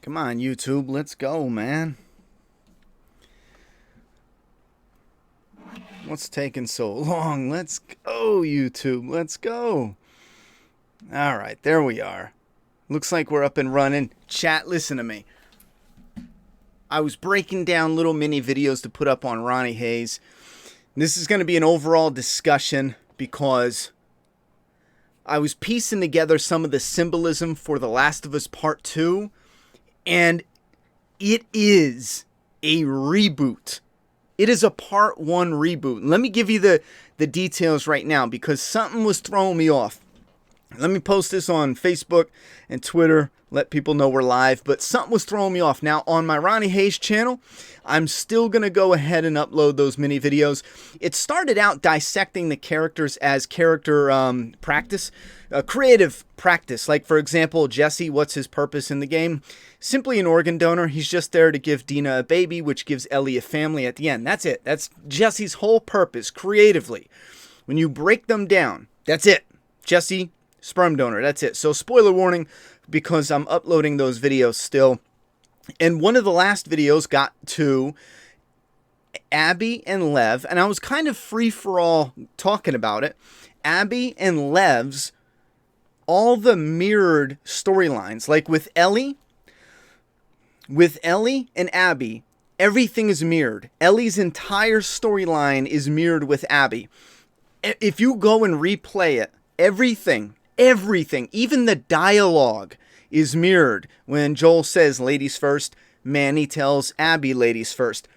Come on, YouTube, let's go, man. What's taking so long? Let's go, YouTube, let's go. All right, there we are. Looks like we're up and running. Chat, listen to me. I was breaking down little mini videos to put up on Ronnie Hayes. This is going to be an overall discussion because I was piecing together some of the symbolism for The Last of Us Part 2, and it is a reboot. It is a Part 1 reboot. Let me give you the details right now because something was throwing me off. Let me post this on Facebook and Twitter, let people know we're live, but something was throwing me off. Now, on my Ronnie Hayes channel, I'm still going to go ahead and upload those mini videos. It started out dissecting the characters as character practice, creative practice. Like, for example, Jesse, what's his purpose in the game? Simply an organ donor. He's just there to give Dina a baby, which gives Ellie a family at the end. That's it. That's Jesse's whole purpose, creatively. When you break them down, that's it. Jesse, sperm donor, that's it. So spoiler warning, because I'm uploading those videos still. And one of the last videos got to Abby and Lev, and I was kind of free-for-all talking about it. Abby and Lev's, all the mirrored storylines, like with Ellie and Abby, everything is mirrored. Ellie's entire storyline is mirrored with Abby. If you go and replay it, everything, even the dialogue is mirrored. When Joel says ladies first, Manny tells Abby ladies first.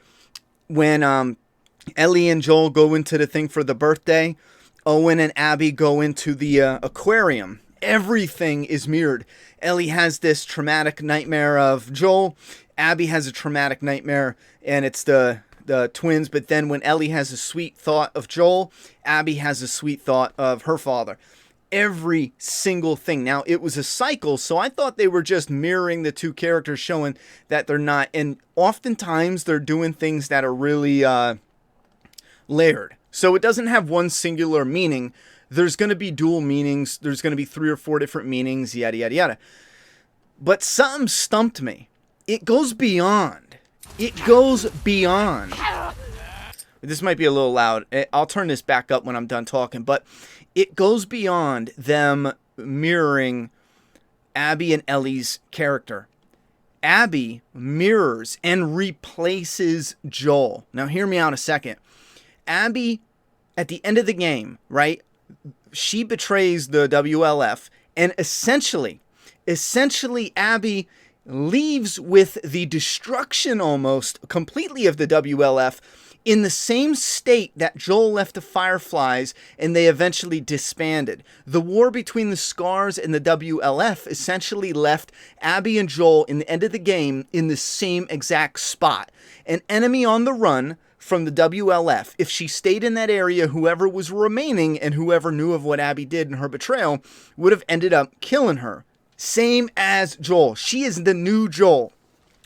When Ellie and Joel go into the thing for the birthday, Owen and Abby go into the aquarium. Everything is mirrored. Ellie has this traumatic nightmare of Joel. Abby has a traumatic nightmare, and it's the twins. But then when Ellie has a sweet thought of Joel, Abby has a sweet thought of her father. Every single thing. Now, it was a cycle, so I thought they were just mirroring the two characters, showing that they're not. And oftentimes, they're doing things that are really layered. So it doesn't have one singular meaning. There's going to be dual meanings. There's going to be 3 or 4 different meanings, yada, yada, yada. But something stumped me. It goes beyond. It goes beyond. This might be a little loud. I'll turn this back up when I'm done talking. But it goes beyond them mirroring Abby and Ellie's character. Abby mirrors and replaces Joel. Now, hear me out a second. Abby, at the end of the game, right, she betrays the WLF, and essentially, Abby leaves with the destruction almost completely of the WLF in the same state that Joel left the Fireflies and they eventually disbanded. The war between the Scars and the WLF essentially left Abby and Joel in the end of the game in the same exact spot. An enemy on the run from the WLF. If she stayed in that area, whoever was remaining and whoever knew of what Abby did in her betrayal would have ended up killing her. Same as Joel. She is the new Joel.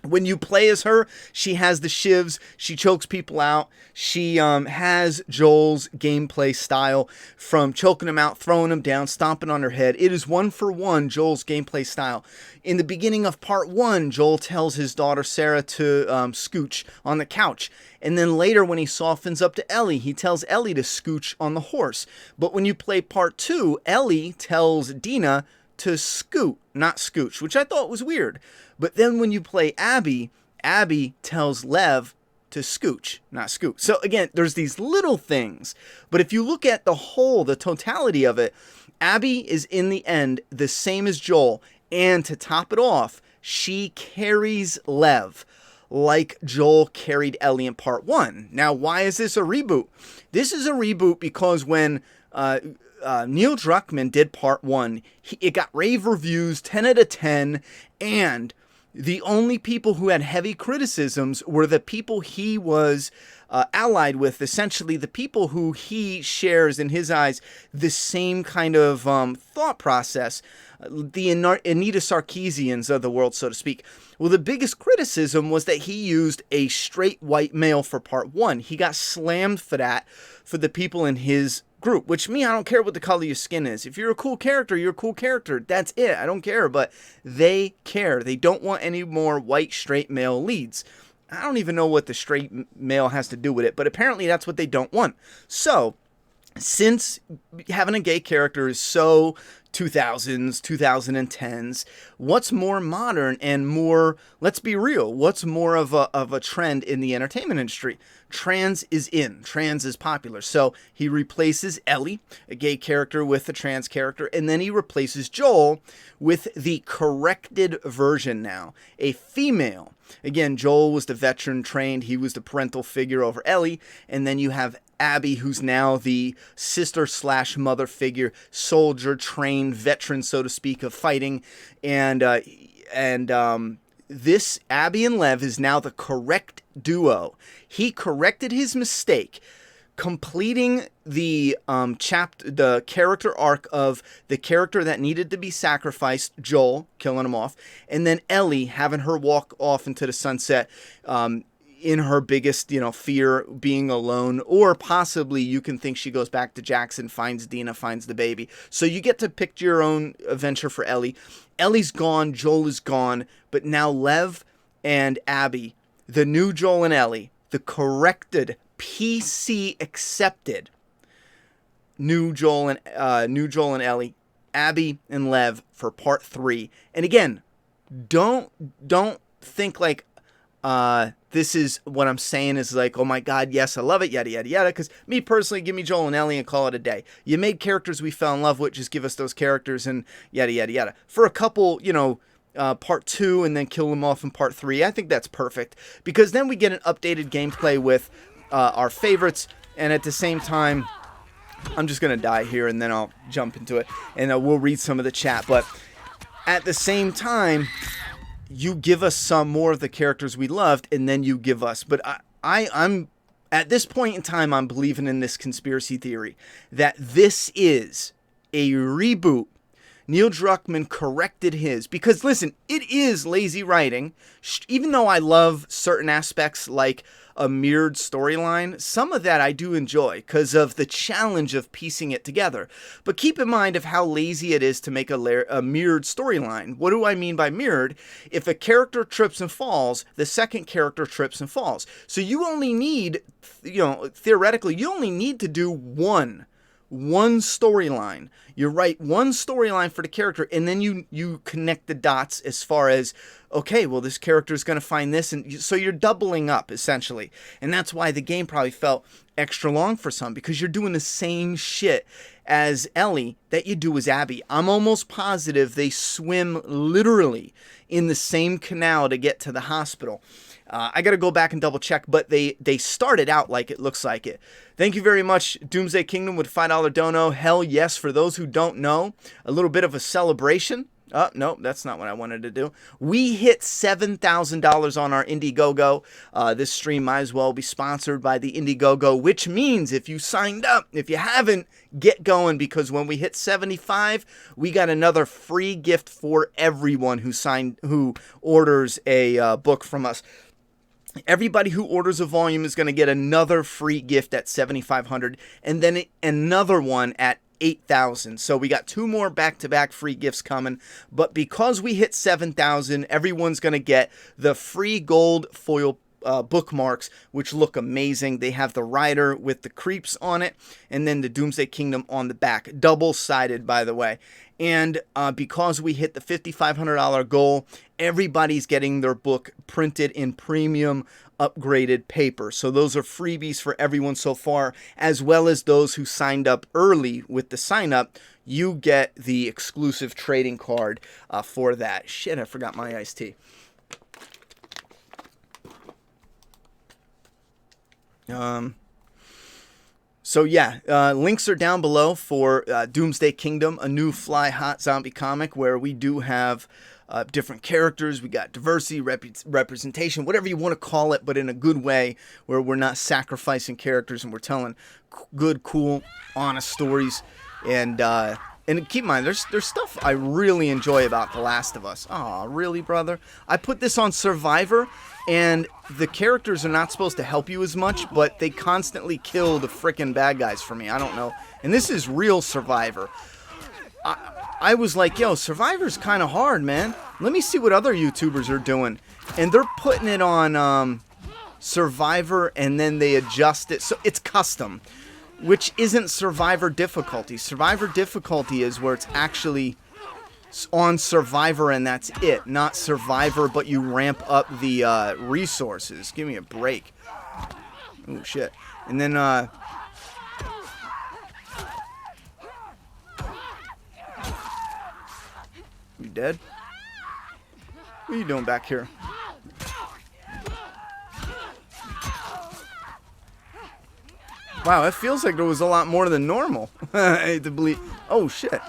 When you play as her, she has the shivs, she chokes people out, she has Joel's gameplay style from choking them out, throwing them down, stomping on her head. It is 1-for-1 Joel's gameplay style. In the beginning of Part 1, Joel tells his daughter Sarah to scooch on the couch. And then later when he softens up to Ellie, he tells Ellie to scooch on the horse. But when you play Part 2, Ellie tells Dina to scoot, not scooch, which I thought was weird. But then when you play Abby, Abby tells Lev to scooch, not scoot. So again, there's these little things. But if you look at the whole, the totality of it, Abby is in the end the same as Joel. And to top it off, she carries Lev like Joel carried Ellie in Part 1. Now, why is this a reboot? This is a reboot because when Neil Druckmann did Part 1, it got rave reviews, 10 out of 10, and the only people who had heavy criticisms were the people he was allied with, essentially the people who he shares, in his eyes, the same kind of thought process, the Anita Sarkeesians of the world, so to speak. Well, the biggest criticism was that he used a straight white male for Part 1. He got slammed for that, for the people in his group, which me, I don't care what the color of your skin is. If you're a cool character, you're a cool character. That's it. I don't care. But they care. They don't want any more white, straight male leads. I don't even know what the straight male has to do with it, but apparently that's what they don't want. So, since having a gay character is so 2000s, 2010s, what's more modern and more, let's be real, what's more of a trend in the entertainment industry? Trans is in. Trans is popular. So he replaces Ellie, a gay character, with a trans character, and then he replaces Joel with the corrected version now, a female. Again, Joel was the veteran trained. He was the parental figure over Ellie, and then you have Abby, who's now the sister/mother figure, soldier, trained, veteran, so to speak, of fighting. And this Abby and Lev is now the correct duo. He corrected his mistake, completing the the character arc of the character that needed to be sacrificed, Joel, killing him off, and then Ellie having her walk off into the sunset, in her biggest, fear, being alone, or possibly you can think she goes back to Jackson, finds Dina, finds the baby. So you get to pick your own adventure for Ellie. Ellie's gone, Joel is gone, but now Lev and Abby, the new Joel and Ellie, the corrected, PC accepted new Joel and Ellie, Abby and Lev for part 3. And again, don't think like this is what I'm saying is like, oh my God, yes, I love it, yada, yada, yada. Because me personally, give me Joel and Ellie and call it a day. You made characters we fell in love with, just give us those characters and yada, yada, yada. For a couple, part 2 and then kill them off in part 3, I think that's perfect. Because then we get an updated gameplay with our favorites. And at the same time, I'm just going to die here and then I'll jump into it. And we'll read some of the chat. But at the same time, you give us some more of the characters we loved, and then you give us. But I'm at this point in time, I'm believing in this conspiracy theory that this is a reboot. Neil Druckmann corrected his, because listen, it is lazy writing. Even though I love certain aspects like a mirrored storyline, some of that I do enjoy because of the challenge of piecing it together. But keep in mind of how lazy it is to make a mirrored storyline. What do I mean by mirrored? If a character trips and falls, the second character trips and falls. So you only need, theoretically, you only need to do one storyline. You write one storyline for the character, and then you connect the dots as far as, okay, well, this character is going to find this, and so you're doubling up, essentially. And that's why the game probably felt extra long for some, because you're doing the same shit as Ellie that you do as Abby. I'm almost positive they swim literally in the same canal to get to the hospital. I got to go back and double check, but they started out like it looks like it. Thank you very much, Doomsday Kingdom, with $5 dono. Hell yes, for those who don't know, a little bit of a celebration. No, that's not what I wanted to do. We hit $7,000 on our IndieGoGo. This stream might as well be sponsored by the IndieGoGo, which means if you signed up, if you haven't, get going, because when we hit 75, we got another free gift for everyone who orders a book from us. Everybody who orders a volume is going to get another free gift at $7,500, and then another one at $8,000. So we got 2 more back-to-back free gifts coming. But because we hit 7,000, everyone's going to get the free gold foil bookmarks, which look amazing. They have the rider with the creeps on it, and then the Doomsday Kingdom on the back. Double-sided, by the way. And because we hit the $5,500 goal, everybody's getting their book printed in premium upgraded paper. So those are freebies for everyone so far, as well as those who signed up early with the sign up. You get the exclusive trading card for that. Shit, I forgot my iced tea. So yeah, links are down below for Doomsday Kingdom, a new fly hot zombie comic where we do have different characters. We got diversity, representation, whatever you want to call it, but in a good way, where we're not sacrificing characters and we're telling good, cool, honest stories. And keep in mind, there's stuff I really enjoy about The Last of Us. Aw, really, brother? I put this on Survivor. And the characters are not supposed to help you as much, but they constantly kill the frickin' bad guys for me. I don't know. And this is real Survivor. I was like, yo, Survivor's kind of hard, man. Let me see what other YouTubers are doing. And they're putting it on Survivor, and then they adjust it. So it's custom, which isn't Survivor difficulty. Survivor difficulty is where it's actually on Survivor and that's it. Not Survivor, but you ramp up the resources. Give me a break. Oh, shit. And then, you dead? What are you doing back here? Wow, it feels like there was a lot more than normal. I hate to believe. Oh, shit.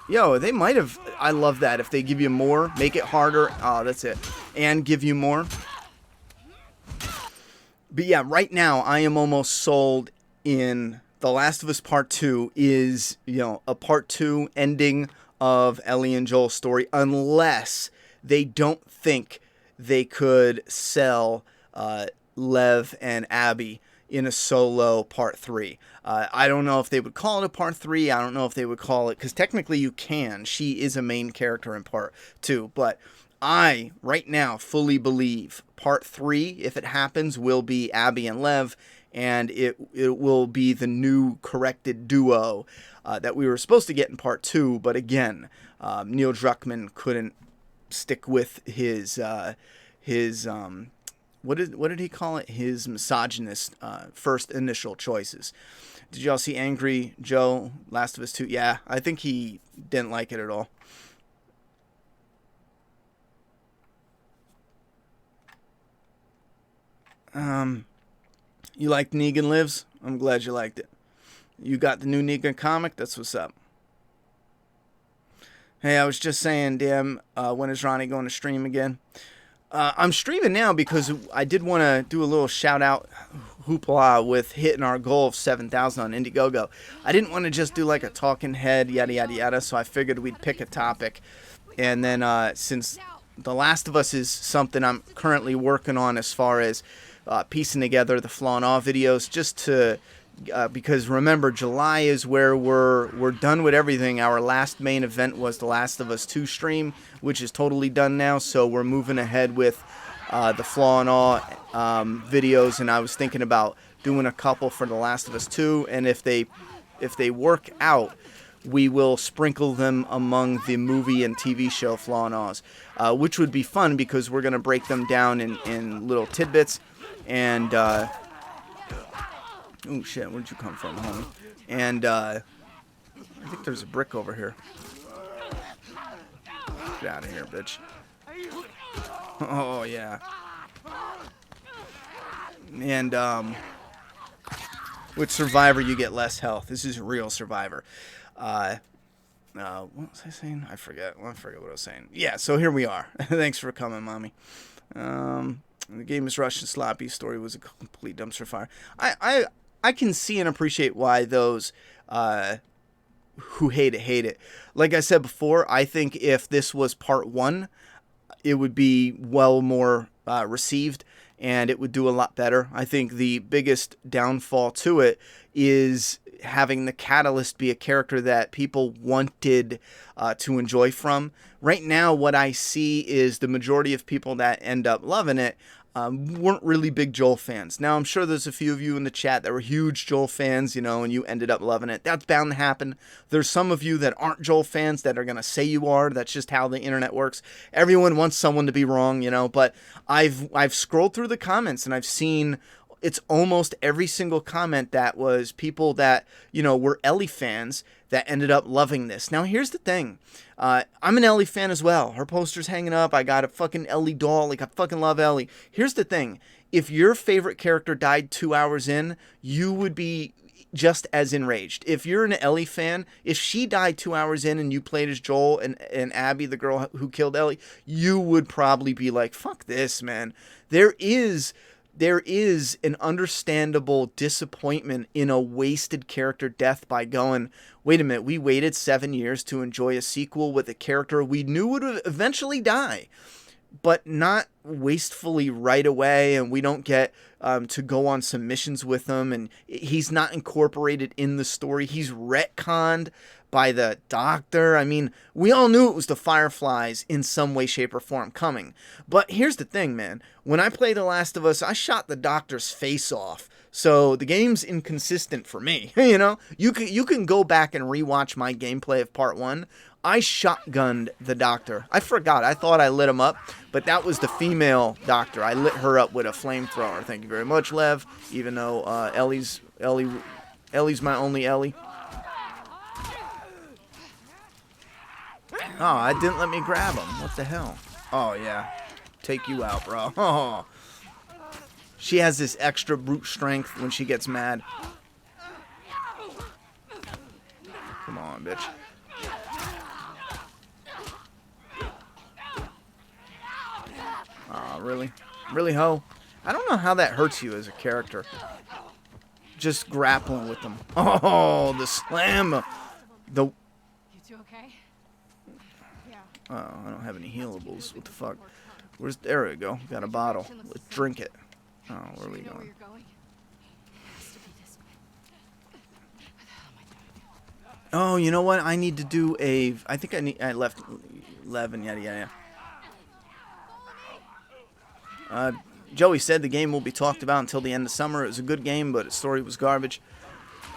Yo, they might have. I love that. If they give you more, make it harder. Oh, that's it. And give you more. But yeah, right now, I am almost sold in The Last of Us Part 2 is, you know, a Part 2 ending of Ellie and Joel's story, unless they don't think they could sell Lev and Abby in a solo Part 3. I don't know if they would call it a Part 3. I don't know if they would call it, because technically you can. She is a main character in Part 2. But I, right now, fully believe Part 3, if it happens, will be Abby and Lev, and it will be the new corrected duo that we were supposed to get in Part 2. But again, Neil Druckmann couldn't stick with his what did he call it? His misogynist first initial choices. Did y'all see Angry Joe, Last of Us 2? Yeah, I think he didn't like it at all. You liked Negan Lives? I'm glad you liked it. You got the new Negan comic? That's what's up. Hey, I was just saying, damn, when is Ronnie going to stream again? I'm streaming now because I did want to do a little shout-out hoopla with hitting our goal of 7,000 on IndieGoGo. I didn't want to just do like a talking head, yada, yada, yada, so I figured we'd pick a topic. And then since The Last of Us is something I'm currently working on as far as piecing together the Flaw and Awe videos, just to... because remember, July is where we're done with everything. Our last main event was The Last of Us 2 stream, which is totally done now, so we're moving ahead with the Flaw and Awe videos, and I was thinking about doing a couple for The Last of Us 2, and if they work out, we will sprinkle them among the movie and TV show Flaw and Awe's, which would be fun because we're going to break them down in little tidbits, and... oh shit, where'd you come from, homie? And I think there's a brick over here. Get out of here, bitch. Oh yeah. And with Survivor you get less health. This is real Survivor. What was I saying? I forget what I was saying. Yeah, so here we are. Thanks for coming, mommy. The game is rushed and sloppy. Story was a complete dumpster fire. I can see and appreciate why those who hate it. Like I said before, I think if this was part 1, it would be well more received, and it would do a lot better. I think the biggest downfall to it is having the Catalyst be a character that people wanted to enjoy from. Right now, what I see is the majority of people that end up loving it weren't really big Joel fans. Now, I'm sure there's a few of you in the chat that were huge Joel fans, you know, and you ended up loving it. That's bound to happen. There's some of you that aren't Joel fans that are going to say you are. That's just how the internet works. Everyone wants someone to be wrong, you know, but I've scrolled through the comments and I've seen it's almost every single comment that was people that, you know, were Ellie fans that ended up loving this. Now, here's the thing. I'm an Ellie fan as well. Her poster's hanging up. I got a fucking Ellie doll. Like, I fucking love Ellie. Here's the thing. If your favorite character died 2 hours in, you would be just as enraged. If you're an Ellie fan, if she died 2 hours in and you played as Joel and Abby, the girl who killed Ellie, you would probably be like, fuck this, man. There is an understandable disappointment in a wasted character death by going, wait a minute, we waited 7 years to enjoy a sequel with a character we knew would eventually die. but not wastefully right away, and we don't get to go on some missions with him, and he's not incorporated in the story. He's retconned by the Doctor. I mean, we all knew it was the Fireflies in some way, shape, or form coming. But here's the thing, man. When I played The Last of Us, I shot the Doctor's face off. So the game's inconsistent for me. You know, you can go back and rewatch my gameplay of part 1. I shotgunned the Doctor. I forgot. I thought I lit him up, but that was the female Doctor. I lit her up with a flamethrower. Thank you very much, Lev. Even though Ellie's my only Ellie. Oh, it didn't let me grab him. What the hell? Oh yeah, take you out, bro. Oh. She has this extra brute strength when she gets mad. Come on, bitch. Aw, really? Really, ho? I don't know how that hurts you as a character. Just grappling with them. Oh, the slam. The... You two okay? Yeah. Oh, I don't have any healables. What the fuck? Where's... There we go. Got a bottle. Let's drink it. Oh, where are we going? Oh, you know what? I need to do a... I think I left 11. Yeah. Joey said the game will be talked about until the end of summer. It was a good game, but its story was garbage.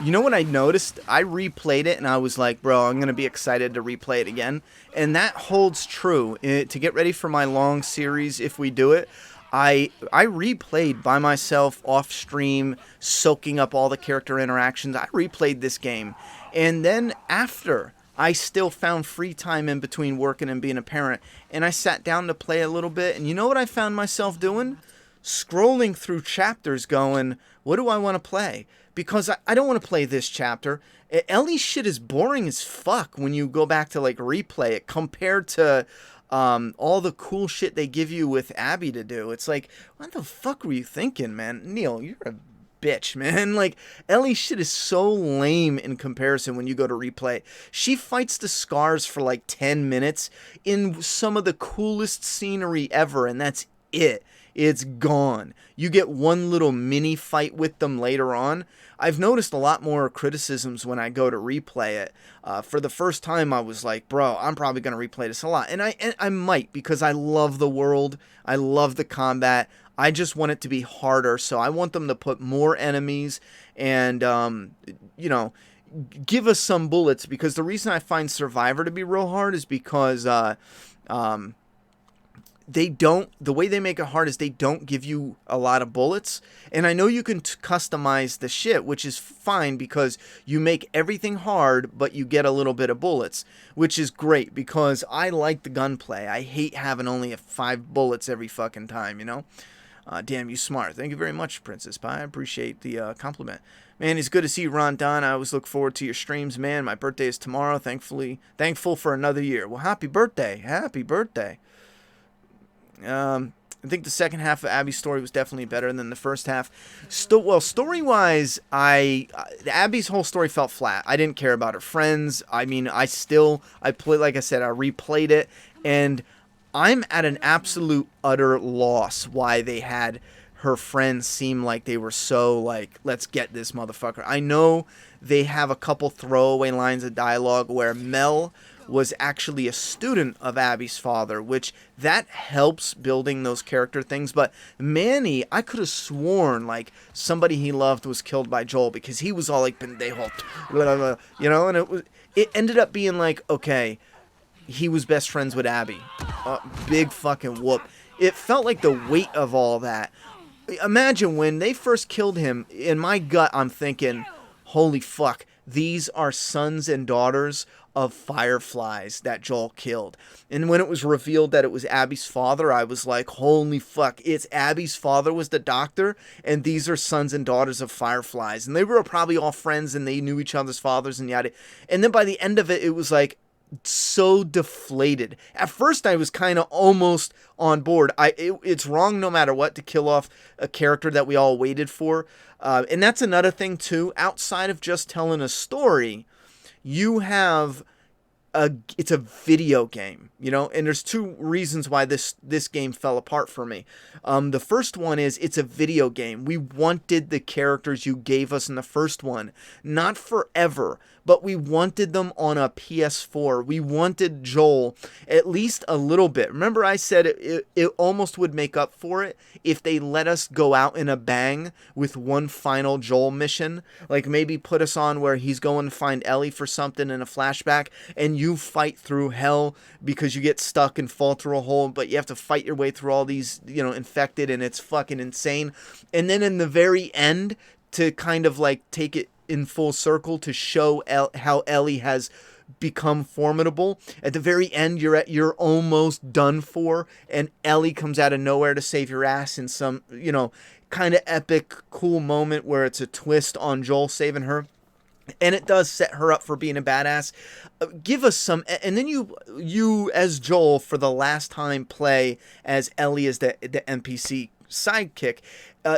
You know what I noticed? I replayed it, and I was like, bro, I'm going to be excited to replay it again. And that holds true. To get ready for my long series, if we do it, I replayed by myself off stream, soaking up all the character interactions. I replayed this game. And then after, I still found free time in between working and being a parent. And I sat down to play a little bit. And you know what I found myself doing? Scrolling through chapters going, what do I want to play? Because I don't want to play this chapter. Ellie's shit is boring as fuck when you go back to like replay it compared to all the cool shit they give you with Abby to do. It's like, what the fuck were you thinking, man? Neil, you're a bitch, man. Like, Ellie's shit is so lame in comparison when you go to replay. She fights the scars for like 10 minutes in some of the coolest scenery ever, and that's it. It's gone. You get one little mini fight with them later on. I've noticed a lot more criticisms when I go to replay it. For the first time, I was like, bro, I'm probably going to replay this a lot. And I might, because I love the world. I love the combat. I just want it to be harder. So I want them to put more enemies and, you know, give us some bullets. Because the reason I find Survivor to be real hard is because they don't, the way they make it hard is they don't give you a lot of bullets. And I know you can customize the shit, which is fine because you make everything hard, but you get a little bit of bullets, which is great because I like the gunplay. I hate having only 5 bullets every fucking time, you know? Damn, you smart. Thank you very much, Princess Pie. I appreciate the compliment. Man, it's good to see you, Ron Don. I always look forward to your streams, man. My birthday is tomorrow. Thankful for another year. Well, happy birthday. Happy birthday. I think the second half of Abby's story was definitely better than the first half. Well, story-wise, Abby's whole story felt flat. I didn't care about her friends. I mean, I played, like I said, I replayed it, and I'm at an absolute utter loss why they had her friends seem like they were so, like, let's get this motherfucker. I know they have a couple throwaway lines of dialogue where Mel was actually a student of Abby's father, which that helps building those character things. But Manny, I could have sworn like somebody he loved was killed by Joel because he was all like pendejo, blah, blah, you know, and it ended up being like, okay, he was best friends with Abby. Big fucking whoop. It felt like the weight of all that. Imagine when they first killed him, in my gut I'm thinking, holy fuck, these are sons and daughters of Fireflies that Joel killed. And when it was revealed that it was Abby's father, I was like, holy fuck, it's Abby's father was the doctor, and these are sons and daughters of Fireflies. And they were probably all friends, and they knew each other's fathers and yada. And then by the end of it, it was like, so deflated. At first, I was kind of almost on board. It's wrong no matter what to kill off a character that we all waited for. And that's another thing, too. Outside of just telling a story, you have it's a video game, you know, and there's two reasons why this game fell apart for me. The first one is it's a video game. We wanted the characters you gave us in the first one, not forever, but we wanted them on a PS4. We wanted Joel at least a little bit. Remember I said it almost would make up for it if they let us go out in a bang with one final Joel mission. Like maybe put us on where he's going to find Ellie for something in a flashback and you fight through hell because you get stuck and fall through a hole, but you have to fight your way through all these, you know, infected, and it's fucking insane. And then in the very end, to kind of like take it in full circle to show how Ellie has become formidable. At the very end, you're almost done for, and Ellie comes out of nowhere to save your ass in some, you know, kind of epic, cool moment where it's a twist on Joel saving her. And it does set her up for being a badass. Give us some, and then you as Joel for the last time play as Ellie as the NPC sidekick.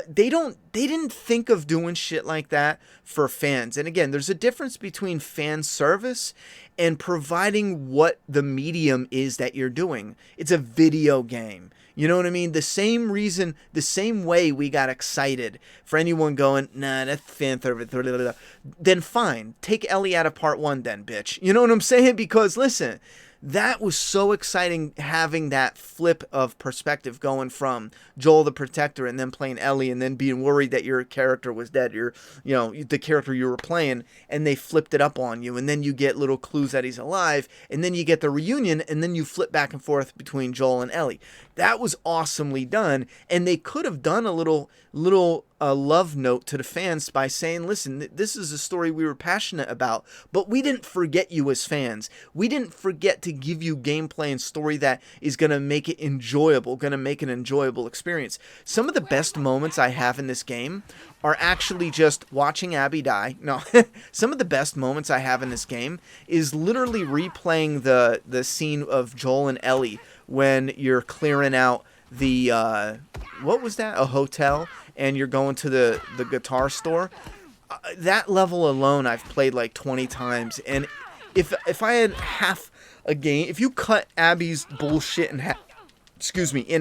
They didn't think of doing shit like that for fans. And again, there's a difference between fan service and providing what the medium is that you're doing. It's a video game. You know what I mean? The same reason, the same way we got excited for anyone going, nah, that's fan service, then fine. Take Ellie out of part 1 then, bitch. You know what I'm saying? Because listen, that was so exciting having that flip of perspective going from Joel the Protector and then playing Ellie and then being worried that your character was dead, the character you were playing, and they flipped it up on you, and then you get little clues that he's alive, and then you get the reunion, and then you flip back and forth between Joel and Ellie. That was awesomely done, and they could have done a little love note to the fans by saying, listen, this is a story we were passionate about, but we didn't forget you as fans. We didn't forget to give you gameplay and story that is going to make it enjoyable, going to make an enjoyable experience. Some of the best moments I have in this game are actually just watching Abby die. No, some of the best moments I have in this game is literally replaying the scene of Joel and Ellie when you're clearing out the, what was that? A hotel, and you're going to the guitar store. That level alone I've played like 20 times, and if I had half a game, if you cut Abby's bullshit in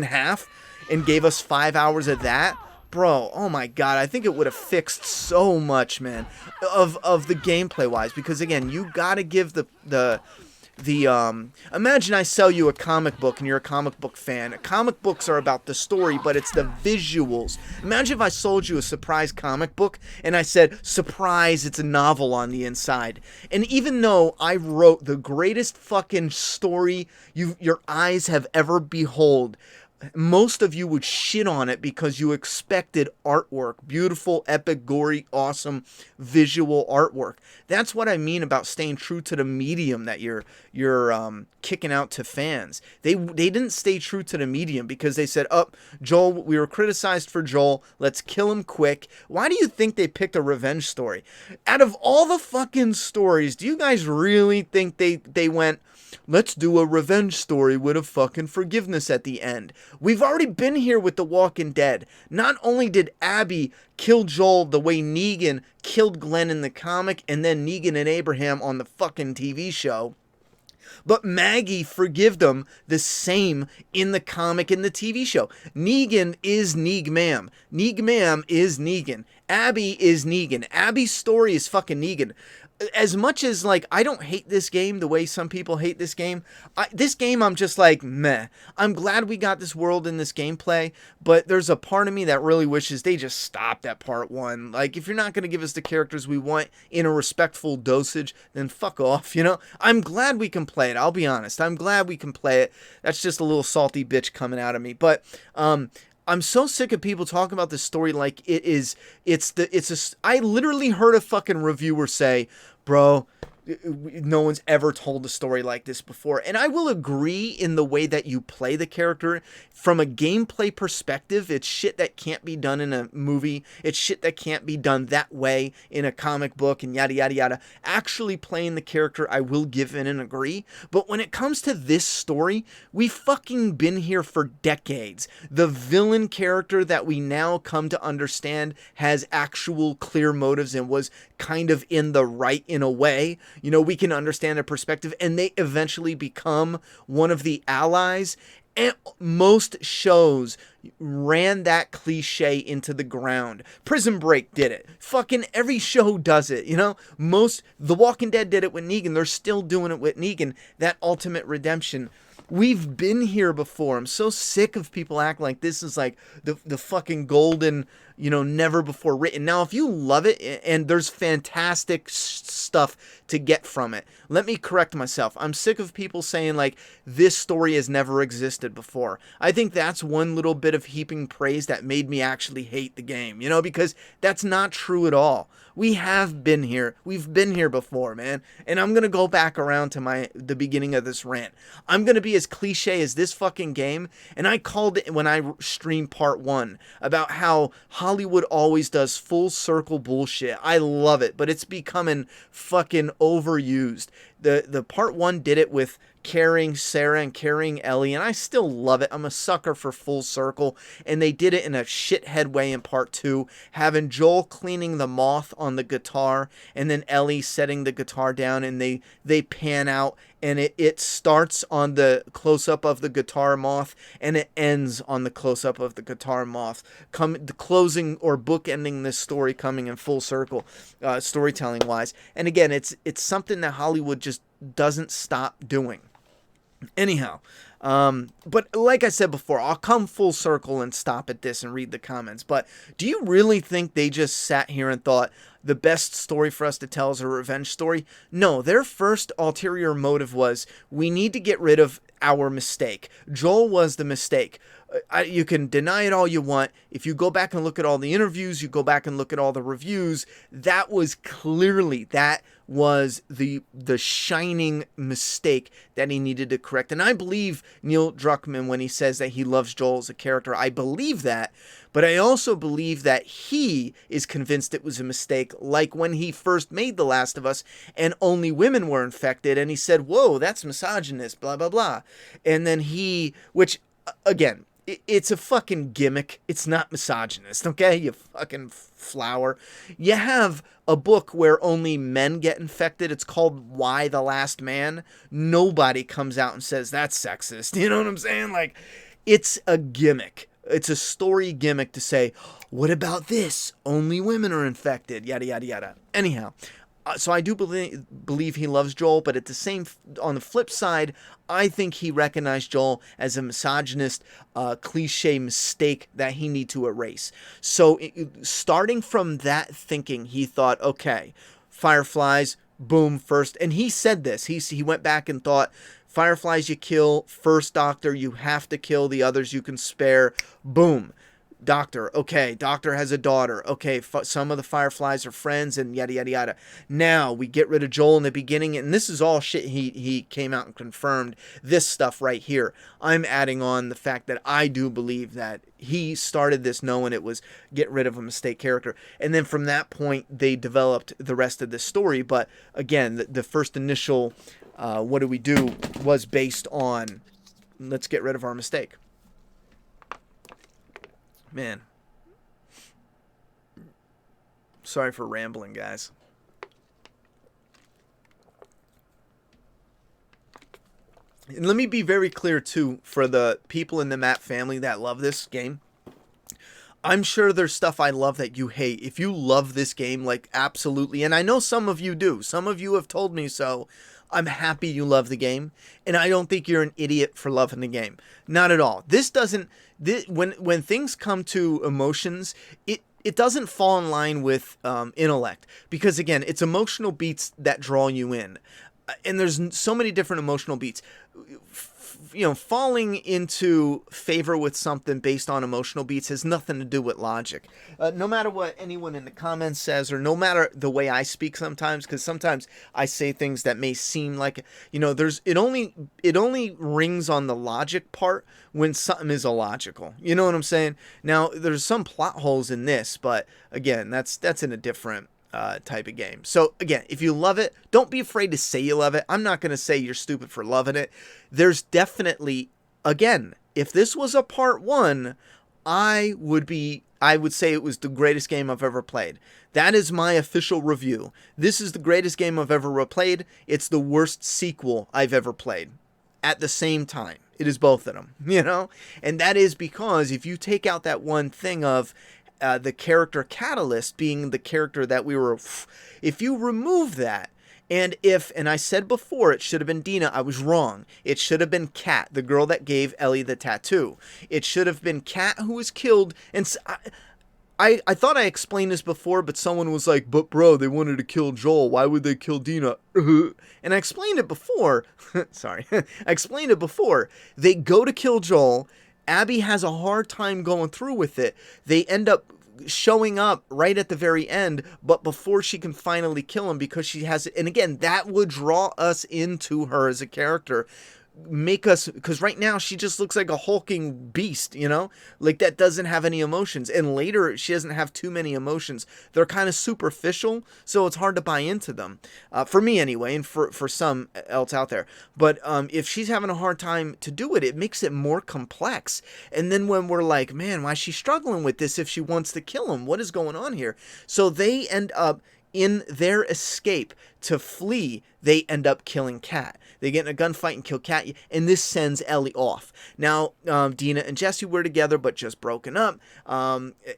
half and gave us 5 hours of that, bro, oh my god, I think it would have fixed so much, man, of the gameplay wise, because again, you gotta give the imagine I sell you a comic book and you're a comic book fan. Comic books are about the story, but it's the visuals. Imagine if I sold you a surprise comic book and I said, surprise, it's a novel on the inside. And even though I wrote the greatest fucking story your eyes have ever beheld, most of you would shit on it because you expected artwork, beautiful, epic, gory, awesome visual artwork. That's what I mean about staying true to the medium that you're kicking out to fans. They didn't stay true to the medium because they said, oh, Joel, we were criticized for Joel, let's kill him quick. Why do you think they picked a revenge story? Out of all the fucking stories, do you guys really think they went, let's do a revenge story with a fucking forgiveness at the end? We've already been here with The Walking Dead. Not only did Abby kill Joel the way Negan killed Glenn in the comic, and then Negan and Abraham on the fucking TV show, but Maggie forgave them the same in the comic and the TV show. Negan is Negan. Negan is Negan. Abby is Negan. Abby's story is fucking Negan. As much as, like, I don't hate this game the way some people hate this game, I'm just like, meh. I'm glad we got this world in this gameplay, but there's a part of me that really wishes they just stopped at part 1. Like, if you're not going to give us the characters we want in a respectful dosage, then fuck off, you know? I'm glad we can play it, I'll be honest. I'm glad we can play it. That's just a little salty bitch coming out of me. But, I'm so sick of people talking about this story like I literally heard a fucking reviewer say, bro, no one's ever told a story like this before. And I will agree in the way that you play the character. From a gameplay perspective, it's shit that can't be done in a movie. It's shit that can't be done that way in a comic book and yada, yada, yada. Actually playing the character, I will give in and agree. But when it comes to this story, we've fucking been here for decades. The villain character that we now come to understand has actual clear motives and was kind of in the right in a way. You know, we can understand their perspective, and they eventually become one of the allies. And most shows ran that cliche into the ground. Prison Break did it. Fucking every show does it, you know? The Walking Dead did it with Negan. They're still doing it with Negan. That ultimate redemption. We've been here before. I'm so sick of people acting like this is like the fucking golden, you know, never before written. Now, if you love it, and there's fantastic stuff to get from it, let me correct myself. I'm sick of people saying like this story has never existed before. I think that's one little bit of heaping praise that made me actually hate the game, you know, because that's not true at all. We have been here. We've been here before, man. And I'm going to go back around to the beginning of this rant. I'm going to be as cliche as this fucking game. And I called it when I streamed part 1 about how Hollywood always does full circle bullshit. I love it, but it's becoming fucking overused. The part 1 did it with carrying Sarah and carrying Ellie, and I still love it. I'm a sucker for full circle, and they did it in a shithead way in part 2, having Joel cleaning the moth on the guitar, and then Ellie setting the guitar down, and they pan out, and it starts on the close-up of the guitar moth, and it ends on the close-up of the guitar moth. The closing or bookending this story coming in full circle, storytelling-wise. And again, it's something that Hollywood just doesn't stop doing. Anyhow, but like I said before, I'll come full circle and stop at this and read the comments. But do you really think they just sat here and thought the best story for us to tell is a revenge story? No, their first ulterior motive was, we need to get rid of our mistake. Joel was the mistake. You can deny it all you want. If you go back and look at all the interviews, you go back and look at all the reviews, that was the shining mistake that he needed to correct. And I believe Neil Druckmann when he says that he loves Joel as a character. I believe that, but I also believe that he is convinced it was a mistake, like when he first made The Last of Us and only women were infected, and he said, whoa, that's misogynist, blah, blah, blah. And then again, it's a fucking gimmick. It's not misogynist, okay? You fucking flower. You have a book where only men get infected. It's called Why the Last Man. Nobody comes out and says that's sexist. You know what I'm saying? Like, it's a gimmick. It's a story gimmick to say, what about this? Only women are infected. Yada, yada, yada. Anyhow, so I do believe he loves Joel, but on the flip side, I think he recognized Joel as a misogynist, cliche mistake that he need to erase. So starting from that thinking, he thought, okay, Fireflies, boom, first. And he said this. He went back and thought, Fireflies you kill, first Doctor you have to kill, the others you can spare, boom. Doctor, okay, Doctor has a daughter, okay, some of the Fireflies are friends, and yada, yada, yada. Now, we get rid of Joel in the beginning, and this is all shit he came out and confirmed, this stuff right here. I'm adding on the fact that I do believe that he started this knowing it was get rid of a mistake character, and then from that point, they developed the rest of the story, but again, the first initial, what do we do, was based on, let's get rid of our mistake. Man, sorry for rambling, guys. And let me be very clear, too, for the people in the Matt family that love this game. I'm sure there's stuff I love that you hate. If you love this game, like, absolutely, and I know some of you do. Some of you have told me so. I'm happy you love the game, and I don't think you're an idiot for loving the game. Not at all. When things come to emotions, it doesn't fall in line with intellect, because again, it's emotional beats that draw you in, and there's so many different emotional beats. Falling into favor with something based on emotional beats has nothing to do with logic. No matter what anyone in the comments says, or no matter the way I speak sometimes, because sometimes I say things that may seem like, it only rings on the logic part when something is illogical. You know what I'm saying? Now, there's some plot holes in this, but again, that's in a different type of game. So again, if you love it, don't be afraid to say you love it. I'm not going to say you're stupid for loving it. There's definitely, again, if this was a part 1, I would be I would say it was the greatest game I've ever played. That is my official review. This is the greatest game I've ever played. It's the worst sequel I've ever played. At the same time. It is both of them, you know? And that is because if you take out that one thing of the character Catalyst being the character that we were... If you remove that, and I said before it should have been Dina, I was wrong. It should have been Kat, the girl that gave Ellie the tattoo. It should have been Kat who was killed, and I thought I explained this before, but someone was like, but bro, they wanted to kill Joel. Why would they kill Dina? And I explained it before. Sorry. I explained it before. They go to kill Joel. Abby has a hard time going through with it. They end up showing up right at the very end, but before she can finally kill him because she has it. And again, that would draw us into her as a character. Make us, because right now she just looks like a hulking beast, you know, like that doesn't have any emotions, and later she doesn't have too many emotions. They're kind of superficial, so it's hard to buy into them, for me anyway, and for some else out there. But if she's having a hard time to do it, it makes it more complex. And then when we're like, man, why is she struggling with this if she wants to kill him? What is going on here? So they end up, in their escape to flee, they end up killing Kat. They get in a gunfight and kill Kat, and this sends Ellie off. Now, Dina and Jesse were together, but just broken up.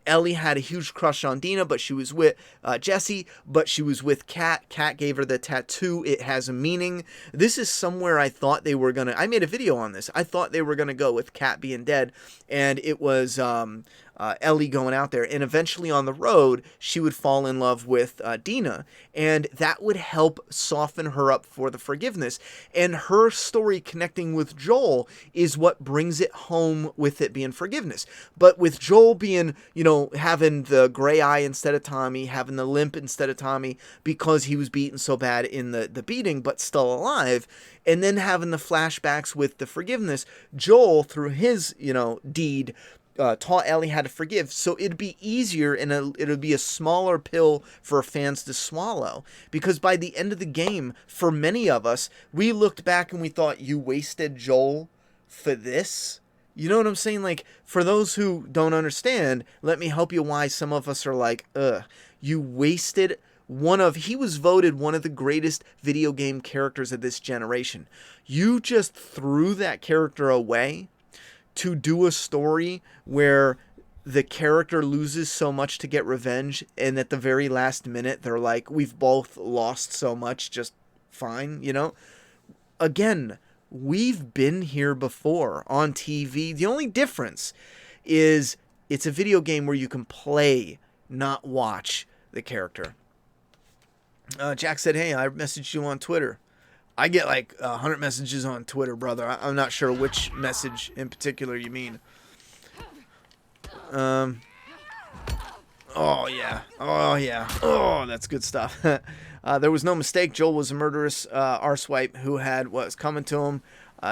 Ellie had a huge crush on Dina, but she was with Jesse, but she was with Kat. Kat gave her the tattoo. It has a meaning. This is somewhere I thought they were gonna... I made a video on this. I thought they were gonna go with Kat being dead, and it was... Ellie going out there, and eventually on the road she would fall in love with Dina, and that would help soften her up for the forgiveness. And her story connecting with Joel is what brings it home with it being forgiveness. But with Joel being, you know, having the gray eye instead of Tommy, having the limp instead of Tommy because he was beaten so bad in the beating but still alive, and then having the flashbacks with the forgiveness, Joel through his, you know, deed taught Ellie how to forgive, so it'd be easier and it'll be a smaller pill for fans to swallow, because by the end of the game, for many of us, we looked back and we thought, you wasted Joel for this? You know what I'm saying? Like, for those who don't understand, let me help you why some of us are like, you wasted he was voted one of the greatest video game characters of this generation. You just threw that character away to do a story where the character loses so much to get revenge, and at the very last minute they're like, we've both lost so much, just fine, you know? Again, we've been here before on TV. The only difference is it's a video game where you can play, not watch the character. Jack said, hey, I messaged you on Twitter. I get like 100 messages on Twitter, brother. I'm not sure which message in particular you mean. Oh, yeah. Oh, yeah. Oh, that's good stuff. There was no mistake. Joel was a murderous arsewipe who had what was coming to him.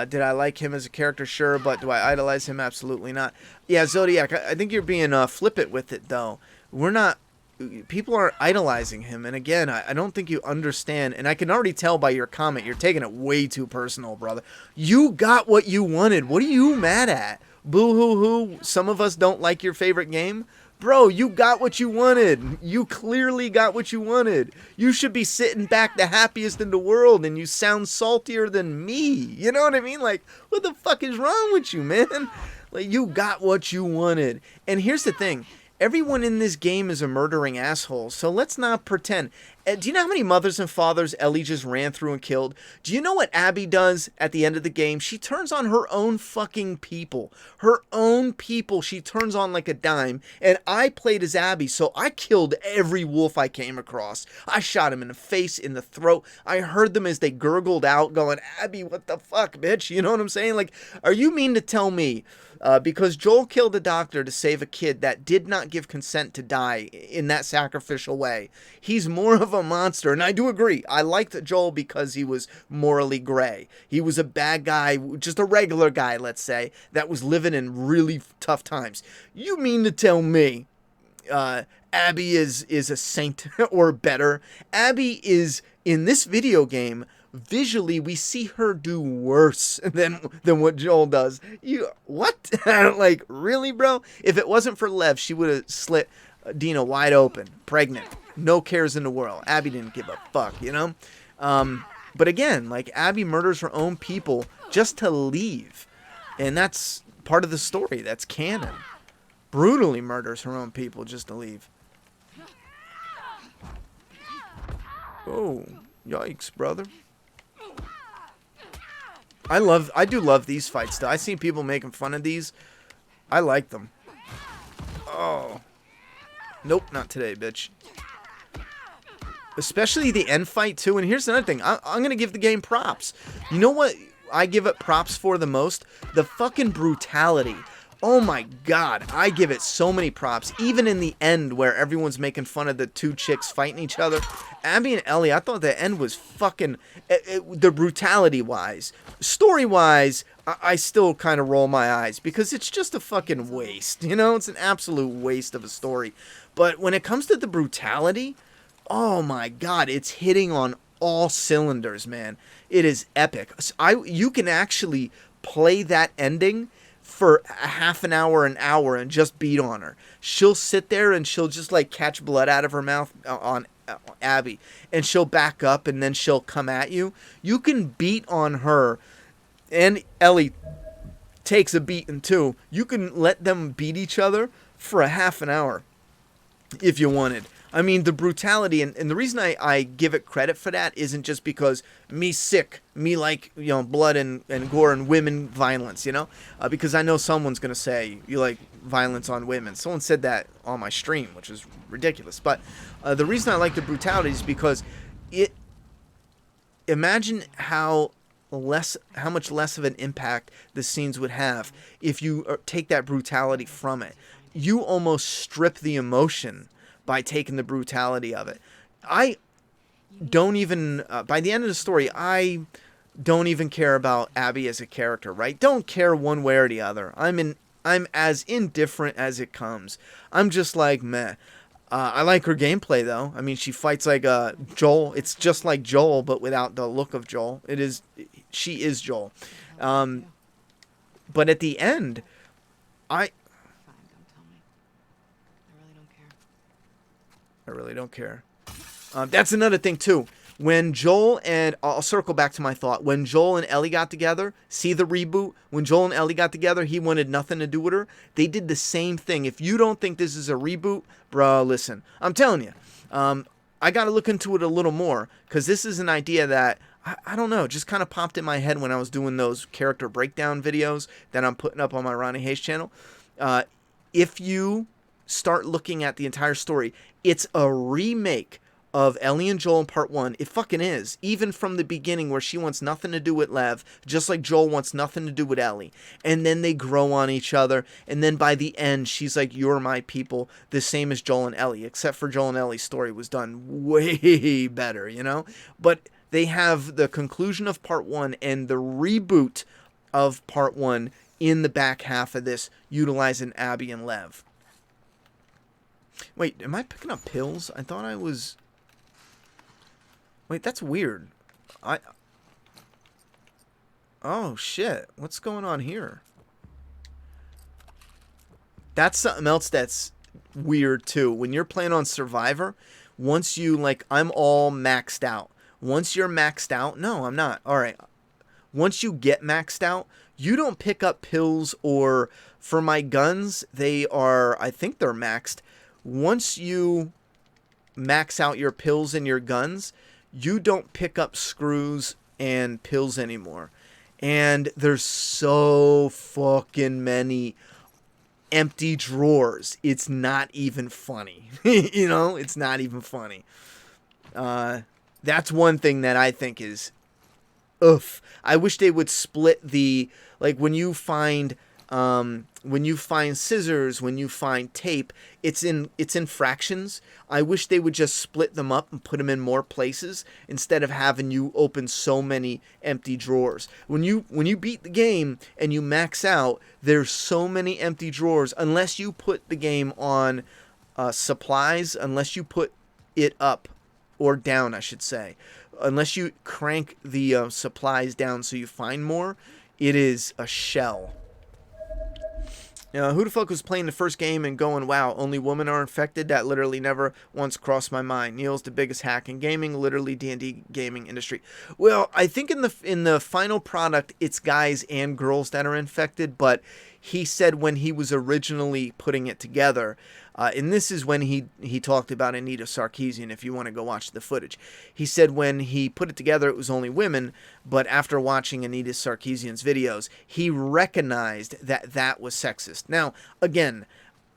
Did I like him as a character? Sure. But do I idolize him? Absolutely not. Yeah, Zodiac, I think you're being flippant with it, though. We're not... People are idolizing him, and again, I don't think you understand, and I can already tell by your comment, you're taking it way too personal, brother. You got what you wanted. What are you mad at? Boo-hoo-hoo, some of us don't like your favorite game? Bro, you got what you wanted. You clearly got what you wanted. You should be sitting back the happiest in the world, and you sound saltier than me. You know what I mean? Like, what the fuck is wrong with you, man? Like, you got what you wanted. And here's the thing. Everyone in this game is a murdering asshole, so let's not pretend. Do you know how many mothers and fathers Ellie just ran through and killed? Do you know what Abby does at the end of the game? She turns on her own fucking people. Her own people she turns on like a dime. And I played as Abby, so I killed every wolf I came across. I shot him in the face, in the throat. I heard them as they gurgled out going, Abby, what the fuck, bitch? You know what I'm saying? Like, are you mean to tell me... because Joel killed a doctor to save a kid that did not give consent to die in that sacrificial way, he's more of a monster. And I do agree. I liked Joel because he was morally gray. He was a bad guy, just a regular guy, let's say, that was living in really tough times. You mean to tell me Abby is a saint or better? Abby is, in this video game, visually we see her do worse than what Joel does. You what? Like, really, bro? If it wasn't for Lev, she would have slit Dina wide open, pregnant, no cares in the world. Abby didn't give a fuck, you know? But again, like, Abby murders her own people just to leave. And that's part of the story. That's canon. Brutally murders her own people just to leave. Oh, yikes, brother. I do love these fights, though. I've seen people making fun of these. I like them. Oh. Nope, not today, bitch. Especially the end fight, too. And here's another thing. I'm going to give the game props. You know what I give it props for the most? The fucking brutality. Oh my god, I give it so many props. Even in the end where everyone's making fun of the two chicks fighting each other. Abby and Ellie, I thought the end was fucking... the brutality-wise. Story-wise, I still kind of roll my eyes. Because it's just a fucking waste. You know, it's an absolute waste of a story. But when it comes to the brutality... Oh my god, it's hitting on all cylinders, man. It is epic. You can actually play that ending for a half an hour, and just beat on her. She'll sit there and she'll just like catch blood out of her mouth on Abby, and she'll back up and then she'll come at you. You can beat on her, and Ellie takes a beating too. You can let them beat each other for a half an hour if you wanted. I mean, the brutality, and the reason I give it credit for that isn't just because me sick, me like, you know, blood and gore and women violence, you know? Because I know someone's going to say, you like violence on women. Someone said that on my stream, which is ridiculous. But the reason I like the brutality is because imagine how much less of an impact the scenes would have if you take that brutality from it. You almost strip the emotion by taking the brutality of it. I don't even, by the end of the story, I don't even care about Abby as a character, right? Don't care one way or the other. I'm as indifferent as it comes. I'm just like, meh. I like her gameplay, though. I mean, she fights like Joel. It's just like Joel, but without the look of Joel. She is Joel. But at the end, I really don't care. That's another thing, too. When Joel and... I'll circle back to my thought. When Joel and Ellie got together, see the reboot? When Joel and Ellie got together, he wanted nothing to do with her. They did the same thing. If you don't think this is a reboot, bro, listen. I'm telling you. I got to look into it a little more. Because this is an idea that... I don't know, just kind of popped in my head when I was doing those character breakdown videos that I'm putting up on my Ronnie Hayes channel. If you start looking at the entire story, it's a remake of Ellie and Joel in part 1. It fucking is. Even from the beginning where she wants nothing to do with Lev, just like Joel wants nothing to do with Ellie. And then they grow on each other. And then by the end, she's like, you're my people. The same as Joel and Ellie. Except for Joel and Ellie's story was done way better, you know? But they have the conclusion of part 1 and the reboot of part 1 in the back half of this, utilizing Abby and Lev. Wait, am I picking up pills? I thought I was... Wait, that's weird. Oh, shit. What's going on here? That's something else that's weird, too. When you're playing on Survivor, once you, like, I'm all maxed out. Once you're maxed out... No, I'm not. All right. Once you get maxed out, you don't pick up pills or... For my guns, they are... I think they're maxed. Once you max out your pills and your guns, you don't pick up screws and pills anymore. And there's so fucking many empty drawers. It's not even funny. You know, it's not even funny. That's one thing that I think is, oof. I wish they would split the, like, when you find scissors, when you find tape, it's in fractions. I wish they would just split them up and put them in more places instead of having you open so many empty drawers. When you beat the game and you max out, there's so many empty drawers unless you put the game on supplies, unless you put it up or down, I should say. Unless you crank the supplies down so you find more, it is a shell. Who the fuck was playing the first game and going, wow, only women are infected? That literally never once crossed my mind. Neil's the biggest hack in gaming, literally D&D gaming industry. Well, I think in the final product, it's guys and girls that are infected, but he said when he was originally putting it together, and this is when he talked about Anita Sarkeesian, if you want to go watch the footage. He said when he put it together, it was only women, but after watching Anita Sarkeesian's videos, he recognized that that was sexist. Now, again,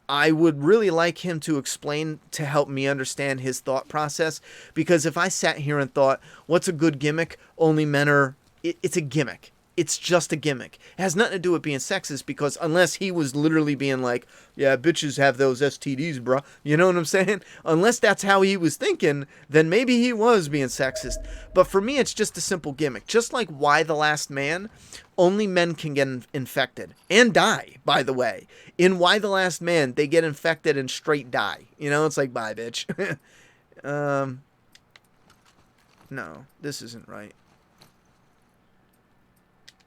I would really like him to explain to help me understand his thought process, because if I sat here and thought, what's a good gimmick? Only men are... It's a gimmick. It's just a gimmick. It has nothing to do with being sexist, because unless he was literally being like, yeah, bitches have those STDs, bruh. You know what I'm saying? Unless that's how he was thinking, then maybe he was being sexist. But for me, it's just a simple gimmick. Just like Y: The Last Man, only men can get infected. And die, by the way. In Y: The Last Man, they get infected and straight die. You know, it's like, bye, bitch. No, this isn't right.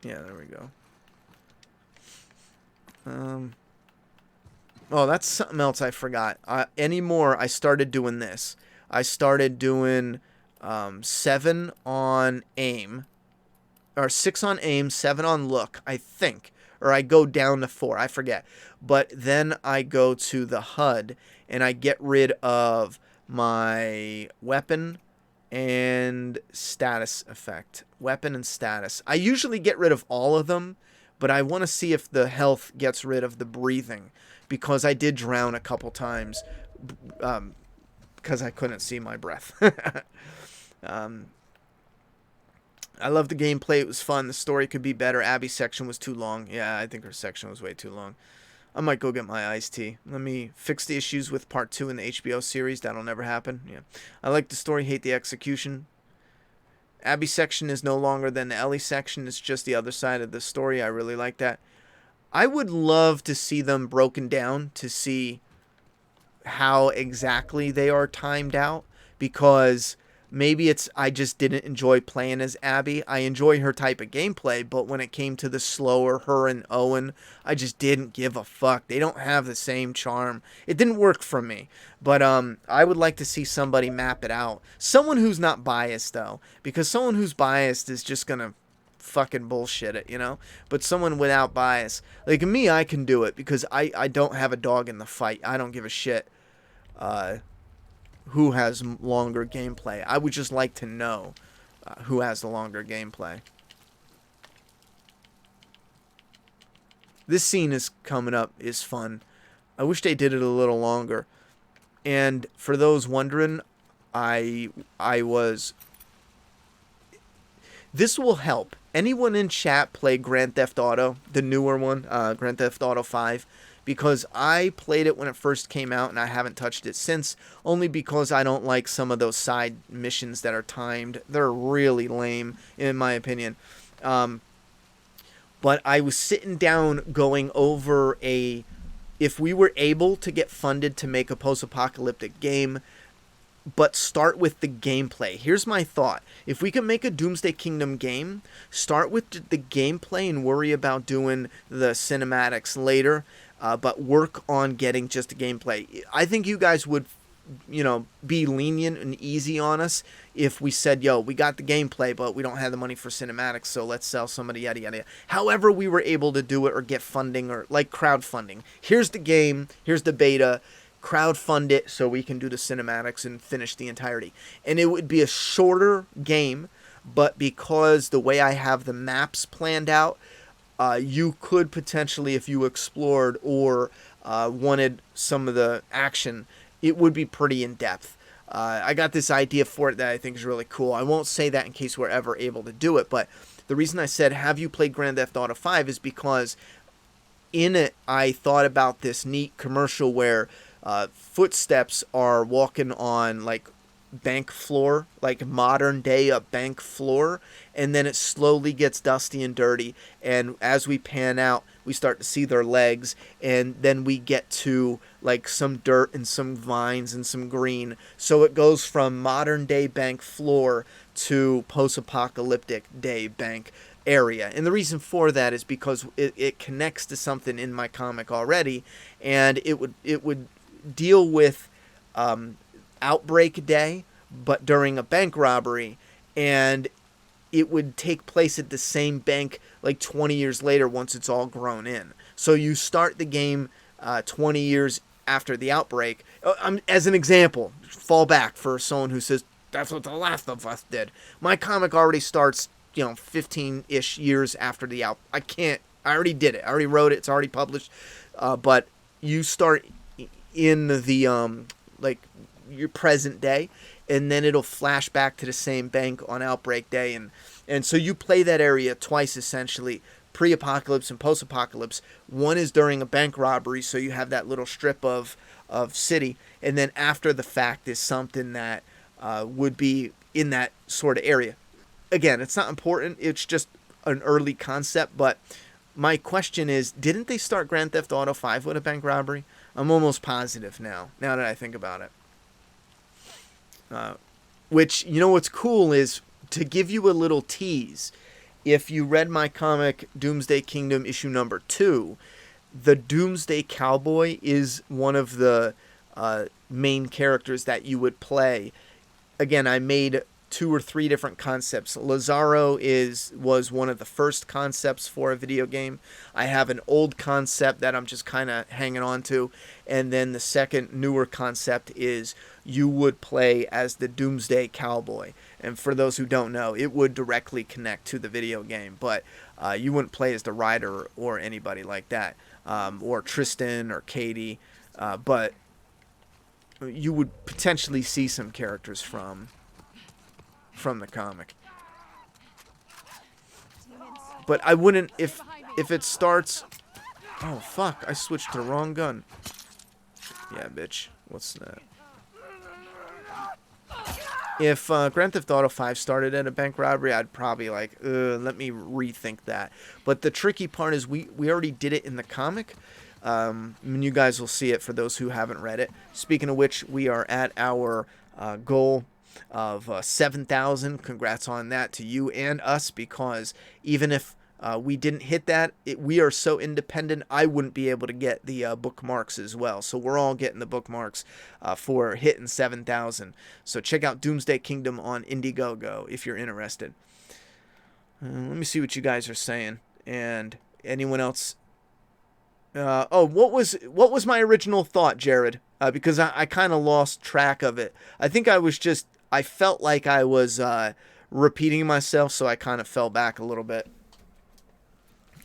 Yeah, there we go. Oh, that's something else I forgot. Anymore, I started doing this. I started doing 7 on aim. Or 6 on aim, 7 on look, I think. Or I go down to 4, I forget. But then I go to the HUD, and I get rid of my weapon and status effect. Weapon and status. I usually get rid of all of them, but I want to see if the health gets rid of the breathing, because I did drown a couple times because I couldn't see my breath. I love the gameplay. It was fun. The story could be better. Abby's section was too long. Yeah, I think her section was way too long. I might go get my iced tea. Let me fix the issues with part 2 in the HBO series. That'll never happen. Yeah. I like the story, hate the execution. Abby's section is no longer than the Ellie section. It's just the other side of the story. I really like that. I would love to see them broken down to see how exactly they are timed out, because maybe it's I just didn't enjoy playing as Abby. I enjoy her type of gameplay, but when it came to the slower her and Owen, I just didn't give a fuck. They don't have the same charm. It didn't work for me. But I would like to see somebody map it out. Someone who's not biased, though, because someone who's biased is just gonna fucking bullshit it, you know? But someone without bias, like me, I can do it because I don't have a dog in the fight. I don't give a shit who has longer gameplay. I would just like to know who has the longer gameplay. This scene is coming up is fun. I wish they did it a little longer. And for those wondering, I was... This will help. Anyone in chat play Grand Theft Auto, the newer one, Grand Theft Auto 5? Because I played it when it first came out and I haven't touched it since, only because I don't like some of those side missions that are timed. They're really lame, in my opinion. But I was sitting down going over if we were able to get funded to make a post-apocalyptic game, but start with the gameplay. Here's my thought. If we can make a Doomsday Kingdom game, start with the gameplay and worry about doing the cinematics later, but work on getting just the gameplay. I think you guys would, be lenient and easy on us if we said, yo, we got the gameplay, but we don't have the money for cinematics, so let's sell somebody, yada, yada, yada. However we were able to do it or get funding, or like crowdfunding. Here's the game, here's the beta, crowdfund it so we can do the cinematics and finish the entirety. And it would be a shorter game, but because the way I have the maps planned out, you could potentially, if you explored or wanted some of the action, it would be pretty in-depth. I got this idea for it that I think is really cool. I won't say that in case we're ever able to do it, but the reason I said, have you played Grand Theft Auto 5 is because in it, I thought about this neat commercial where footsteps are walking on, like, bank floor, like modern day a bank floor, and then it slowly gets dusty and dirty, and as we pan out, we start to see their legs, and then we get to like some dirt and some vines and some green. So it goes from modern day bank floor to post-apocalyptic day bank area. And the reason for that is because it connects to something in my comic already, and it would deal with outbreak day, but during a bank robbery, and it would take place at the same bank like 20 years later once it's all grown in. So you start the game 20 years after the outbreak. As an example, fall back for someone who says, that's what The Last of Us did. My comic already starts, 15-ish years after the I already did it. I already wrote it. It's already published. But you start in the, your present day, and then it'll flash back to the same bank on outbreak day, and so you play that area twice essentially, pre-apocalypse and post-apocalypse. One is during a bank robbery, so you have that little strip of city, and then after the fact is something that would be in that sort of area. Again, it's not important, it's just an early concept, but my question is, didn't they start Grand Theft Auto 5 with a bank robbery? I'm almost positive now that I think about it. Which, what's cool is, to give you a little tease, if you read my comic Doomsday Kingdom issue number 2, the Doomsday Cowboy is one of the main characters that you would play. Again, I made 2 or 3 different concepts. Lazaro was one of the first concepts for a video game. I have an old concept that I'm just kind of hanging on to, and then the second newer concept is you would play as the Doomsday Cowboy. And for those who don't know, it would directly connect to the video game, but you wouldn't play as the Rider or anybody like that, or Tristan or Katie, but you would potentially see some characters from the comic. But I wouldn't, if it starts... Oh, fuck, I switched to the wrong gun. Yeah, bitch. What's that? If Grand Theft Auto 5 started at a bank robbery, I'd probably let me rethink that. But the tricky part is we already did it in the comic. And you guys will see it for those who haven't read it. Speaking of which, we are at our goal of 7,000. Congrats on that to you and us, because even if we didn't hit that, we are so independent, I wouldn't be able to get the bookmarks as well. So we're all getting the bookmarks for hitting 7,000. So check out Doomsday Kingdom on IndieGoGo if you're interested. Let me see what you guys are saying. And anyone else? What was my original thought, Jared? Because I kind of lost track of it. I think I felt like I was repeating myself, so I kind of fell back a little bit.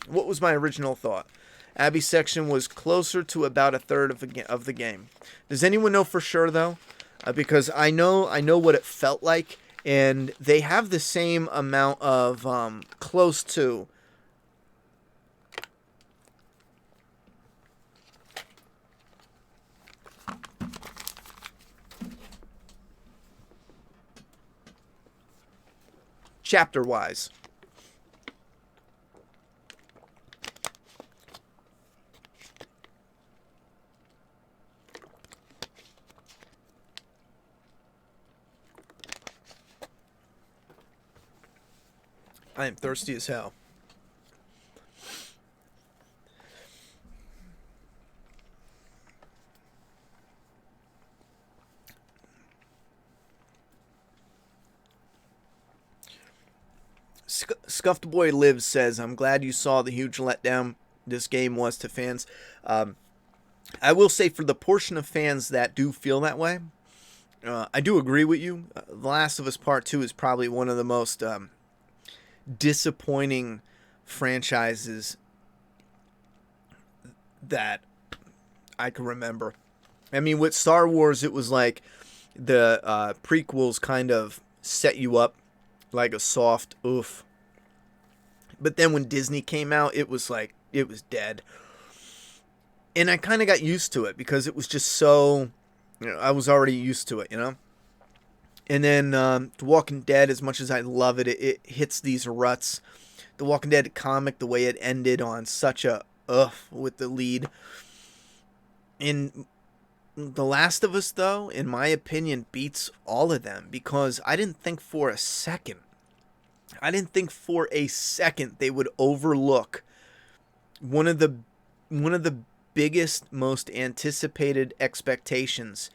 What was my original thought? Abby's section was closer to about a third of the game. Does anyone know for sure, though? Because I know what it felt like, and they have the same amount of close to. Chapter-wise. I am thirsty as hell. Scuffed Boy Lives says, I'm glad you saw the huge letdown this game was to fans. I will say, for the portion of fans that do feel that way, I do agree with you. The Last of Us Part 2 is probably one of the most disappointing franchises that I can remember. I mean, with Star Wars, it was like the prequels kind of set you up like a soft oof. But then when Disney came out, it was dead. And I kind of got used to it because it was just so, I was already used to it, And then The Walking Dead, as much as I love it, it hits these ruts. The Walking Dead comic, the way it ended on such a with the lead. In The Last of Us, though, in my opinion, beats all of them, because I didn't think for a second they would overlook one of the biggest, most anticipated expectations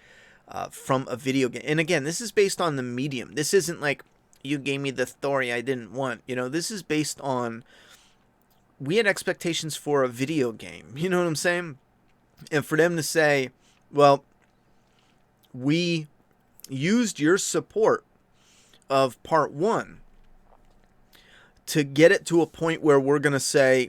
from a video game. And again, this is based on the medium. This isn't like, you gave me the story I didn't want. You know, this is based on, we had expectations for a video game. You know what I'm saying? And for them to say, well, we used your support of part 1 to get it to a point where we're going to say,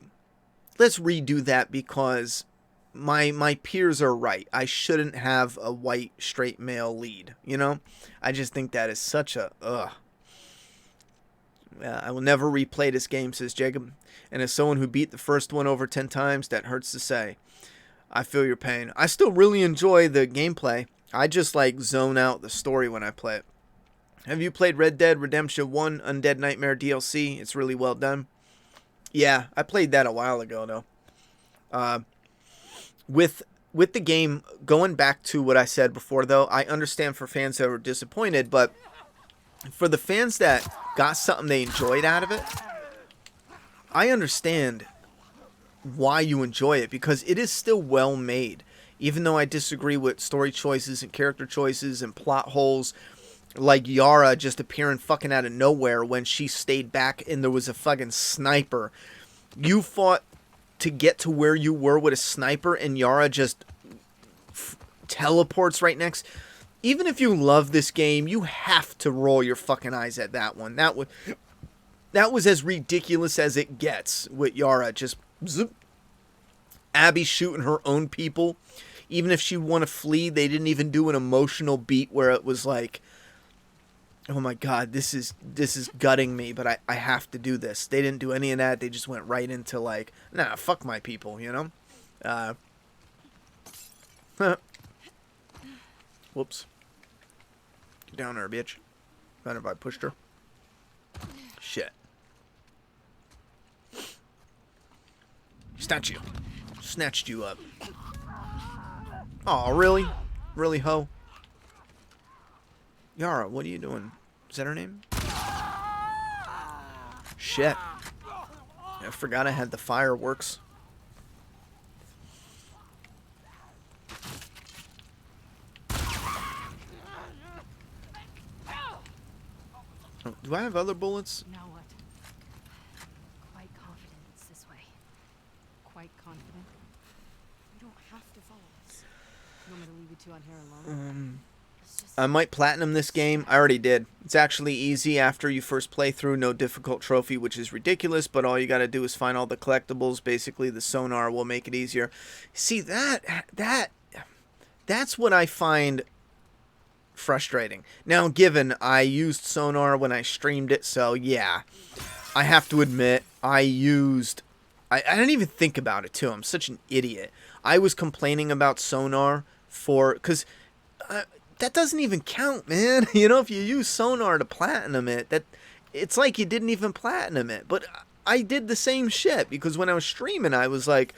let's redo that because my peers are right. I shouldn't have a white straight male lead, you know? I just think that is such a I will never replay this game, says Jacob. And as someone who beat the first one over 10 times, that hurts to say. I feel your pain. I still really enjoy the gameplay. I just like zone out the story when I play it. Have you played Red Dead Redemption 1 Undead Nightmare DLC? It's really well done. Yeah, I played that a while ago, though. With the game, going back to what I said before, though, I understand for fans that were disappointed, but for the fans that got something they enjoyed out of it, I understand why you enjoy it, because it is still well made. Even though I disagree with story choices and character choices and plot holes, like Yara just appearing fucking out of nowhere when she stayed back and there was a fucking sniper. You fought to get to where you were with a sniper and Yara just teleports right next. Even if you love this game, you have to roll your fucking eyes at that one. That was as ridiculous as it gets with Yara. Just zoop. Abby shooting her own people. Even if she want to flee, they didn't even do an emotional beat where it was like, oh my god, this is gutting me, but I have to do this. They didn't do any of that. They just went right into like, nah, fuck my people, you know? Whoops. Get down there, bitch. Not if I pushed her. Shit. Snatched you up. Oh, really? Really, ho? Yara, what are you doing? Is that her name? Shit. I forgot I had the fireworks. Oh, do I have other bullets? Now what? Quite confident it's this way. Quite confident. You don't have to follow us. You want me to leave you two on here alone? I might platinum this game. I already did. It's actually easy after you first play through. No difficult trophy, which is ridiculous, but all you got to do is find all the collectibles. Basically, the sonar will make it easier. See, that's what I find frustrating. Now, given I used sonar when I streamed it, so yeah, I have to admit, I didn't even think about it, too. I'm such an idiot. I was complaining about sonar because that doesn't even count, man. You know, if you use sonar to platinum it, it's like you didn't even platinum it. But I did the same shit, because when I was streaming, I was like,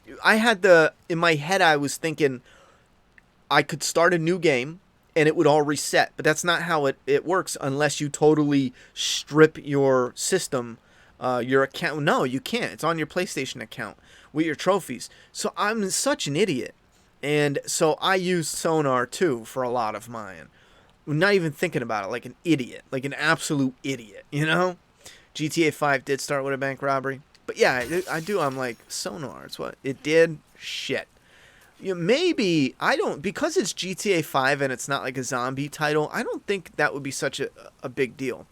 in my head, I was thinking I could start a new game and it would all reset. But that's not how it works unless you totally strip your system, your account. No, you can't. It's on your PlayStation account with your trophies. So I'm such an idiot. And so I used sonar too for a lot of mine. I'm not even thinking about it, like an idiot, like an absolute idiot, you know? GTA 5 did start with a bank robbery. But yeah, I do. I'm like, sonar, it's what it did. Shit. You know, maybe because it's GTA 5 and it's not like a zombie title, I don't think that would be such a big deal.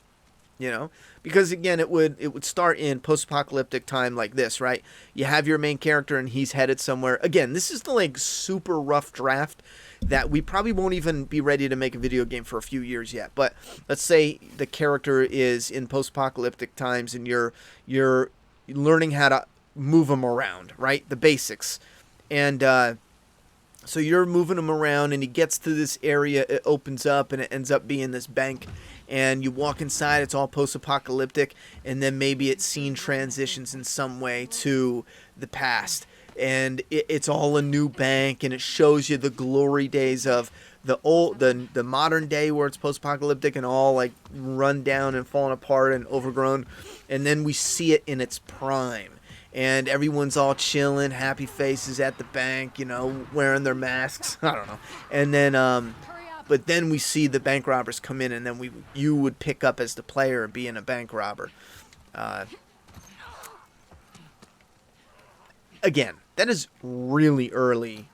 You know, because again, it would start in post-apocalyptic time like this, right? You have your main character and he's headed somewhere. Again, this is the like super rough draft that we probably won't even be ready to make a video game for a few years yet. But let's say the character is in post-apocalyptic times and you're learning how to move him around, right? The basics. And so you're moving him around and he gets to this area, it opens up and it ends up being this bank. and you walk inside, it's all post-apocalyptic, and then maybe it's scene transitions in some way to the past, and it's all a new bank, and it shows you the glory days of the modern day where it's post-apocalyptic and all like run down and falling apart and overgrown, and then we see it in its prime. And everyone's all chilling, happy faces at the bank, you know, wearing their masks. I don't know. And then, but then we see the bank robbers come in, and then you would pick up as the player being a bank robber. Again, that is really early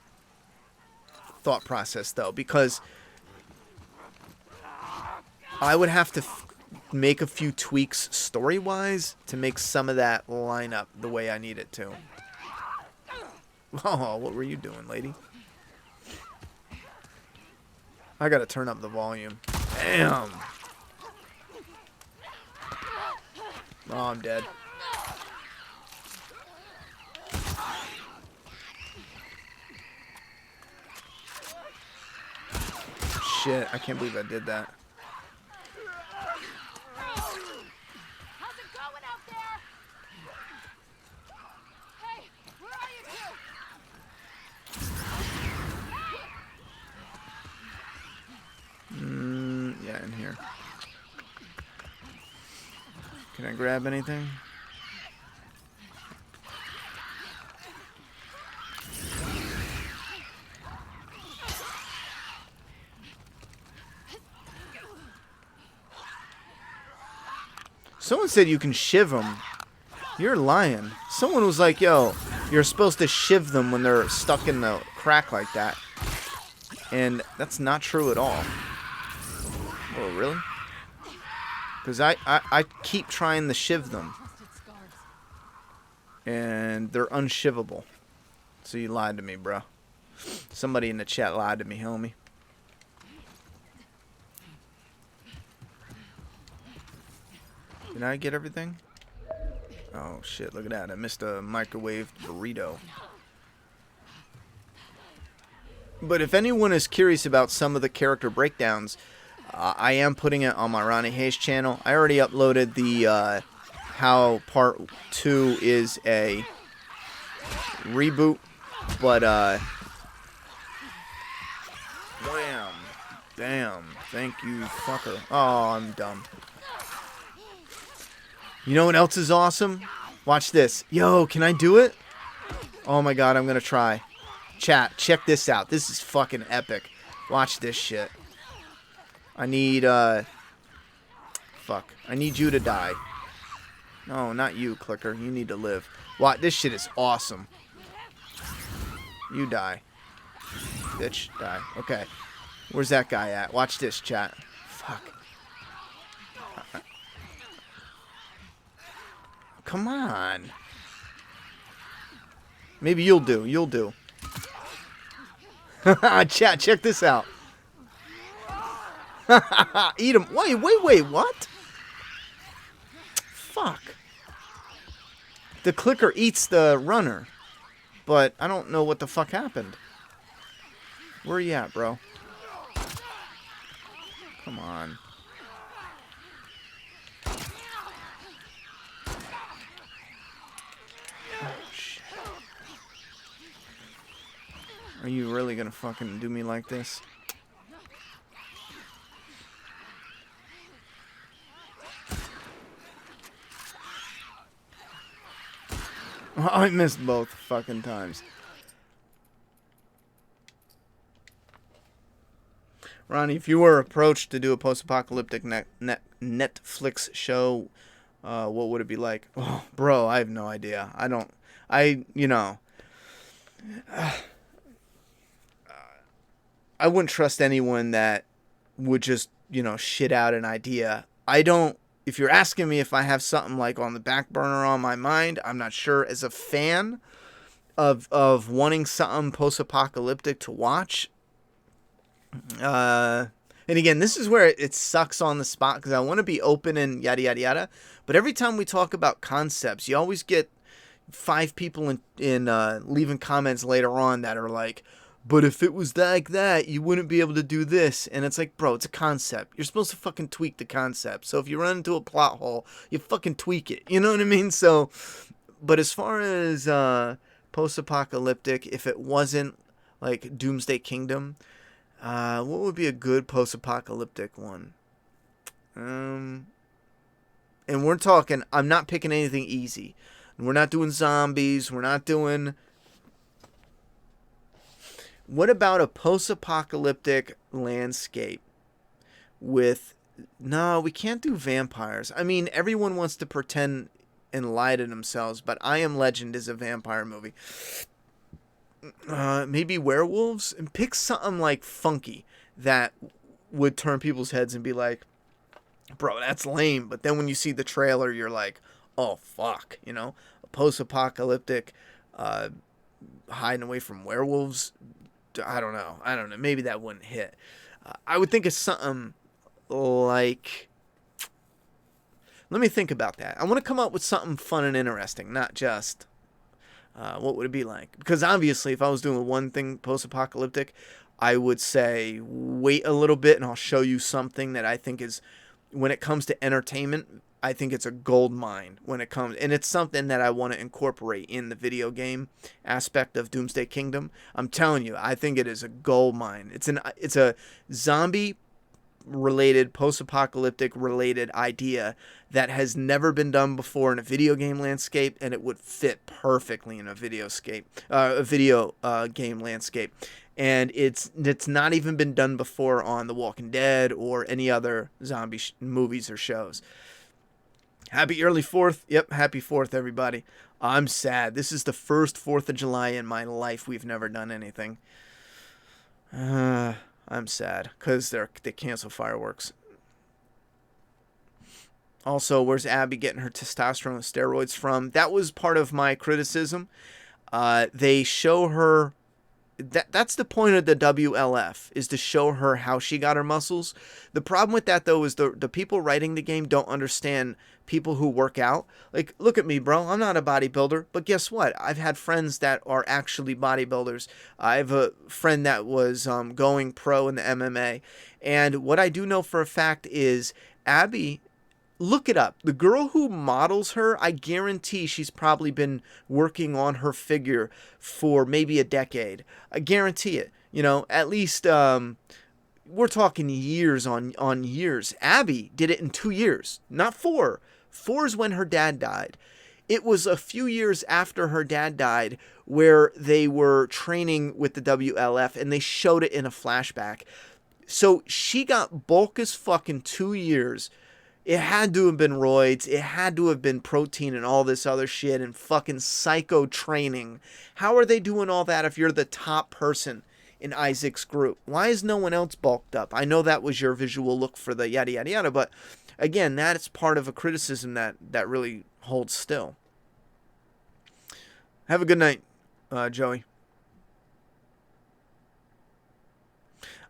thought process, though, because I would have to make a few tweaks story-wise to make some of that line up the way I need it to. Oh, what were you doing, lady? I gotta turn up the volume. Damn. Oh, I'm dead. Shit, I can't believe I did that. Yeah, in here. Can I grab anything? Someone said you can shiv them. You're lying. Someone was like, yo, you're supposed to shiv them when they're stuck in the crack like that. And that's not true at all. Oh, really? Because I keep trying to shiv them. And they're unshivable. So you lied to me, bro. Somebody in the chat lied to me, homie. Did I get everything? Oh, shit. Look at that. I missed a microwave burrito. But if anyone is curious about some of the character breakdowns, I am putting it on my Ronnie Hayes channel. I already uploaded the how part 2 is a reboot, but wham, bam, thank you, fucker. Oh, I'm dumb. You know what else is awesome? Watch this. Yo, can I do it? Oh my god, I'm gonna try. Chat, check this out. This is fucking epic. Watch this shit. I need, fuck. I need you to die. No, not you, Clicker. You need to live. Watch, this shit is awesome. You die. Bitch, die. Okay. Where's that guy at? Watch this, chat. Fuck. Come on. Maybe you'll do. You'll do. Chat, check this out. Eat him. Wait, what? Fuck. The clicker eats the runner. But I don't know what the fuck happened. Where are you at, bro? Come on. Oh, shit. Are you really gonna fucking do me like this? I missed both fucking times. Ronnie, if you were approached to do a post-apocalyptic Netflix show, what would it be like? Oh, bro, I have no idea. I wouldn't trust anyone that would just, shit out an idea. If you're asking me if I have something like on the back burner on my mind, I'm not sure. As a fan of wanting something post-apocalyptic to watch, and again, this is where it sucks on the spot because I want to be open and yada yada yada. But every time we talk about concepts, you always get 5 people in leaving comments later on that are like, but if it was like that, you wouldn't be able to do this. And it's like, bro, it's a concept. You're supposed to fucking tweak the concept. So if you run into a plot hole, you fucking tweak it. You know what I mean? So, but as far as post-apocalyptic, if it wasn't like Doomsday Kingdom, what would be a good post-apocalyptic one? And we're talking, I'm not picking anything easy. We're not doing zombies. We're not doing... What about a post-apocalyptic landscape with... No, we can't do vampires. I mean, everyone wants to pretend and lie to themselves, but I Am Legend is a vampire movie. Maybe werewolves? And pick something like funky that would turn people's heads and be like, bro, that's lame. But then when you see the trailer, you're like, oh, fuck. You know? A post-apocalyptic hiding away from werewolves. I don't know. Maybe that wouldn't hit. I would think of something like... Let me think about that. I want to come up with something fun and interesting, not just... what would it be like? Because obviously, if I was doing one thing post-apocalyptic, I would say, wait a little bit and I'll show you something that I think is... When it comes to entertainment, I think it's a gold mine when it comes, and it's something that I want to incorporate in the video game aspect of Doomsday Kingdom. I'm telling you, I think it is a gold mine. It's a zombie related, post-apocalyptic related idea that has never been done before in a video game landscape, and it would fit perfectly in a video game landscape. And it's not even been done before on The Walking Dead or any other zombie movies or shows. Happy early 4th. Yep, happy 4th, everybody. I'm sad. This is the first 4th of July in my life we've never done anything. I'm sad because they cancel fireworks. Also, where's Abby getting her testosterone and steroids from? That was part of my criticism. They show her... That's the point of the WLF, is to show her how she got her muscles. The problem with that, though, is the people writing the game don't understand people who work out. Like, look at me, bro. I'm not a bodybuilder, but guess what? I've had friends that are actually bodybuilders. I have a friend that was going pro in the MMA. And what I do know for a fact is Abby... Look it up. The girl who models her, I guarantee she's probably been working on her figure for maybe a decade. I guarantee it. You know, at least we're talking years on years. Abby did it in 2 years, not 4. 4 is when her dad died. It was a few years after her dad died where they were training with the WLF, and they showed it in a flashback. So she got bulk as fuck in 2 years. It had to have been roids. It had to have been protein and all this other shit and fucking psycho training. How are they doing all that if you're the top person in Isaac's group? Why is no one else bulked up? I know that was your visual look for the yada yada yada, but again, that is part of a criticism that really holds still. Have a good night, Joey.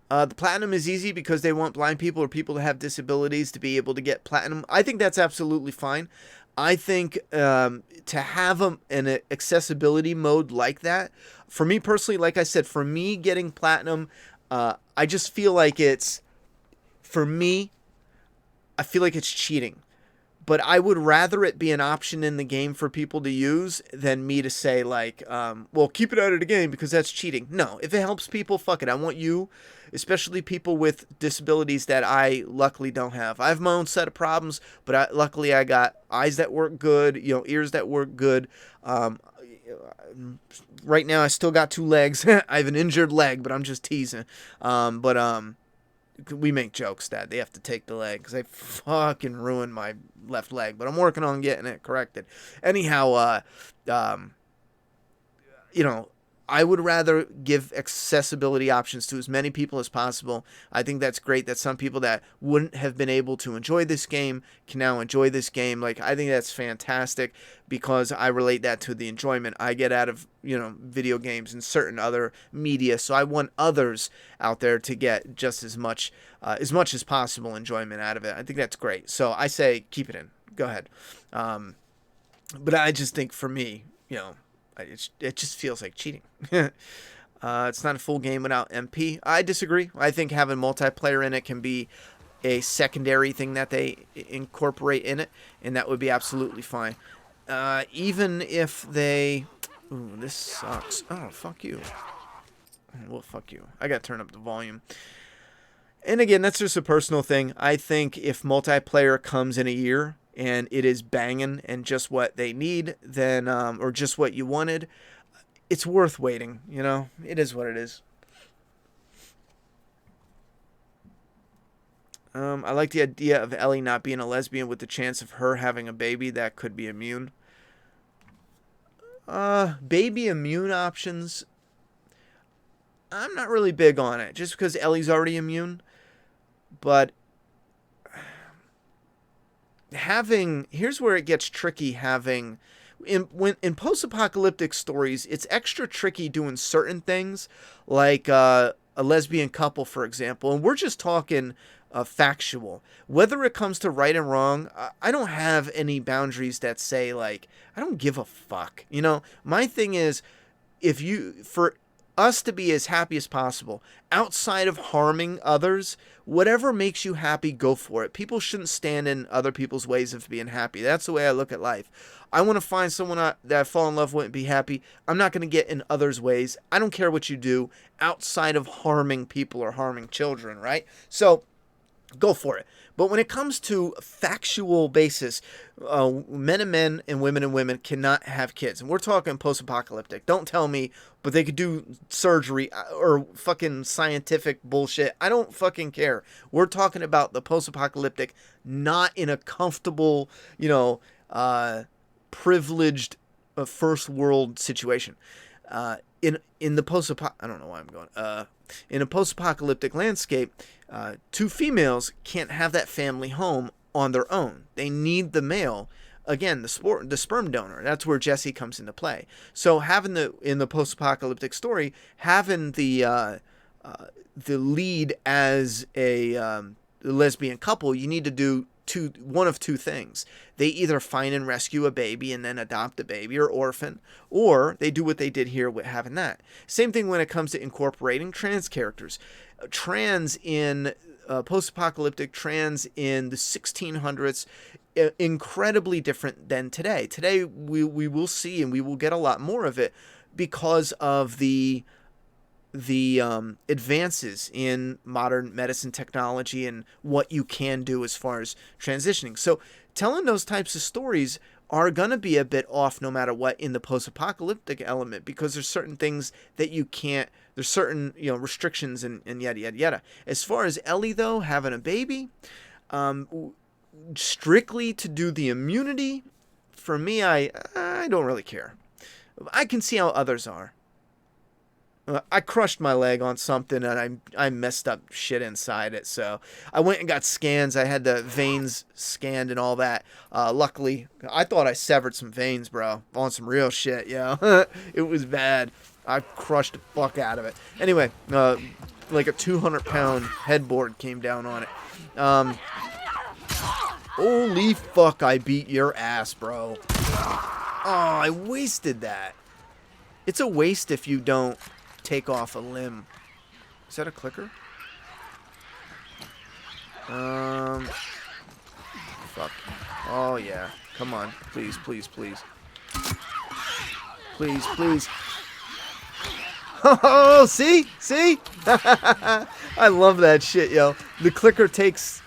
The platinum is easy because they want blind people or people to have disabilities to be able to get platinum. I think that's absolutely fine. I think to have an accessibility mode like that, for me personally, like I said, for me getting platinum, I just feel like it's, for me, I feel like it's cheating. But I would rather it be an option in the game for people to use than me to say, like, well, keep it out of the game because that's cheating. No, if it helps people, fuck it. I want you, especially people with disabilities that I luckily don't have. I have my own set of problems, but luckily I got eyes that work good, ears that work good. Right now I still got 2 legs. I have an injured leg, but I'm just teasing. We make jokes that they have to take the leg because they fucking ruined my left leg, but I'm working on getting it corrected. Anyhow, I would rather give accessibility options to as many people as possible. I think that's great that some people that wouldn't have been able to enjoy this game can now enjoy this game. Like, I think that's fantastic because I relate that to the enjoyment I get out of, video games and certain other media. So I want others out there to get just as much as possible enjoyment out of it. I think that's great. So I say keep it in. Go ahead. But I just think for me, it just feels like cheating. It's not a full game without MP. I disagree. I think having multiplayer in it can be a secondary thing that they incorporate in it, and that would be absolutely fine. Even if they... Ooh, this sucks. Oh, fuck you. Well, fuck you. I gotta turn up the volume. And again, that's just a personal thing. I think if multiplayer comes in a year and it is banging and just what they need, then or just what you wanted, it's worth waiting. You know, it is what it is. I like the idea of Ellie not being a lesbian with the chance of her having a baby that could be immune. Baby immune options, I'm not really big on it. Just because Ellie's already immune. But here's where it gets tricky having... In post-apocalyptic stories, it's extra tricky doing certain things, like a lesbian couple, for example. And we're just talking factual. Whether it comes to right and wrong, I don't have any boundaries that say, like, I don't give a fuck. You know, my thing is, for us to be as happy as possible, outside of harming others, whatever makes you happy, go for it. People shouldn't stand in other people's ways of being happy. That's the way I look at life. I want to find someone that I fall in love with and be happy. I'm not going to get in others' ways. I don't care what you do outside of harming people or harming children, right? So go for it. But when it comes to factual basis, men and men and women cannot have kids. And we're talking post-apocalyptic. Don't tell me, but they could do surgery or fucking scientific bullshit. I don't fucking care. We're talking about the post-apocalyptic, not in a comfortable, privileged first world situation. In the I don't know why I'm going. In a post-apocalyptic landscape, two females can't have that family home on their own. They need the male. Again, the sperm donor. That's where Jesse comes into play. So having in the post-apocalyptic story, having the lead as a lesbian couple, you need to do one of two things. They either find and rescue a baby and then adopt a baby or orphan, or they do what they did here with having that. Same thing when it comes to incorporating trans characters. Trans in post-apocalyptic, trans in the 1600s, incredibly different than today. Today we will see, and we will get a lot more of it because of the advances in modern medicine technology and what you can do as far as transitioning. So telling those types of stories are going to be a bit off no matter what in the post-apocalyptic element, because there's certain things that you can't, there's certain, restrictions and yada, yada, yada. As far as Ellie, though, having a baby, strictly to do the immunity, for me, I don't really care. I can see how others are. I crushed my leg on something and I messed up shit inside it. So I went and got scans. I had the veins scanned and all that. Luckily, I thought I severed some veins, bro. On some real shit, It was bad. I crushed the fuck out of it. Anyway, like a 200-pound headboard came down on it. Holy fuck, I beat your ass, bro. Oh, I wasted that. It's a waste if you don't take off a limb. Is that a clicker? Fuck. Oh, yeah. Come on. Please, please, please. Please, please. Oh, see? See? I love that shit, yo. The clicker takes...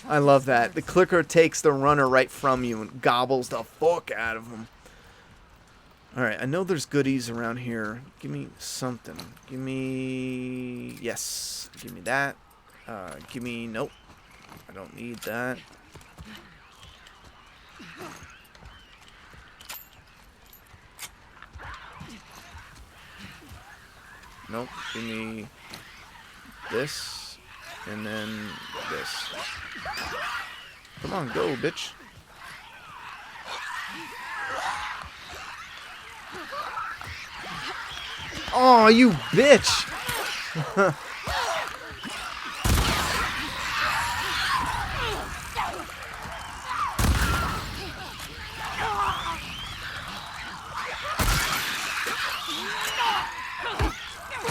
I love that. The clicker takes the runner right from you and gobbles the fuck out of him. Alright, I know there's goodies around here. Give me something. Give me... Yes. Give me that. Give me... Nope. I don't need that. Nope. Give me... this. And then this. Come on, go, bitch. Oh, you bitch!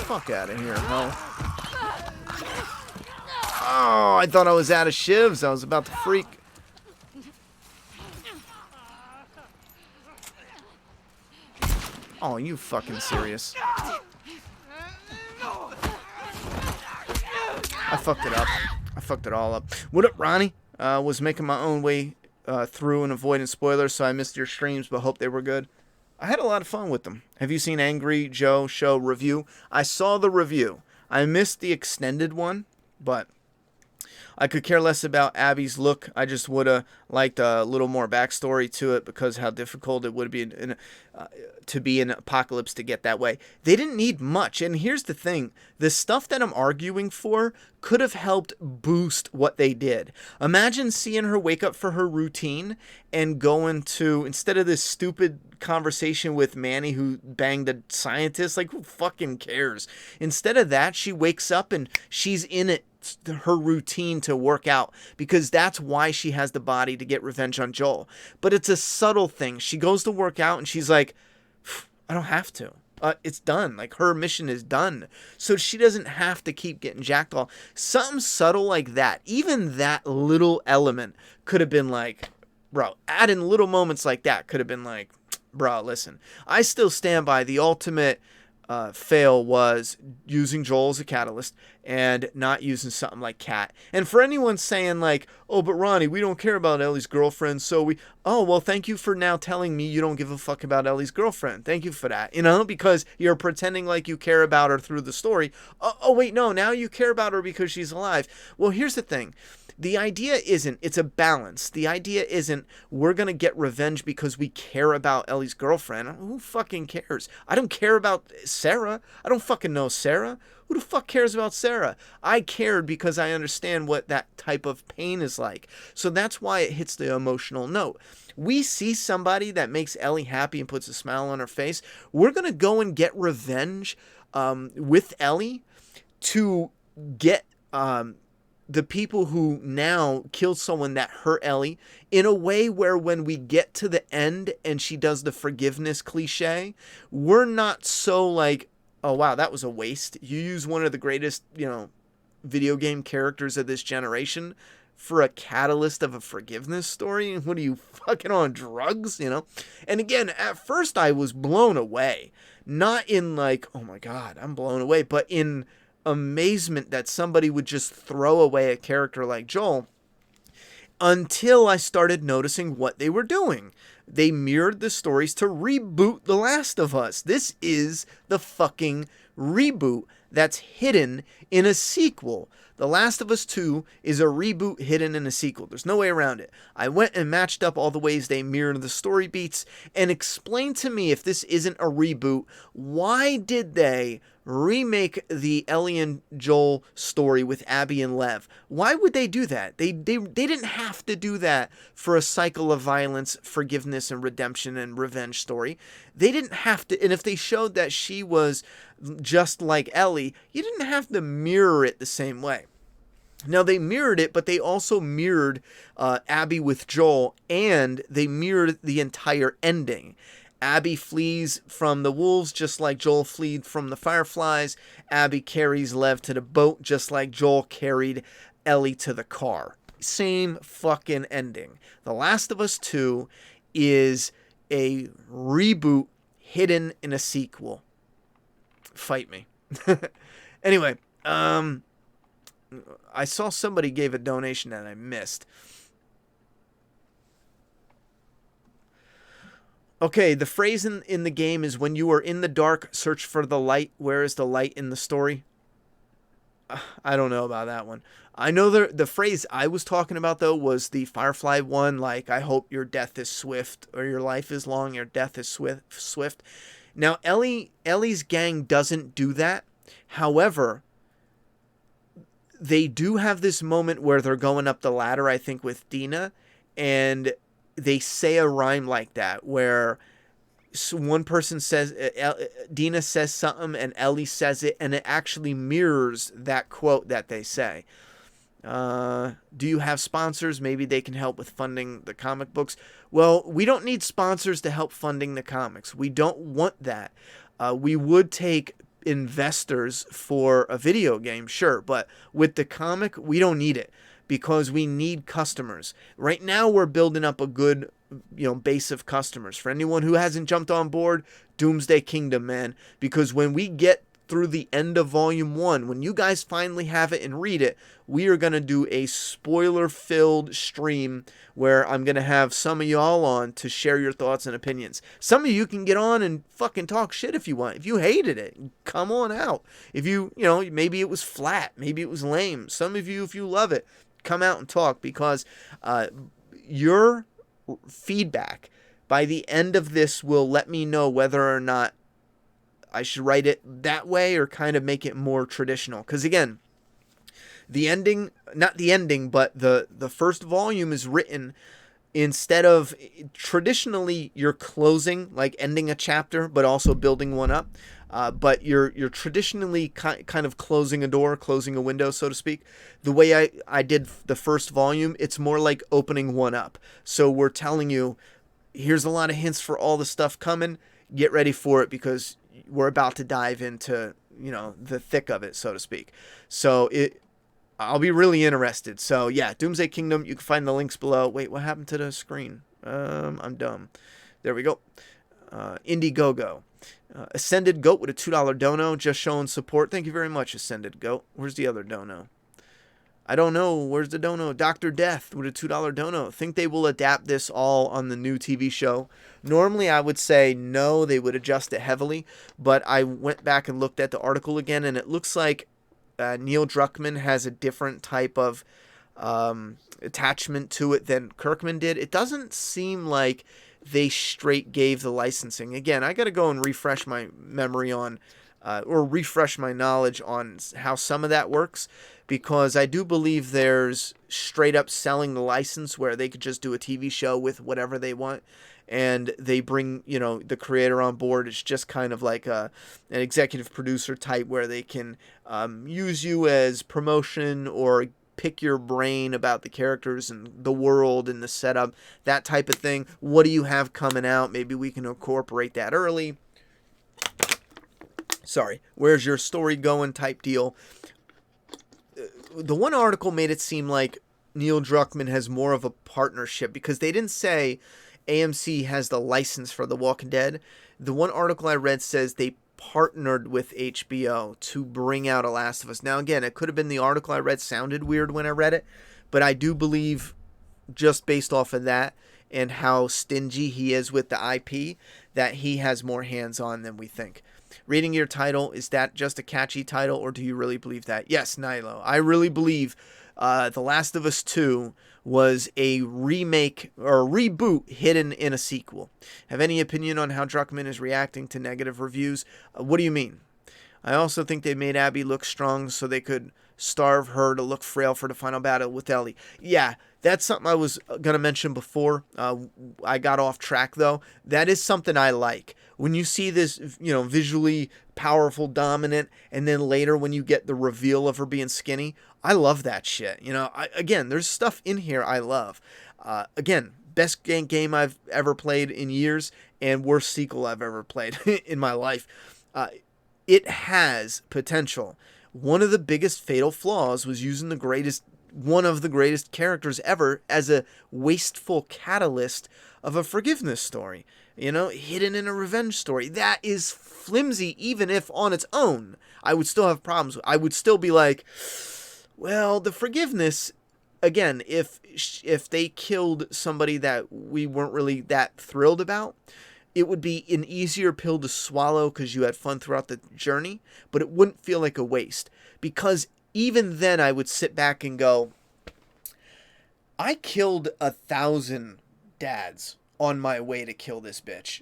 Fuck out of here, ho. Oh, I thought I was out of shivs. I was about to freak. Oh, you fucking serious? I fucked it up. I fucked it all up. What up, Ronnie? Was making my own way through and avoiding spoilers, so I missed your streams, but hope they were good. I had a lot of fun with them. Have you seen Angry Joe Show review? I saw the review. I missed the extended one, but I could care less about Abby's look. I just would have liked a little more backstory to it because how difficult it would be to be in Apocalypse to get that way. They didn't need much. And here's the thing. The stuff that I'm arguing for could have helped boost what they did. Imagine seeing her wake up for her routine and going to, instead of this stupid conversation with Manny who banged a scientist, like who fucking cares? Instead of that, she wakes up and she's in it, her routine to work out, because that's why she has the body to get revenge on Joel. But it's a subtle thing. She goes to work out and she's like, I don't have to. It's done. Like, her mission is done. So she doesn't have to keep getting jacked off. Something subtle like that. Even that little element could have been like, bro, adding little moments like that could have been like, bro, listen. I still stand by the ultimate fail was using Joel as a catalyst and not using something like Kat. And for anyone saying like, oh, but Ronnie, we don't care about Ellie's girlfriend, so oh, well, thank you for now telling me you don't give a fuck about Ellie's girlfriend. Thank you for that, because you're pretending like you care about her through the story. Oh, wait, no, now you care about her because she's alive. Well, here's the thing. The idea isn't, it's a balance. The idea isn't we're going to get revenge because we care about Ellie's girlfriend. Who fucking cares? I don't care about Sarah. I don't fucking know Sarah. Who the fuck cares about Sarah? I cared because I understand what that type of pain is like. So that's why it hits the emotional note. We see somebody that makes Ellie happy and puts a smile on her face. We're going to go and get revenge with Ellie to get the people who now killed someone that hurt Ellie in a way where when we get to the end and she does the forgiveness cliche, we're not so like, oh wow, that was a waste. You use one of the greatest, video game characters of this generation for a catalyst of a forgiveness story. What are you, fucking on drugs, And again, at first I was blown away. Not in like, oh my God, I'm blown away, but in amazement that somebody would just throw away a character like Joel, until I started noticing what they were doing. They mirrored the stories to reboot The Last of Us. This is the fucking reboot that's hidden in a sequel. The Last of Us 2 is a reboot hidden in a sequel. There's no way around it. I went and matched up all the ways they mirrored the story beats and explained to me, if this isn't a reboot, why did they remake the Ellie and Joel story with Abby and Lev? Why would they do that? They didn't have to do that for a cycle of violence, forgiveness, and redemption and revenge story. They didn't have to. And if they showed that she was just like Ellie, you didn't have to mirror it the same way. Now, they mirrored it, but they also mirrored Abby with Joel, and they mirrored the entire ending. Abby flees from the wolves just like Joel fled from the fireflies. Abby carries Lev to the boat just like Joel carried Ellie to the car. Same fucking ending. The Last of Us 2 is a reboot hidden in a sequel. Fight me. Anyway, I saw somebody gave a donation that I missed. Okay, the phrase in the game is, when you are in the dark, search for the light. Where is the light in the story? I don't know about that one. I know the phrase I was talking about, though, was the Firefly one, like, I hope your death is swift, or your life is long, your death is swift. Now, Ellie's gang doesn't do that. However, they do have this moment where they're going up the ladder, I think, with Dina, and they say a rhyme like that, where one person says, Dina says something, and Ellie says it, and it actually mirrors that quote that they say. Do you have sponsors? Maybe they can help with funding the comic books. Well, we don't need sponsors to help funding the comics. We don't want that. We would take investors for a video game, sure, but with the comic, we don't need it because we need customers. Right now, we're building up a good, base of customers. For anyone who hasn't jumped on board, Doomsday Kingdom, man, because when we get through the end of Volume 1, when you guys finally have it and read it, we are going to do a spoiler-filled stream where I'm going to have some of y'all on to share your thoughts and opinions. Some of you can get on and fucking talk shit if you want. If you hated it, come on out. If you maybe it was flat, maybe it was lame. Some of you, if you love it, come out and talk, because your feedback by the end of this will let me know whether or not I should write it that way or kind of make it more traditional. Because again, the ending, not the ending, but the first volume is written instead of traditionally you're closing, like ending a chapter, but also building one up. But you're traditionally kind of closing a door, closing a window, so to speak. The way I did the first volume, it's more like opening one up. So we're telling you, here's a lot of hints for all the stuff coming. Get ready for it, because we're about to dive into, the thick of it, so to speak. So I'll be really interested. So yeah, Doomsday Kingdom, you can find the links below. Wait, what happened to the screen? I'm dumb. There we go. IndieGoGo. Ascended Goat with a $2 dono, just showing support. Thank you very much, Ascended Goat. Where's the other dono? I don't know. Where's the dono? Dr. Death with a $2 dono. Think they will adapt this all on the new TV show? Normally, I would say no, they would adjust it heavily. But I went back and looked at the article again, and it looks like Neil Druckmann has a different type of attachment to it than Kirkman did. It doesn't seem like they straight gave the licensing. Again, I got to go and refresh my memory on, or refresh my knowledge on how some of that works, because I do believe there's straight up selling the license where they could just do a TV show with whatever they want, and they bring, the creator on board. It's just kind of like an executive producer type where they can use you as promotion or pick your brain about the characters and the world and the setup, that type of thing. What do you have coming out? Maybe we can incorporate that early. Sorry, where's your story going type deal. The one article made it seem like Neil Druckmann has more of a partnership, because they didn't say AMC has the license for The Walking Dead. The one article I read says they partnered with HBO to bring out A Last of Us. Now, again, it could have been the article I read sounded weird when I read it, but I do believe, just based off of that and how stingy he is with the IP, that he has more hands-on than we think. Reading your title, is that just a catchy title, or do you really believe that? Yes, Nilo, I really believe The Last of Us 2 was a remake or a reboot hidden in a sequel. Have any opinion on how Druckmann is reacting to negative reviews? What do you mean? I also think they made Abby look strong so they could starve her to look frail for the final battle with Ellie. Yeah, that's something I was going to mention before. I got off track, though. That is something I like. When you see this, visually powerful, dominant, and then later when you get the reveal of her being skinny, I love that shit. Again, there's stuff in here I love. Again, best game I've ever played in years, and worst sequel I've ever played in my life. It has potential. One of the biggest fatal flaws was using one of the greatest characters ever as a wasteful catalyst of a forgiveness story. Hidden in a revenge story. That is flimsy, even if on its own I would still have problems. I would still be like, well, the forgiveness, again, if they killed somebody that we weren't really that thrilled about, it would be an easier pill to swallow because you had fun throughout the journey, but it wouldn't feel like a waste. Because even then I would sit back and go, I killed 1,000 dads on my way to kill this bitch,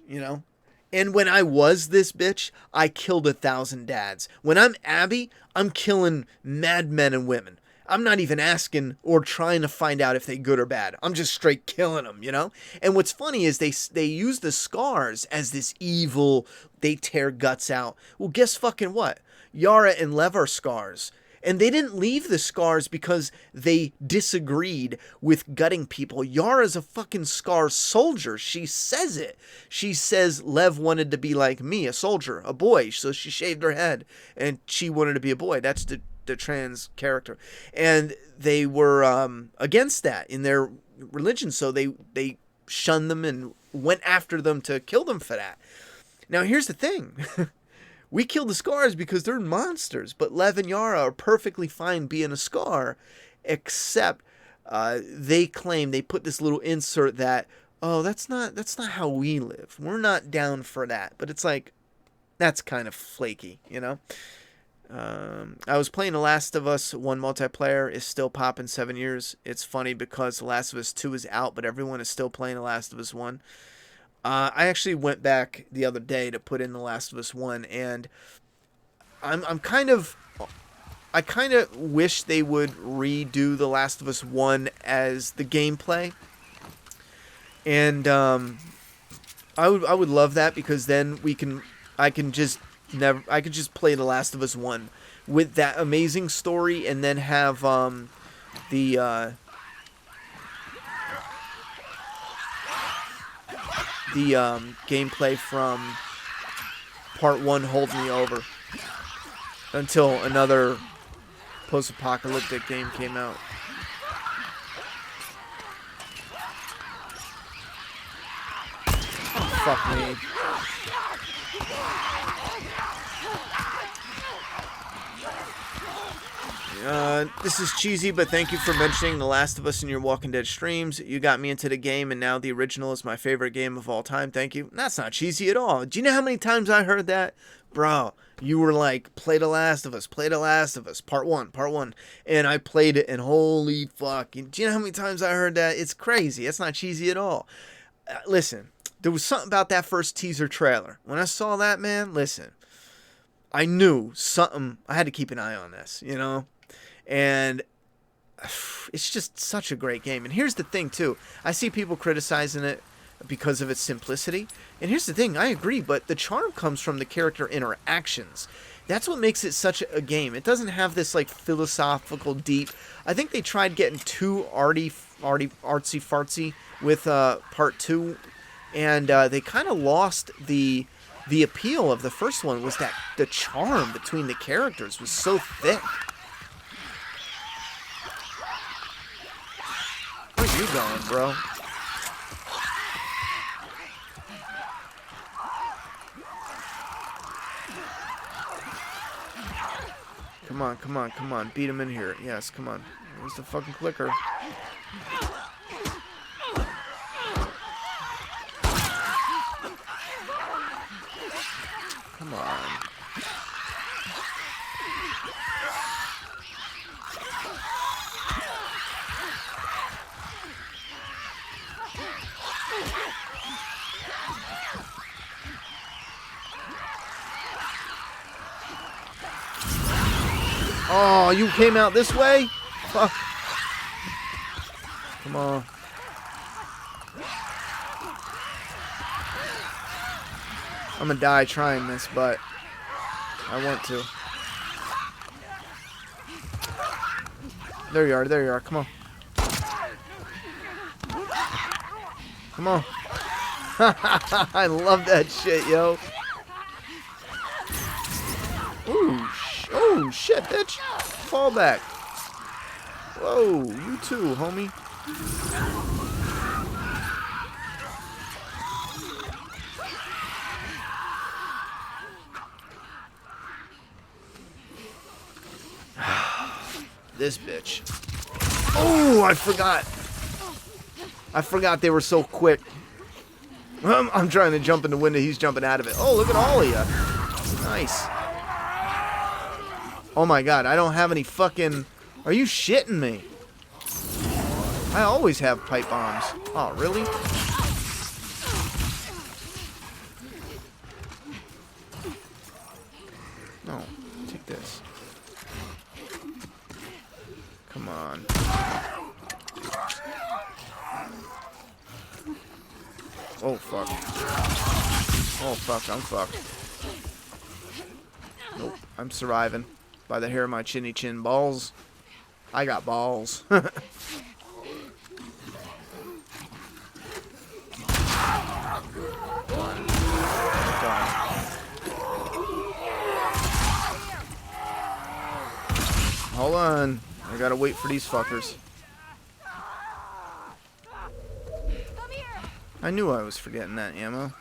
And when I was this bitch, I killed 1,000 dads. When I'm Abby, I'm killing mad men and women. I'm not even asking or trying to find out if they good or bad. I'm just straight killing them, you know? And what's funny is they use the scars as this evil, they tear guts out. Well, guess fucking what? Yara and Lev are scars. And they didn't leave the scars because they disagreed with gutting people. Yara's a fucking scar soldier. She says it. She says Lev wanted to be like me, a soldier, a boy. So she shaved her head and she wanted to be a boy. That's the trans character. And they were against that in their religion. So they shunned them and went after them to kill them for that. Now, here's the thing. We kill the scars because they're monsters, but Lev and Yara are perfectly fine being a scar, except they claim, they put this little insert that, oh, that's not how we live. We're not down for that. But it's like, that's kind of flaky, you know? I was playing The Last of Us 1 multiplayer. Is still popping 7 years. It's funny because The Last of Us 2 is out, but everyone is still playing The Last of Us 1. I actually went back the other day to put in The Last of Us 1, and I kind of wish they would redo The Last of Us 1 as the gameplay. And I would love that, because then I can just play The Last of Us 1 with that amazing story, and then have the gameplay from part 1 hold me over until another post-apocalyptic game came out. Oh, fuck me. This is cheesy, but thank you for mentioning The Last of Us in your Walking Dead streams. You got me into the game, and now the original is my favorite game of all time. Thank you. That's not cheesy at all. Do you know how many times I heard that? Bro, you were like, play The Last of Us, part one. And I played it, and holy fuck. Do you know how many times I heard that? It's crazy. It's not cheesy at all. Listen, there was something about that first teaser trailer. When I saw that, man, listen, I knew something. I had to keep an eye on this, you know? And it's just such a great game. And here's the thing, too. I see people criticizing it because of its simplicity. And here's the thing. I agree, but the charm comes from the character interactions. That's what makes it such a game. It doesn't have this, like, philosophical, deep... I think they tried getting too artsy-fartsy with part 2. And they kind of lost the appeal of the first one. Was that the charm between the characters was so thick. Where you going, bro? Come on. Beat him in here. Yes, come on. Where's the fucking clicker? Come on. Oh, you came out this way? Fuck. Come on. I'm gonna die trying this, but I want to. There you are. Come on. Come on. I love that shit, yo. Oh, shit, bitch. Fall back. Whoa, you too, homie. This bitch. Oh, I forgot they were so quick. I'm trying to jump in the window. He's jumping out of it. Oh, look at all of you. Nice. Oh my god, I don't have any fucking... Are you shitting me? I always have pipe bombs. Oh, really? No, take this. Come on. Oh, fuck. Oh, fuck. I'm fucked. Nope. I'm surviving. By the hair of my chinny chin balls. I got balls. Hold on. I gotta wait for these fuckers. I knew I was forgetting that ammo.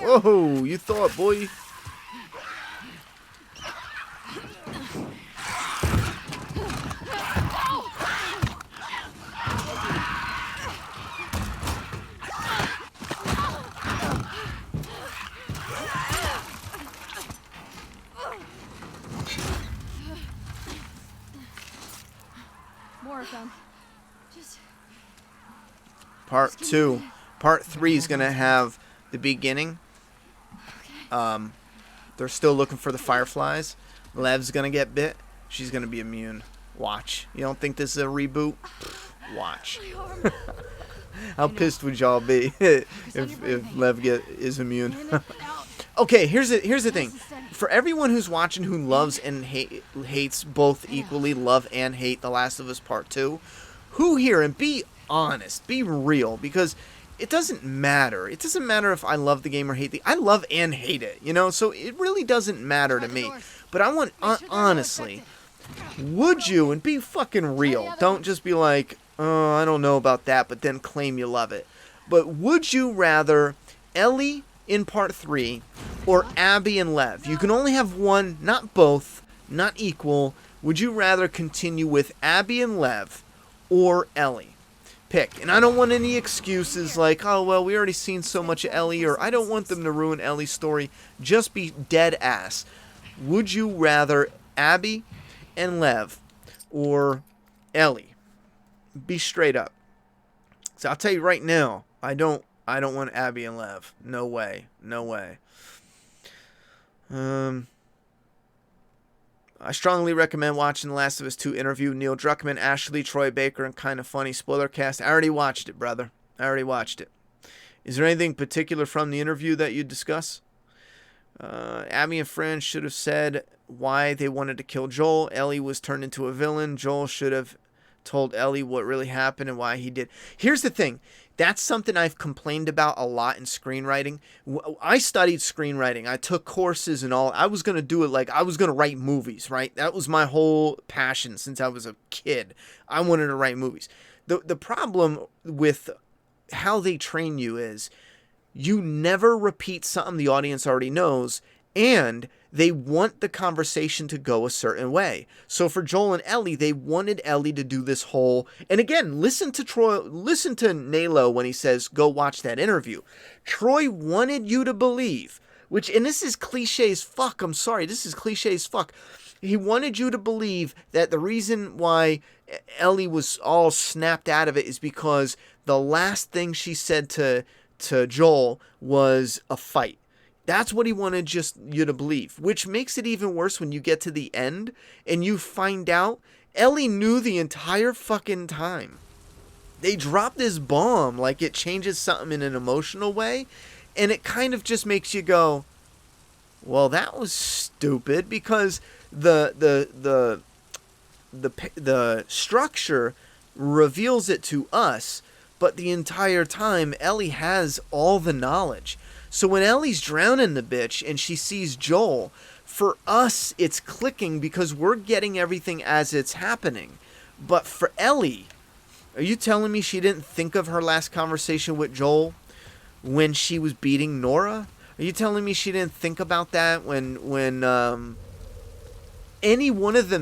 Whoa, you thought, boy. More of them. Just Part 2. Part 3 is gonna have the beginning. They're still looking for the fireflies. Lev's gonna get bit. She's gonna be immune. Watch. You don't think this is a reboot? Watch. How pissed would y'all be if Lev is immune? Okay, here's the thing. For everyone who's watching who loves and hates both equally, love and hate The Last of Us Part 2, who here, and be honest, be real, because it doesn't matter. It doesn't matter if I love the game or hate the... I love and hate it, you know? So it really doesn't matter to me. But I want, honestly, would you, and be fucking real, don't just be like, oh, I don't know about that, but then claim you love it. But would you rather Ellie in Part 3 or Abby and Lev? You can only have one, not both, not equal. Would you rather continue with Abby and Lev or Ellie? Pick. And I don't want any excuses like, oh, well, we already seen so much of Ellie, or I don't want them to ruin Ellie's story. Just be dead ass. Would you rather Abby and Lev or Ellie? Be straight up. So I'll tell you right now, I don't want Abby and Lev. No way. No way. I strongly recommend watching The Last of Us 2 interview. Neil Druckmann, Ashley, Troy Baker, and Kinda Funny. Spoiler cast. I already watched it, brother. I already watched it. Is there anything particular from the interview that you'd discuss? Abby and friends should have said why they wanted to kill Joel. Ellie was turned into a villain. Joel should have told Ellie what really happened and why he did. Here's the thing. That's something I've complained about a lot in screenwriting. I studied screenwriting. I took courses and all. I was going to do it like I was going to write movies, right? That was my whole passion since I was a kid. I wanted to write movies. The problem with how they train you is you never repeat something the audience already knows, and they want the conversation to go a certain way. So for Joel and Ellie, they wanted Ellie to do this whole... And again, listen to Nalo when he says, go watch that interview. Troy wanted you to believe, and this is cliche as fuck, I'm sorry, this is cliche as fuck. He wanted you to believe that the reason why Ellie was all snapped out of it is because the last thing she said to Joel was a fight. That's what he wanted just you to believe, which makes it even worse when you get to the end and you find out Ellie knew the entire fucking time. They dropped this bomb like it changes something in an emotional way, and it kind of just makes you go, well, that was stupid, because the structure reveals it to us, but the entire time Ellie has all the knowledge. So when Ellie's drowning the bitch and she sees Joel, for us it's clicking because we're getting everything as it's happening. But for Ellie, are you telling me she didn't think of her last conversation with Joel when she was beating Nora? Are you telling me she didn't think about that when any one of the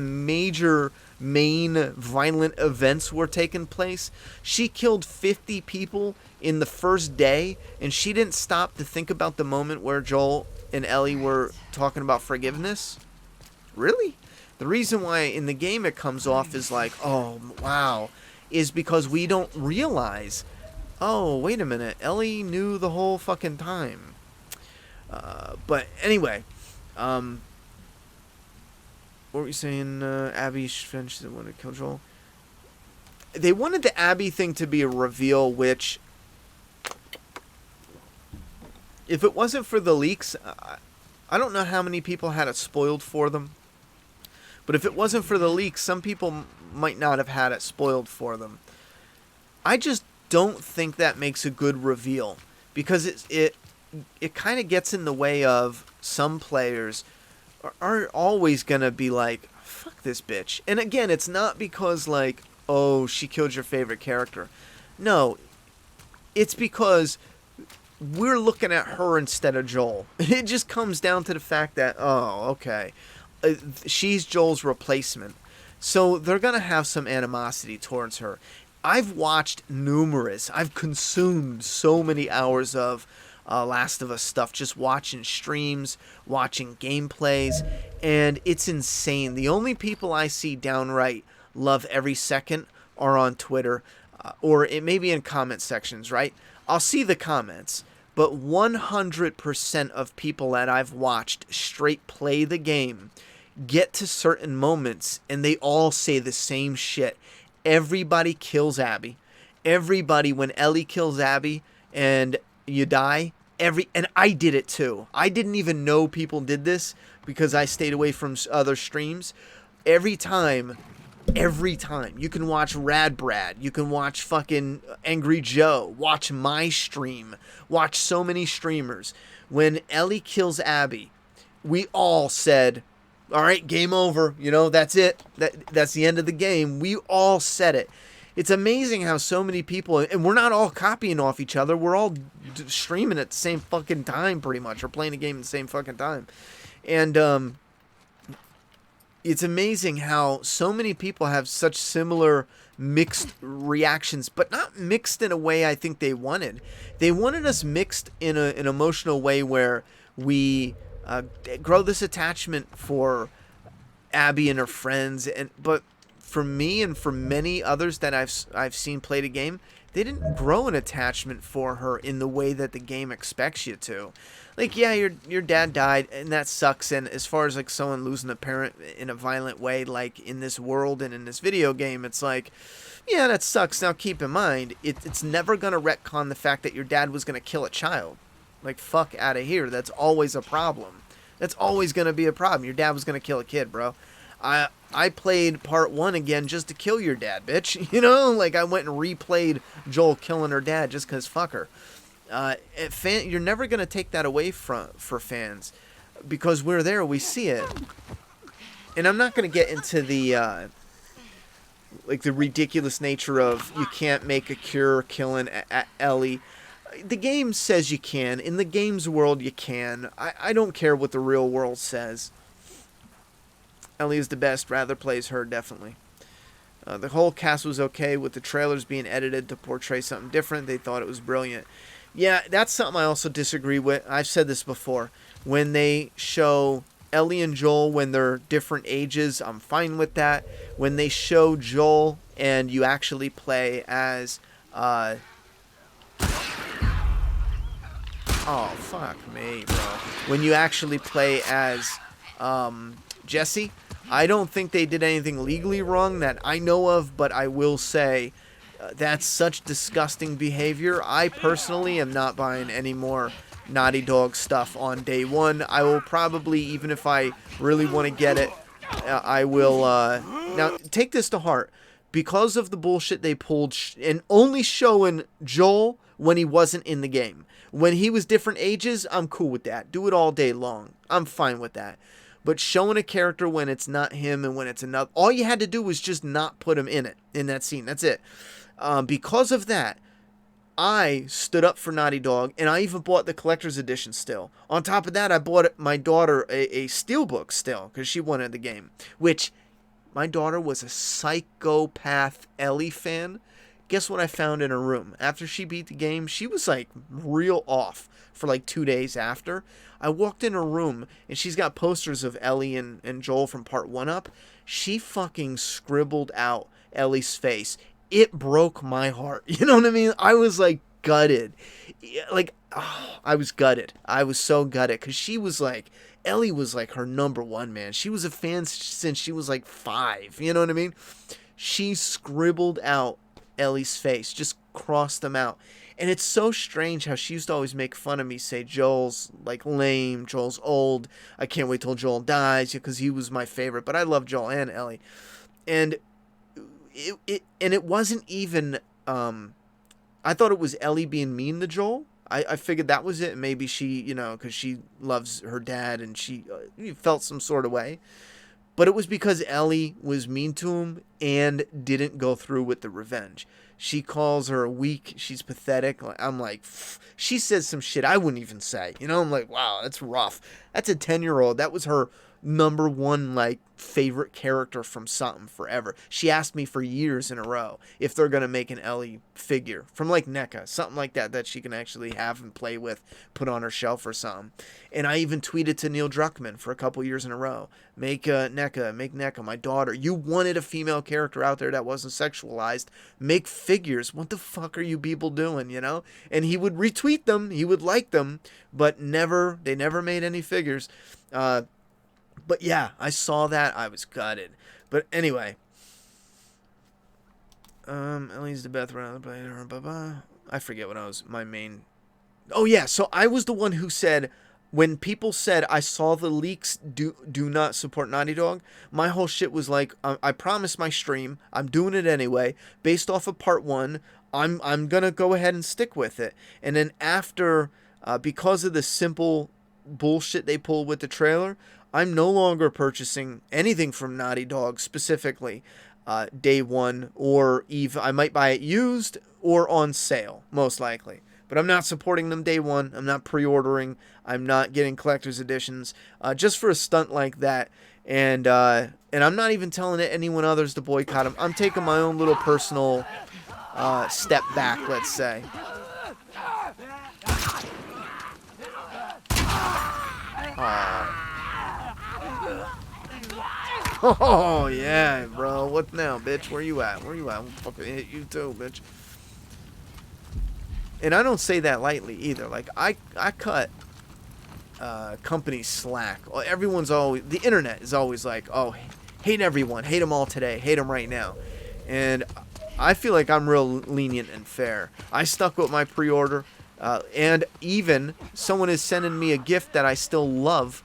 main violent events were taking place? She killed 50 people in the first day, and she didn't stop to think about the moment where Joel and Ellie were talking about forgiveness? Really? The reason why in the game it comes off as like, oh, wow, is because we don't realize, oh, wait a minute, Ellie knew the whole fucking time. But anyway, what were you saying? Abby Finch didn't want to kill Joel. They wanted the Abby thing to be a reveal, which, if it wasn't for the leaks, I don't know how many people had it spoiled for them. But if it wasn't for the leaks, some people might not have had it spoiled for them. I just don't think that makes a good reveal, because it kind of gets in the way of some players are always going to be like, fuck this bitch. And again, it's not because like, oh, she killed your favorite character. No, it's because we're looking at her instead of Joel. It just comes down to the fact that, oh, okay, she's Joel's replacement. So they're going to have some animosity towards her. I've consumed so many hours of Last of Us stuff, just watching streams, watching gameplays, and it's insane. The only people I see downright love every second are on Twitter, or it may be in comment sections, right? I'll see the comments, but 100% of people that I've watched straight play the game get to certain moments and they all say the same shit. Everybody kills Abby. Everybody, when Ellie kills Abby and you die, and I did it too. I didn't even know people did this because I stayed away from other streams. Every time, you can watch Rad Brad, you can watch fucking Angry Joe, watch my stream, watch so many streamers. When Ellie kills Abby, we all said, all right, game over. You know, that's it. That's the end of the game. We all said it. It's amazing how so many people, and we're not all copying off each other. We're all streaming at the same fucking time, pretty much, or playing a game at the same fucking time. And it's amazing how so many people have such similar mixed reactions, but not mixed in a way I think they wanted. They wanted us mixed in an emotional way where we grow this attachment for Abby and her friends, but for me and for many others that I've seen play the game, they didn't grow an attachment for her in the way that the game expects you to. Like, yeah, your dad died, and that sucks. And as far as like someone losing a parent in a violent way, like in this world and in this video game, it's like, yeah, that sucks. Now keep in mind, it's never gonna retcon the fact that your dad was gonna kill a child. Like, fuck out of here. That's always a problem. That's always gonna be a problem. Your dad was gonna kill a kid, bro. I played part 1 again just to kill your dad, bitch. You know, like I went and replayed Joel killing her dad just because fuck her. You're never going to take that away for fans because we're there, we see it. And I'm not going to get into the like the ridiculous nature of you can't make a cure killing Ellie. The game says you can. In the game's world, you can. I don't care what the real world says. Ellie is the best. Rather plays her, definitely. The whole cast was okay with the trailers being edited to portray something different. They thought it was brilliant. Yeah, that's something I also disagree with. I've said this before. When they show Ellie and Joel when they're different ages, I'm fine with that. When they show Joel and you actually play as... oh, fuck me, bro. When you actually play as Jesse... I don't think they did anything legally wrong that I know of, but I will say that's such disgusting behavior. I personally am not buying any more Naughty Dog stuff on day one. I will probably, even if I really want to get it, I will... now, take this to heart. Because of the bullshit they pulled and only showing Joel when he wasn't in the game. When he was different ages, I'm cool with that. Do it all day long. I'm fine with that. But showing a character when it's not him and when it's another... all you had to do was just not put him in that scene. That's it. Because of that, I stood up for Naughty Dog, and I even bought the collector's edition still. On top of that, I bought my daughter a steelbook still, because she wanted the game. Which, my daughter was a psychopath Ellie fan. Guess what I found in her room? After she beat the game, she was like real off for like 2 days after. I walked in her room and she's got posters of Ellie and Joel from part 1 up. She fucking scribbled out Ellie's face. It broke my heart. You know what I mean? I was like gutted. Like, I was gutted. I was so gutted because she was like, Ellie was like her number one, man. She was a fan since she was like 5. You know what I mean? She scribbled out Ellie's face, just crossed them out. And it's so strange how she used to always make fun of me, say Joel's like lame, Joel's old. I can't wait till Joel dies because he was my favorite. But I love Joel and Ellie. And it wasn't even. I thought it was Ellie being mean to Joel. I figured that was it. Maybe she, because she loves her dad and she felt some sort of way. But it was because Ellie was mean to him and didn't go through with the revenge. She calls her weak. She's pathetic. I'm like, she says some shit I wouldn't even say. I'm like, wow, that's rough. That's a 10-year-old. That was her number one, like, favorite character from something forever. She asked me for years in a row if they're going to make an Ellie figure from, like, NECA. Something like that she can actually have and play with, put on her shelf or something. And I even tweeted to Neil Druckmann for a couple years in a row. Make NECA, my daughter. You wanted a female character out there that wasn't sexualized. Make figures. What the fuck are you people doing, And he would retweet them. He would like them. But they never made any figures. But yeah, I saw that. I was gutted. But anyway. Ellie's the best round. I forget what I was. My main. Oh yeah, so I was the one who said, when people said I saw the leaks do not support Naughty Dog, my whole shit was like, I promised my stream, I'm doing it anyway, based off of part 1, I'm gonna go ahead and stick with it. And then after, because of the simple bullshit they pulled with the trailer, I'm no longer purchasing anything from Naughty Dog specifically day one, or even I might buy it used or on sale, most likely. But I'm not supporting them day one. I'm not pre-ordering. I'm not getting collector's editions just for a stunt like that. And I'm not even telling anyone others to boycott them. I'm taking my own little personal step back, let's say. Oh, yeah, bro. What now, bitch? Where you at? I'm fucking hit you too, bitch. And I don't say that lightly either. Like, I cut companies slack. Everyone's always... The internet is always like, oh, hate everyone. Hate them all today. Hate them right now. And I feel like I'm real lenient and fair. I stuck with my pre-order. And even someone is sending me a gift that I still love.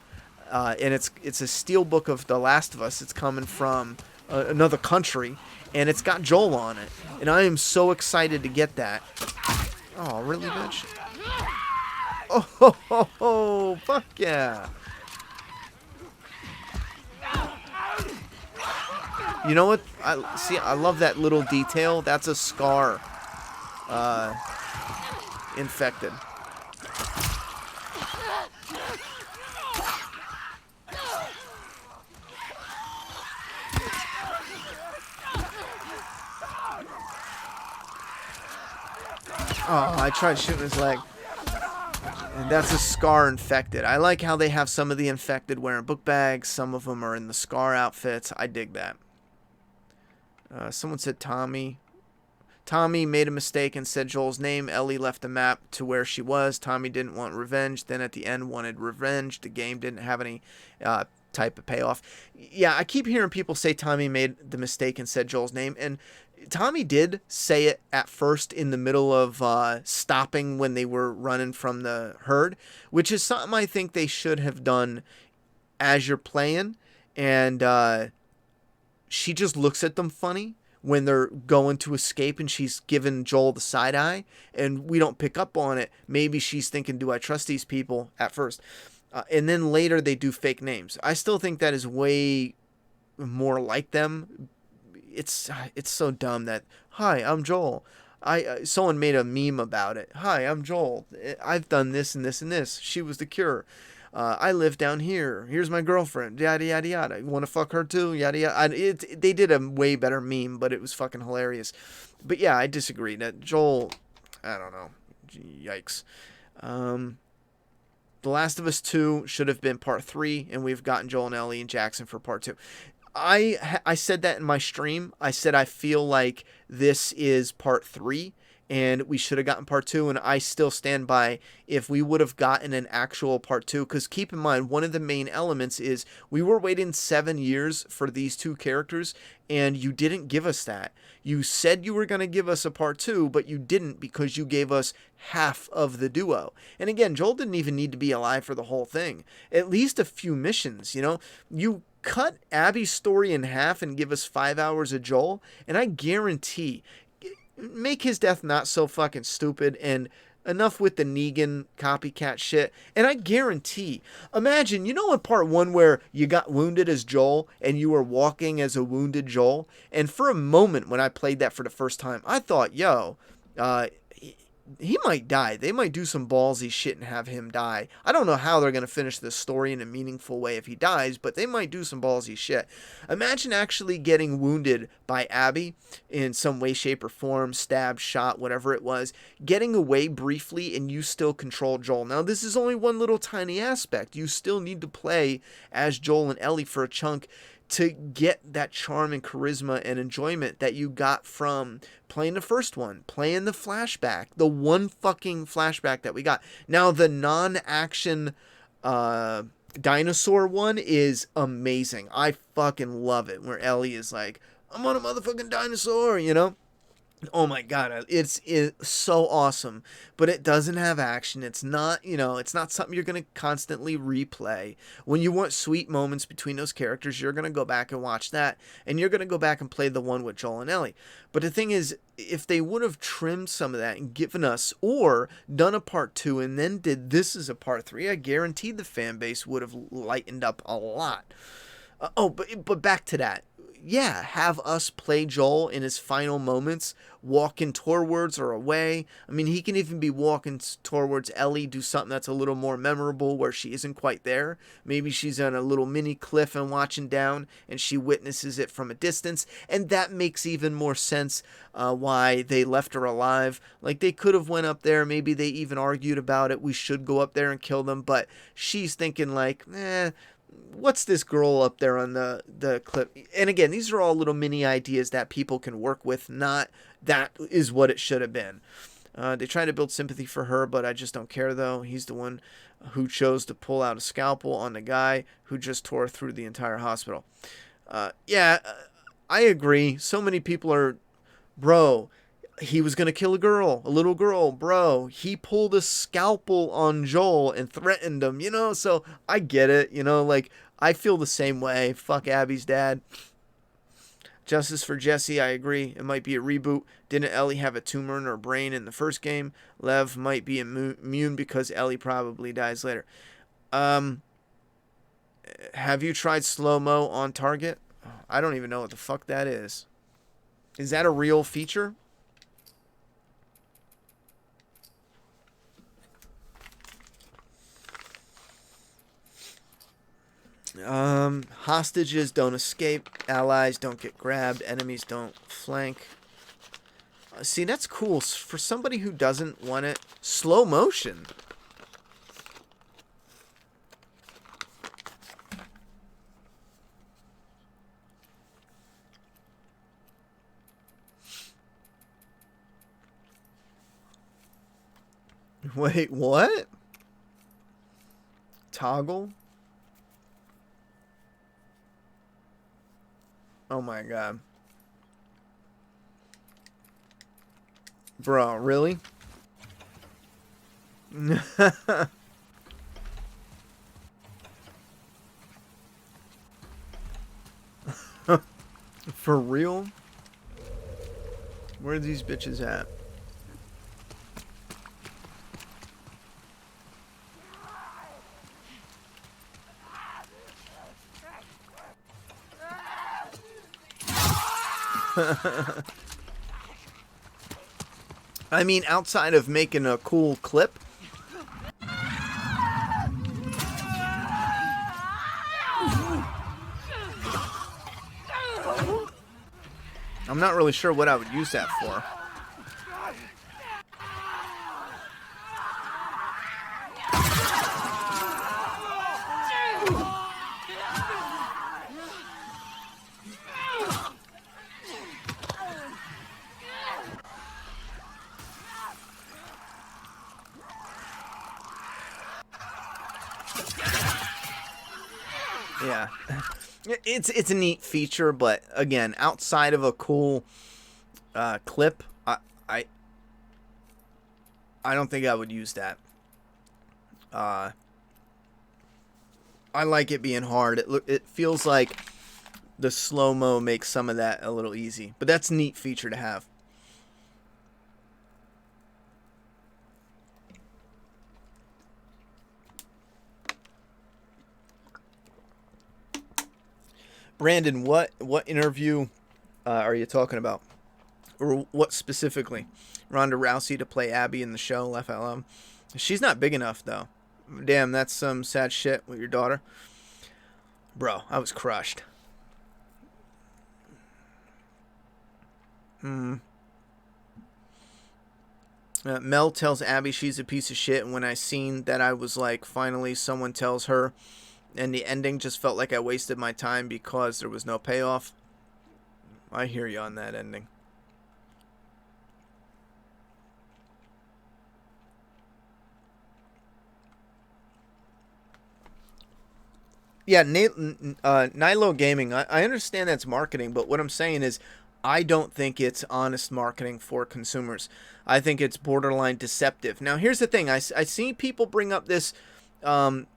And it's a steelbook of The Last of Us. It's coming from another country. And it's got Joel on it. And I am so excited to get that. Oh, really, bitch? Oh, ho, ho, ho, fuck yeah. You know what? I love that little detail. That's a scar. Infected. Oh, I tried shooting his leg. And that's a scar infected. I like how they have some of the infected wearing book bags. Some of them are in the scar outfits. I dig that. Someone said Tommy. Tommy made a mistake and said Joel's name. Ellie left the map to where she was. Tommy didn't want revenge. Then at the end wanted revenge. The game didn't have any type of payoff. Yeah, I keep hearing people say Tommy made the mistake and said Joel's name. And Tommy did say it at first in the middle of stopping when they were running from the herd, which is something I think they should have done as you're playing. And she just looks at them funny when they're going to escape and she's giving Joel the side eye and we don't pick up on it. Maybe she's thinking, do I trust these people at first? And then later they do fake names. I still think that is way more like them. It's so dumb that, hi, I'm Joel. Someone made a meme about it. Hi, I'm Joel. I've done this and this and this. She was the cure. I live down here. Here's my girlfriend. Yada, yada, yada. You want to fuck her too? Yada, yada. They did a way better meme, but it was fucking hilarious. But yeah, I disagree. That Joel, I don't know. Yikes. The Last of Us 2 should have been part 3, and we've gotten Joel and Ellie and Jackson for part 2. I said that in my stream. I said I feel like this is part 3, and we should have gotten part 2. And I still stand by, if we would have gotten an actual part 2, because keep in mind, one of the main elements is we were waiting 7 years for these 2 characters, and you didn't give us that. You said you were going to give us a part 2, but you didn't, because you gave us half of the duo. And again, Joel didn't even need to be alive for the whole thing. At least a few missions, you know? You cut Abby's story in half and give us 5 hours of Joel, and I guarantee, make his death not so fucking stupid, and enough with the Negan copycat shit. And I guarantee, imagine, you know in part 1 where you got wounded as Joel and you were walking as a wounded Joel? And for a moment when I played that for the first time, I thought, yo, he might die. They might do some ballsy shit and have him die. I don't know how they're going to finish this story in a meaningful way if he dies, but they might do some ballsy shit. Imagine actually getting wounded by Abby in some way, shape, or form, stabbed, shot, whatever it was, getting away briefly, and you still control Joel. Now, this is only one little tiny aspect. You still need to play as Joel and Ellie for a chunk to get that charm and charisma and enjoyment that you got from playing the first one, playing the flashback, the one fucking flashback that we got. Now, the non-action dinosaur one is amazing. I fucking love it, where Ellie is like, I'm on a motherfucking dinosaur, you know? Oh my god, it's so awesome, but it doesn't have action. It's not, you know, it's not something you're going to constantly replay. When you want sweet moments between those characters, you're going to go back and watch that, and you're going to go back and play the one with Joel and Ellie. But the thing is, if they would have trimmed some of that and given us, or done a part 2 and then did this as a part 3, I guarantee the fan base would have lightened up a lot. But back to that. Yeah, have us play Joel in his final moments, walking towards or away. I mean, he can even be walking towards Ellie, do something that's a little more memorable where she isn't quite there. Maybe she's on a little mini cliff and watching down, and she witnesses it from a distance, and that makes even more sense why they left her alive. Like, they could have went up there, maybe they even argued about it, we should go up there and kill them, but she's thinking like, what's this girl up there on the clip? And again, these are all little mini ideas that people can work with, not that is what it should have been. They try to build sympathy for her, but I just don't care, though. He's the one who chose to pull out a scalpel on the guy who just tore through the entire hospital. I agree. So many people are, bro, he was going to kill a little girl, bro. He pulled a scalpel on Joel and threatened him, you know? So I get it, you know? Like, I feel the same way. Fuck Abby's dad. Justice for Jesse, I agree. It might be a reboot. Didn't Ellie have a tumor in her brain in the first game? Lev might be immune because Ellie probably dies later. Have you tried slow-mo on target? I don't even know what the fuck that is. Is that a real feature? Hostages don't escape, allies don't get grabbed, enemies don't flank. See, that's cool. For somebody who doesn't want it, slow motion. Wait, what? Toggle? Oh my god. Bro, really? For real? Where are these bitches at? I mean, outside of making a cool clip. I'm not really sure what I would use that for. Yeah. It's a neat feature, but again, outside of a cool clip, I I don't think I would use that. I like it being hard. It feels like the slow-mo makes some of that a little easy. But that's a neat feature to have. Brandon, what interview are you talking about? Or what specifically? Ronda Rousey to play Abby in the show, left out loud. She's not big enough, though. Damn, that's some sad shit with your daughter. Bro, I was crushed. Mel tells Abby she's a piece of shit, and when I seen that, I was like, finally someone tells her, and the ending just felt like I wasted my time because there was no payoff. I hear you on that ending. Yeah, Nilo Gaming, I understand that's marketing, but what I'm saying is I don't think it's honest marketing for consumers. I think it's borderline deceptive. Now, here's the thing. I see people bring up this um,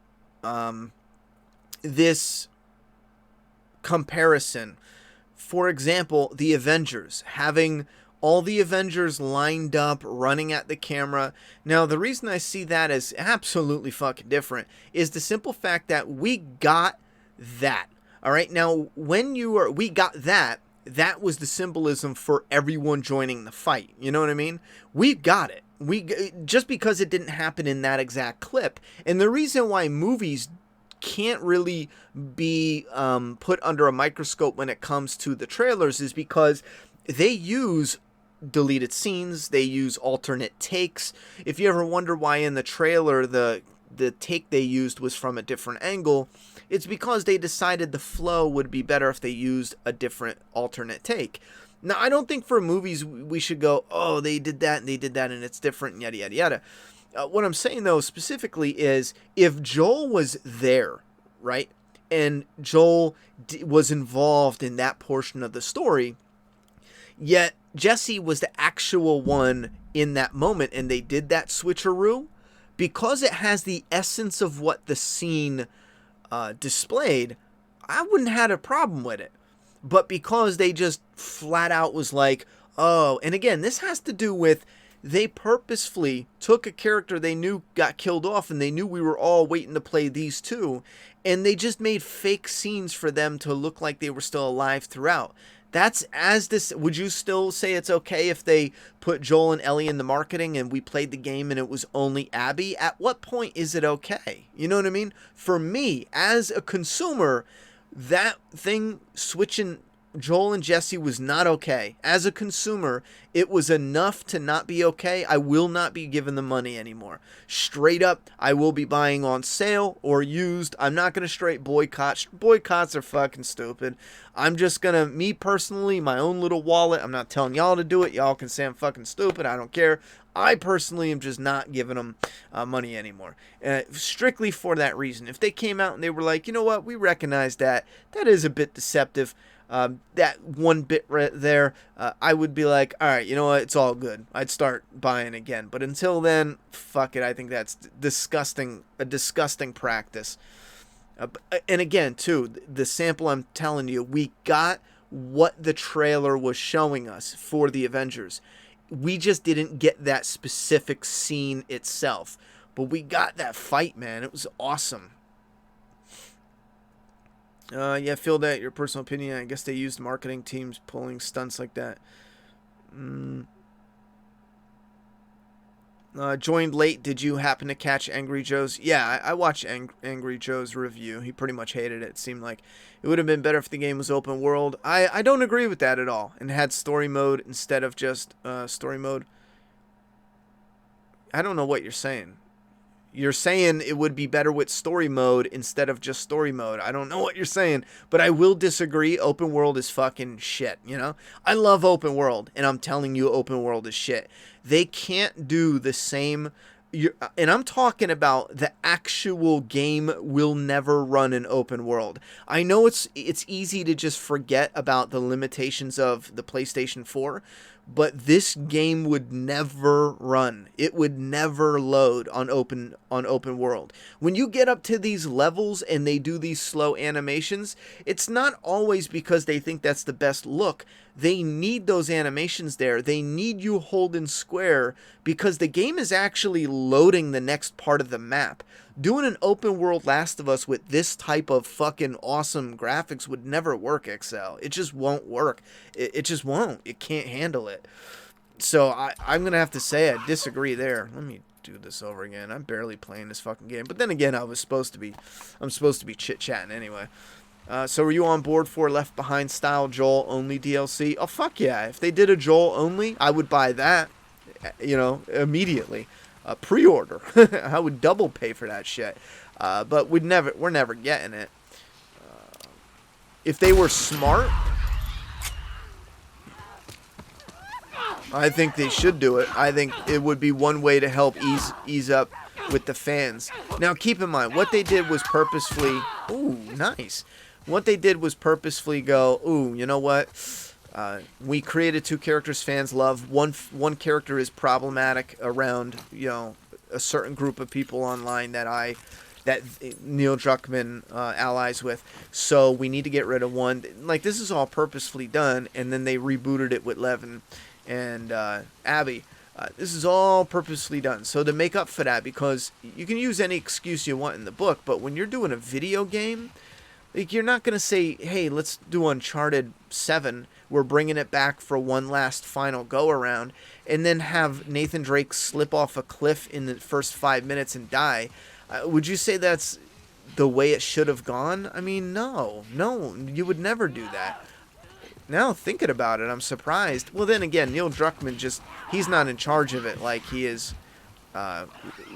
this comparison. For example, the Avengers, having all the Avengers lined up, running at the camera. Now, the reason I see that as absolutely fucking different is the simple fact that we got that. All right. Now, we got that. That was the symbolism for everyone joining the fight. You know what I mean? We got it. Just because it didn't happen in that exact clip. And the reason why movies can't really be put under a microscope when it comes to the trailers is because they use deleted scenes, they use alternate takes. If you ever wonder why in the trailer the take they used was from a different angle, it's because they decided the flow would be better if they used a different alternate take. Now, I don't think for movies we should go, oh, they did that and they did that and it's different and yada yada yada. What I'm saying though specifically is if Joel was there, right, and Joel was involved in that portion of the story, yet Jesse was the actual one in that moment, and they did that switcheroo, because it has the essence of what the scene displayed, I wouldn't have had a problem with it. But because they just flat out was like, oh, and again, this has to do with they purposefully took a character they knew got killed off, and they knew we were all waiting to play these two, and they just made fake scenes for them to look like they were still alive throughout. That's as this. Would you still say it's okay if they put Joel and Ellie in the marketing and we played the game and it was only Abby? At what point is it okay? You know what I mean? For me, as a consumer, that thing switching Joel and Jesse was not okay. As a consumer, it was enough to not be okay. I will not be giving them money anymore. Straight up, I will be buying on sale or used. I'm not going to straight boycott. Boycotts are fucking stupid. I'm just going to, me personally, my own little wallet, I'm not telling y'all to do it. Y'all can say I'm fucking stupid. I don't care. I personally am just not giving them money anymore. Strictly for that reason. If they came out and they were like, you know what, we recognize that. That is a bit deceptive. That one bit right there, I would be like, all right, you know what, it's all good. I'd start buying again. But until then, fuck it. I think that's disgusting, a disgusting practice. And again, too, the sample I'm telling you, we got what the trailer was showing us for the Avengers. We just didn't get that specific scene itself. But we got that fight, man. It was awesome. Yeah, feel that your personal opinion. I guess they used marketing teams pulling stunts like that. Joined late. Did you happen to catch Angry Joe's? Yeah, I watched Angry Joe's review. He pretty much hated it. It seemed like it would have been better if the game was open world. I don't agree with that at all. And had story mode instead of just story mode. I don't know what you're saying. You're saying it would be better with story mode instead of just story mode. I don't know what you're saying, but I will disagree. Open world is fucking shit, you know? I love open world, and I'm telling you open world is shit. They can't do the same And I'm talking about the actual game will never run in open world. I know it's easy to just forget about the limitations of the PlayStation 4, but this game would never run. It would never load on open world. When you get up to these levels and they do these slow animations, it's not always because they think that's the best look. They need those animations there. They need you holding square because the game is actually loading the next part of the map. Doing an open world Last of Us with this type of fucking awesome graphics would never work, XL. It just won't work. It just won't. It can't handle it. So I'm going to have to say I disagree there. Let me do this over again. I'm barely playing this fucking game. But then again, I'm supposed to be chit-chatting anyway. So are you on board for Left Behind style Joel only DLC? Oh, fuck yeah. If they did a Joel only, I would buy that, immediately. Pre-order. I would double pay for that shit. But we're never getting it. If they were smart, I think they should do it. I think it would be one way to help ease up with the fans. Now, keep in mind, what they did was purposefully... Ooh, nice. What they did was purposefully go, ooh, you know what? We created 2 characters fans love. One character is problematic around, a certain group of people online that Neil Druckmann allies with. So we need to get rid of one. Like, this is all purposefully done, and then they rebooted it with Levin and Abby. This is all purposely done. So to make up for that, because you can use any excuse you want in the book, but when you're doing a video game, like, you're not going to say, hey, let's do Uncharted 7. We're bringing it back for one last final go-around, and then have Nathan Drake slip off a cliff in the first 5 minutes and die. Would you say that's the way it should have gone? I mean, no, you would never do that. Now, thinking about it, I'm surprised. Well, then again, Neil Druckmann he's not in charge of it like he is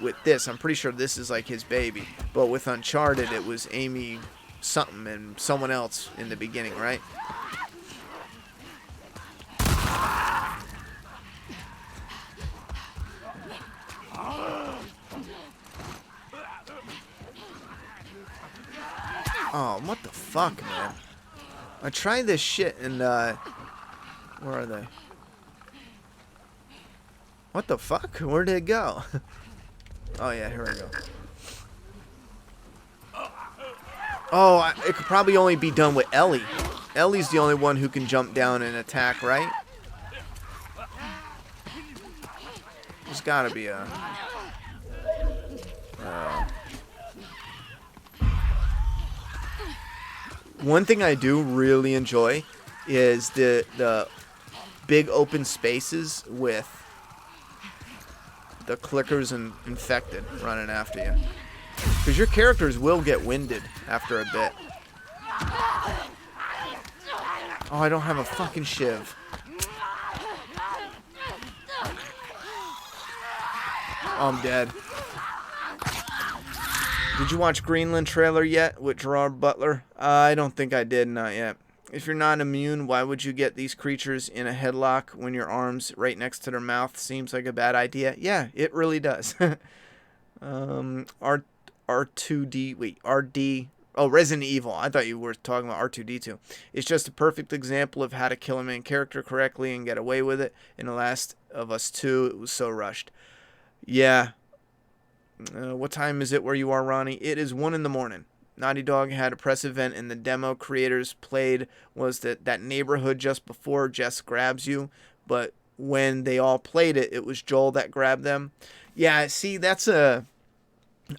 with this. I'm pretty sure this is like his baby. But with Uncharted, it was Amy something and someone else in the beginning, right? Oh, what the fuck, man? I tried this shit and, where are they? What the fuck? Where did it go? Oh, yeah, here we go. Oh, it could probably only be done with Ellie. Ellie's the only one who can jump down and attack, right? There's gotta be a... One thing I do really enjoy is the big open spaces with the clickers and infected running after you. Because your characters will get winded after a bit. Oh, I don't have a fucking shiv. Oh, I'm dead. Did you watch Greenland trailer yet with Gerard Butler? I don't think I did, not yet. If you're not immune, why would you get these creatures in a headlock when your arm's right next to their mouth? Seems like a bad idea. Yeah, it really does. R2D, wait, RD, oh, Resident Evil. I thought you were talking about R2D2. It's just a perfect example of how to kill a main character correctly and get away with it. In The Last of Us 2, it was so rushed. Yeah. What time is it where you are, Ronnie? It is 1 in the morning. Naughty Dog had a press event, and the demo creators played was that neighborhood just before Jess grabs you. But when they all played it, it was Joel that grabbed them. Yeah, see, that's a...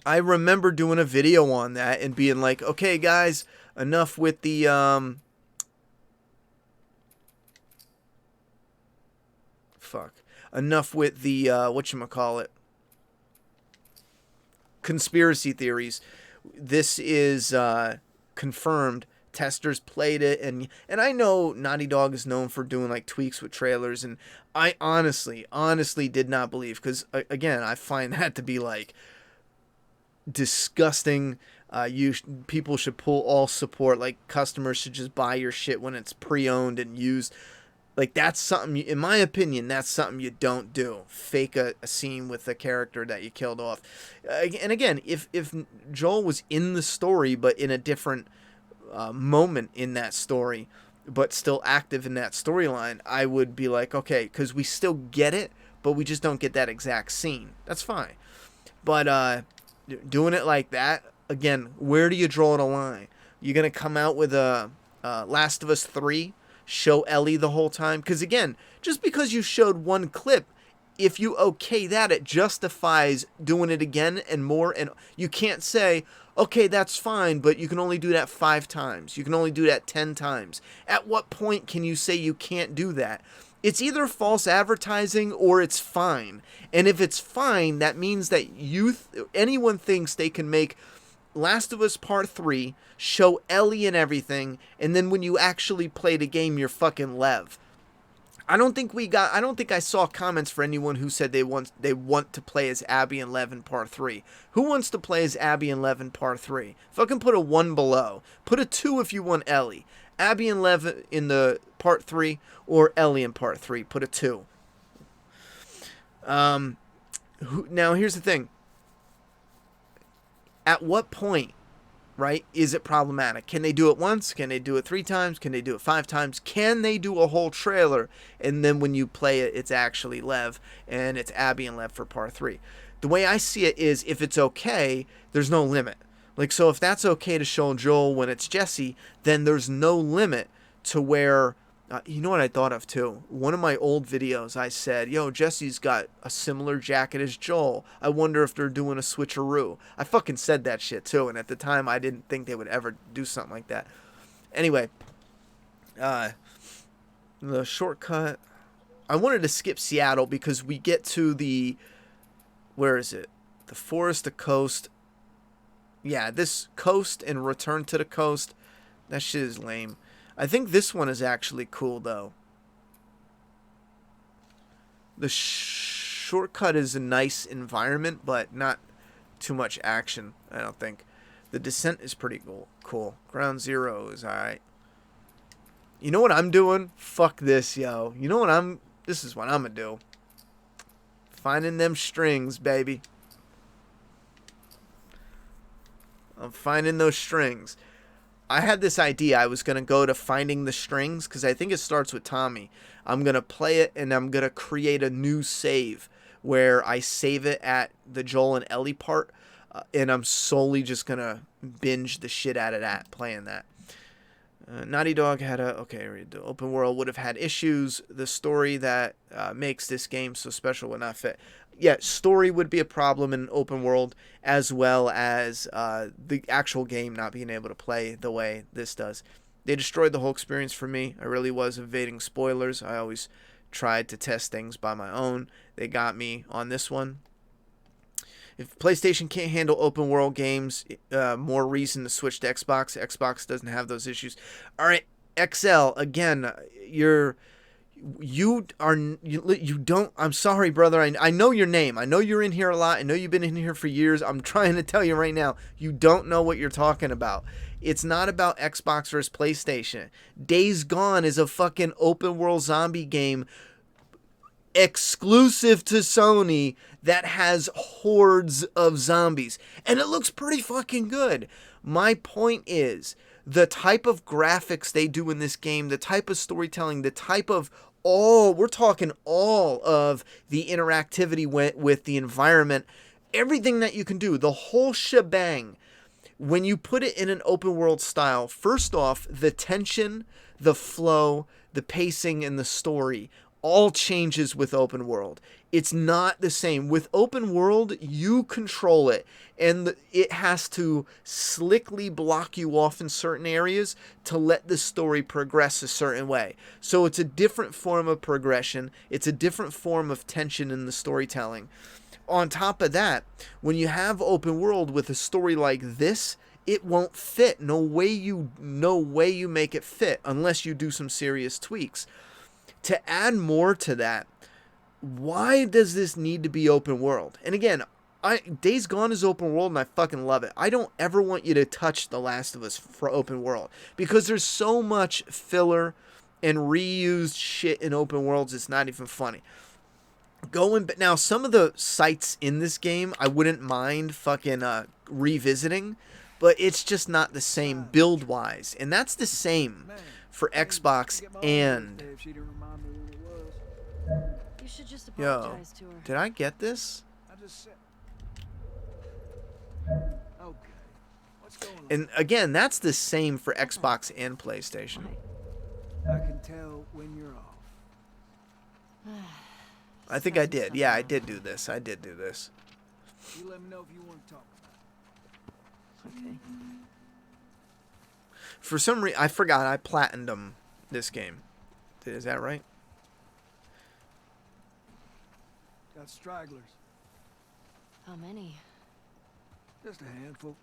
I remember doing a video on that and being like, okay, guys, enough with the... Enough with the, whatchamacallit, conspiracy theories. This is confirmed. Testers played it, and I know Naughty Dog is known for doing like tweaks with trailers, and I honestly did not believe, because again, I find that to be like disgusting. People should pull all support. Like, customers should just buy your shit when it's pre-owned and used. Like, that's something, in my opinion, that's something you don't do. Fake a scene with the character that you killed off. And again, if Joel was in the story, but in a different moment in that story, but still active in that storyline, I would be like, okay, because we still get it, but we just don't get that exact scene. That's fine. But doing it like that, again, where do you draw the line? You're going to come out with a Last of Us 3, show Ellie the whole time? Because again, just because you showed one clip, if you okay that, it justifies doing it again and more. And you can't say, okay, that's fine, but you can only do that 5 times. You can only do that 10 times. At what point can you say you can't do that? It's either false advertising or it's fine. And if it's fine, that means that anyone thinks they can make Last of Us Part 3, show Ellie and everything, and then when you actually play the game, you're fucking Lev. I don't think I saw comments for anyone who said they want to play as Abby and Lev in Part 3. Who wants to play as Abby and Lev in Part 3? Fucking put a 1 below. Put a 2 if you want Ellie. Abby and Lev in the Part 3, or Ellie in Part 3. Put a 2. Now, here's the thing. At what point, right, is it problematic? Can they do it once? Can they do it 3 times? Can they do it 5 times? Can they do a whole trailer, and then when you play it, it's actually Lev, and it's Abby and Lev for Part 3? The way I see it is, if it's okay, there's no limit. Like, so if that's okay to show Joel when it's Jesse, then there's no limit to where... you know what I thought of, too? One of my old videos, I said, yo, Jesse's got a similar jacket as Joel. I wonder if they're doing a switcheroo. I fucking said that shit, too, and at the time, I didn't think they would ever do something like that. Anyway, the shortcut... I wanted to skip Seattle because we get to the... Where is it? The forest, the coast. Yeah, this coast and return to the coast. That shit is lame. I think this one is actually cool, though. The shortcut is a nice environment, but not too much action, I don't think. The descent is pretty cool. Ground Zero is alright. You know what I'm doing? Fuck this, yo. You know what this is what I'm gonna do. Finding them strings, baby. I'm finding those strings. I had this idea. I was going to go to finding the strings because I think it starts with Tommy. I'm going to play it and I'm going to create a new save where I save it at the Joel and Ellie part. And I'm solely just going to binge the shit out of that, playing that. Naughty Dog had the open world would have had issues. The story that makes this game so special would not fit. Yeah, story would be a problem in an open world, as well as the actual game not being able to play the way this does. They destroyed the whole experience for me. I really was evading spoilers. I always tried to test things by my own. They got me on this one. If PlayStation can't handle open world games, more reason to switch to Xbox. Xbox doesn't have those issues. All right, XL, again, you don't, I'm sorry, brother. I know your name. I know you're in here a lot. I know you've been in here for years. I'm trying to tell you right now, you don't know what you're talking about. It's not about Xbox versus PlayStation. Days Gone is a fucking open world zombie game exclusive to Sony that has hordes of zombies, and it looks pretty fucking good. My point is, the type of graphics they do in this game, the type of storytelling, the type of we're talking all of the interactivity with the environment, everything that you can do, the whole shebang. When you put it in an open world style, first off, the tension, the flow, the pacing, and the story all changes with open world. It's not the same. With open world, you control it, and it has to slickly block you off in certain areas to let the story progress a certain way. So it's a different form of progression. It's a different form of tension in the storytelling. On top of that, when you have open world with a story like this, it won't fit. No way you make it fit unless you do some serious tweaks. To add more to that, why does this need to be open world? And again, Days Gone is open world and I fucking love it. I don't ever want you to touch The Last of Us for open world because there's so much filler and reused shit in open worlds. It's not even funny. But now some of the sites in this game I wouldn't mind fucking revisiting, but it's just not the same build wise, and that's the same for Xbox and. You should just Yo, apologize to her. did I get this? Okay. What's going on? And again, that's the same for Xbox and PlayStation. I can tell when you're off. I think I did. Yeah, I did do this. I did do this. You let me know if you want to talk about it. Okay. For some reason, I forgot I platinumed this game. Is that right? Got stragglers. How many? Just a handful.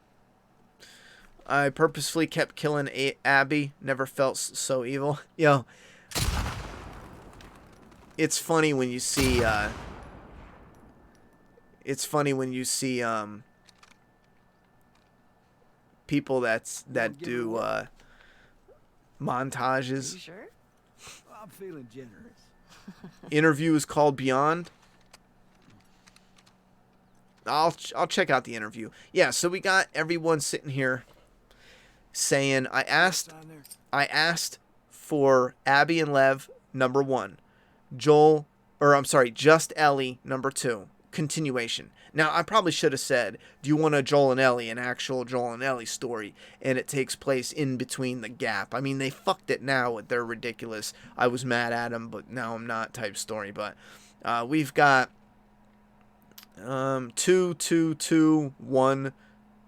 I purposefully kept killing Abby. Never felt so evil. Yo. It's funny when you see, people that do, montages. You sure? I'm feeling generous. Interview is called Beyond. I'll check out the interview. Yeah, so we got everyone sitting here saying, I asked for Abby and Lev, number 1. Just Ellie, number 2. Continuation. Now, I probably should have said, do you want a Joel and Ellie, an actual Joel and Ellie story? And it takes place in between the gap. I mean, they fucked it now with their ridiculous, I was mad at them, but now I'm not type story. But we've got 2, 2, 2, 1,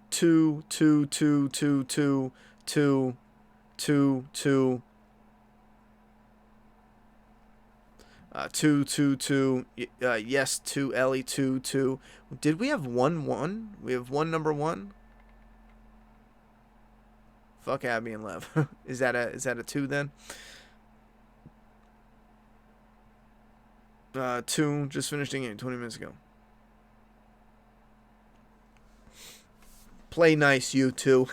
2, 2, 2, 2, 2, 2, 2, 2. 2, 2, 2, yes, 2, Ellie, 2, 2. Did we have 1, 1? We have 1, number 1? Fuck Abby and Lev. Is that a 2 then? 2, just finished the game 20 minutes ago. Play nice, you two.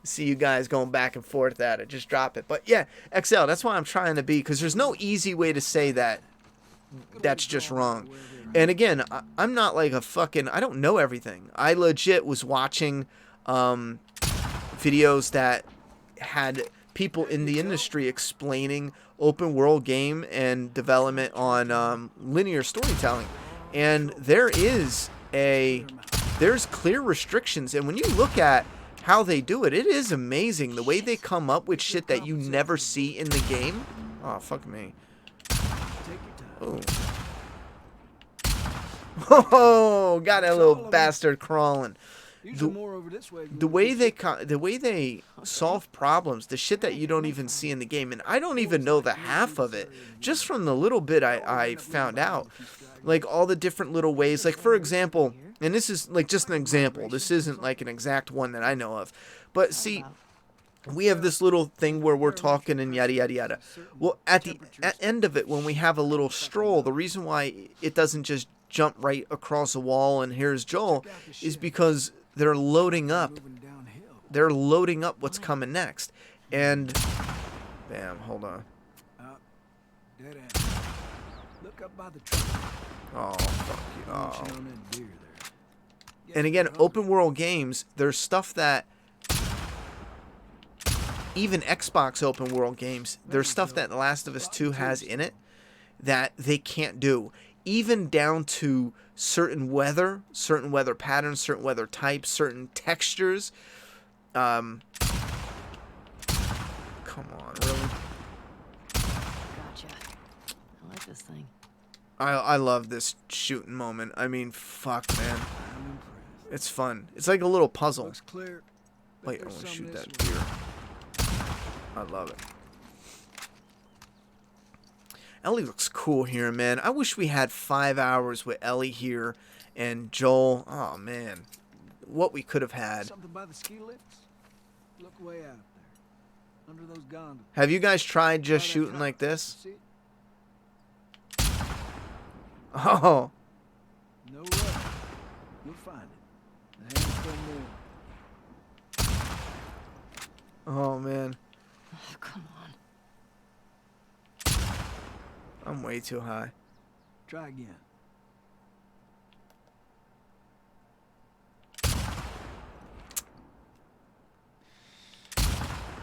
See you guys going back and forth at it. Just drop it. But yeah, XL, that's why I'm trying to be, because there's no easy way to say that that's just wrong. And again, I'm not like a fucking, I don't know everything. I legit was watching videos that had people in the industry explaining open world game and development on linear storytelling. And there's clear restrictions. And when you look at how they do it, it is amazing the way they come up with shit that you never see in the game. Oh, fuck me. Oh. Oh, got that little bastard crawling. The way they solve problems, the shit that you don't even see in the game, and I don't even know the half of it, just from the little bit I found out. Like all the different little ways, like for example, and this is like just an example, this isn't like an exact one that I know of, but see, we have this little thing where we're talking and yada yada yada. Well, at the end of it, when we have a little stroll, the reason why it doesn't just jump right across a wall and here's Joel is because they're loading up what's coming next. And bam, hold on. Oh, fuck you. Oh. And again, open world games, there's stuff that even Xbox open world games, there's stuff that The Last of Us 2 has in it that they can't do. Even down to certain weather patterns, certain weather types, certain textures. Come on, really? Gotcha. I like this thing. I love this shooting moment. I mean, fuck, man. It's fun. It's like a little puzzle. Wait, I want to shoot that deer. I love it. Ellie looks cool here, man. I wish we had 5 hours with Ellie here and Joel. Oh, man. What we could have had. Something by the ski lifts? Look way out there. Under those gondolas. Have you guys tried just shooting like this? Oh. No rush. You'll find it. The handful more. Oh, man. Oh, come on. I'm way too high. Try again.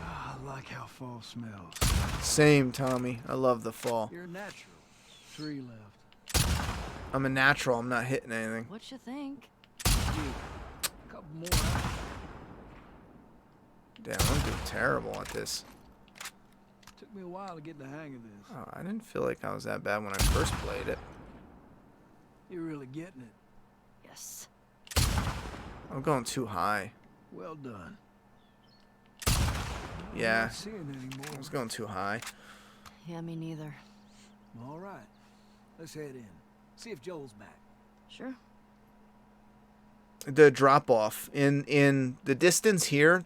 I like how fall smells. Same, Tommy. I love the fall. You're a natural. 3 left. I'm a natural. I'm not hitting anything. What you think? Dude, a couple more. Damn, I'm doing terrible at this. Took me a while to get the hang of this. Oh, I didn't feel like I was that bad when I first played it. You're really getting it. Yes. I'm going too high. Well done. Yeah, I'm not seeing anymore. I was going too high. Yeah, me neither. All right. Let's head in. See if Joel's back. Sure. The drop off in the distance here,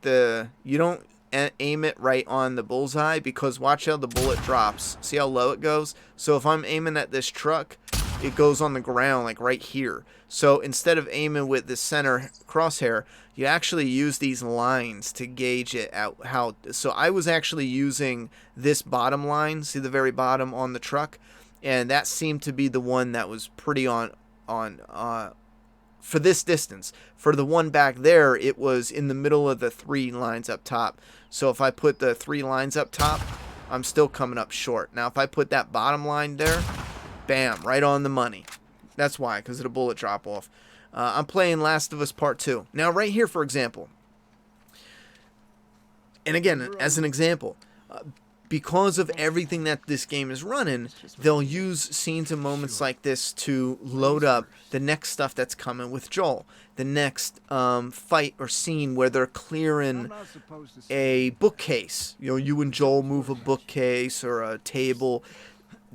you don't aim it right on the bullseye, because watch how the bullet drops. See how low it goes? So if I'm aiming at this truck, it goes on the ground like right here. So instead of aiming with the center crosshair, you actually use these lines to gauge it out. So I was actually using this bottom line, see the very bottom on the truck, and that seemed to be the one that was pretty on for this distance. For the one back there, it was in the middle of the 3 lines up top. So if I put the 3 lines up top, I'm still coming up short. Now if I put that bottom line there, bam, right on the money. That's why, because of the bullet drop off. I'm playing Last of Us Part 2. Now right here, for example, and again, as an example, because of everything that this game is running, they'll use scenes and moments like this to load up the next stuff that's coming with Joel. The next fight or scene where they're clearing a bookcase. You know, you and Joel move a bookcase or a table.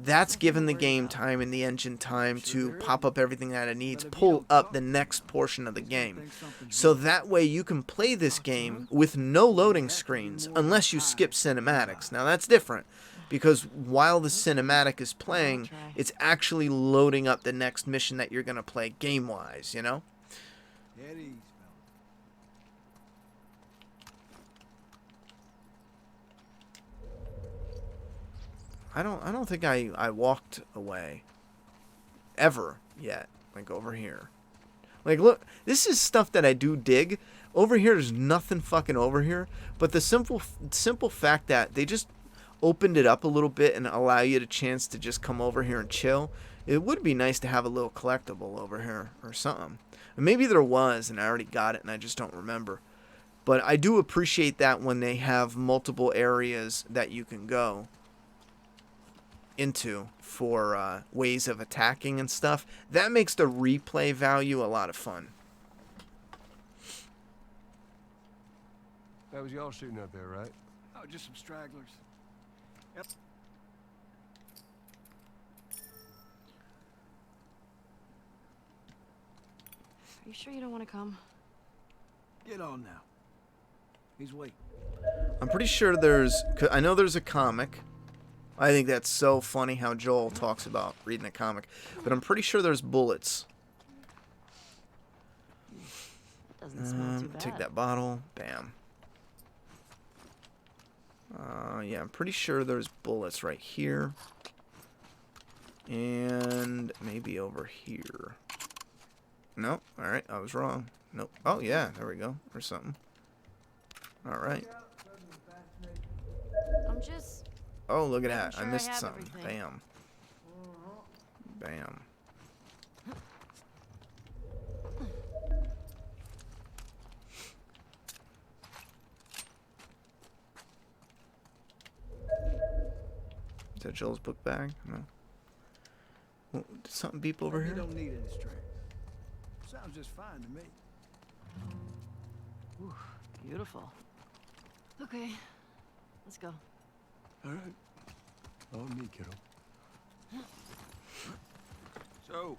That's given the game time and the engine time to pop up everything that it needs, pull up the next portion of the game. So that way you can play this game with no loading screens unless you skip cinematics. Now that's different, because while the cinematic is playing, it's actually loading up the next mission that you're going to play game-wise, you know? I don't think I walked away ever yet, like over here. Like, look, this is stuff that I do dig. Over here, there's nothing fucking over here, but the simple fact that they just opened it up a little bit and allow you the chance to just come over here and chill. It would be nice to have a little collectible over here or something. And maybe there was and I already got it and I just don't remember. But I do appreciate that when they have multiple areas that you can go into for ways of attacking and stuff. That makes the replay value a lot of fun. That was y'all shooting up there, right? Oh, just some stragglers. Yep. Are you sure you don't want to come? Get on now. He's waiting. I'm pretty sure I know there's a comic. I think that's so funny how Joel talks about reading a comic. But I'm pretty sure there's bullets. Doesn't smell too bad. Take that bottle. Bam. Yeah, I'm pretty sure there's bullets right here. And maybe over here. Nope. Alright, I was wrong. Nope. Oh, yeah, there we go. Or something. Alright. I'm just... Oh, look at that. Sure I I missed have something. everything. Bam. Bam. Is that Joel's book bag? No. Well, did something beep over You here? don't need any strength. Sounds just fine to me. Ooh, beautiful. Okay, let's go. All right. On me, kiddo. So,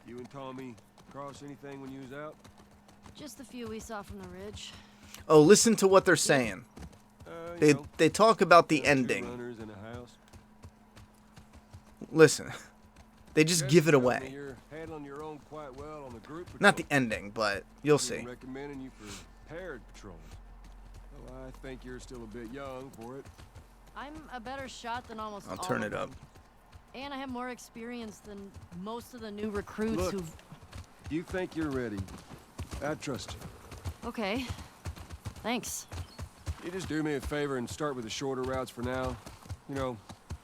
you and Tommy cross anything when you was out? Just the few we saw from the ridge. Oh, listen to what they're saying. They talk about the ending. Runners in a house. Listen. They just give it away. You're handling your own quite well on the group patrol. Not the ending, but you'll see. I'm recommending you for paired patrols. Well, I think you're still a bit young for it. I'm a better shot than almost I'll all turn of it up. them. And I have more experience than most of the new recruits Look. who've... You think you're ready. I trust you. Okay. Thanks. You just do me a favor and start with the shorter routes for now. You know,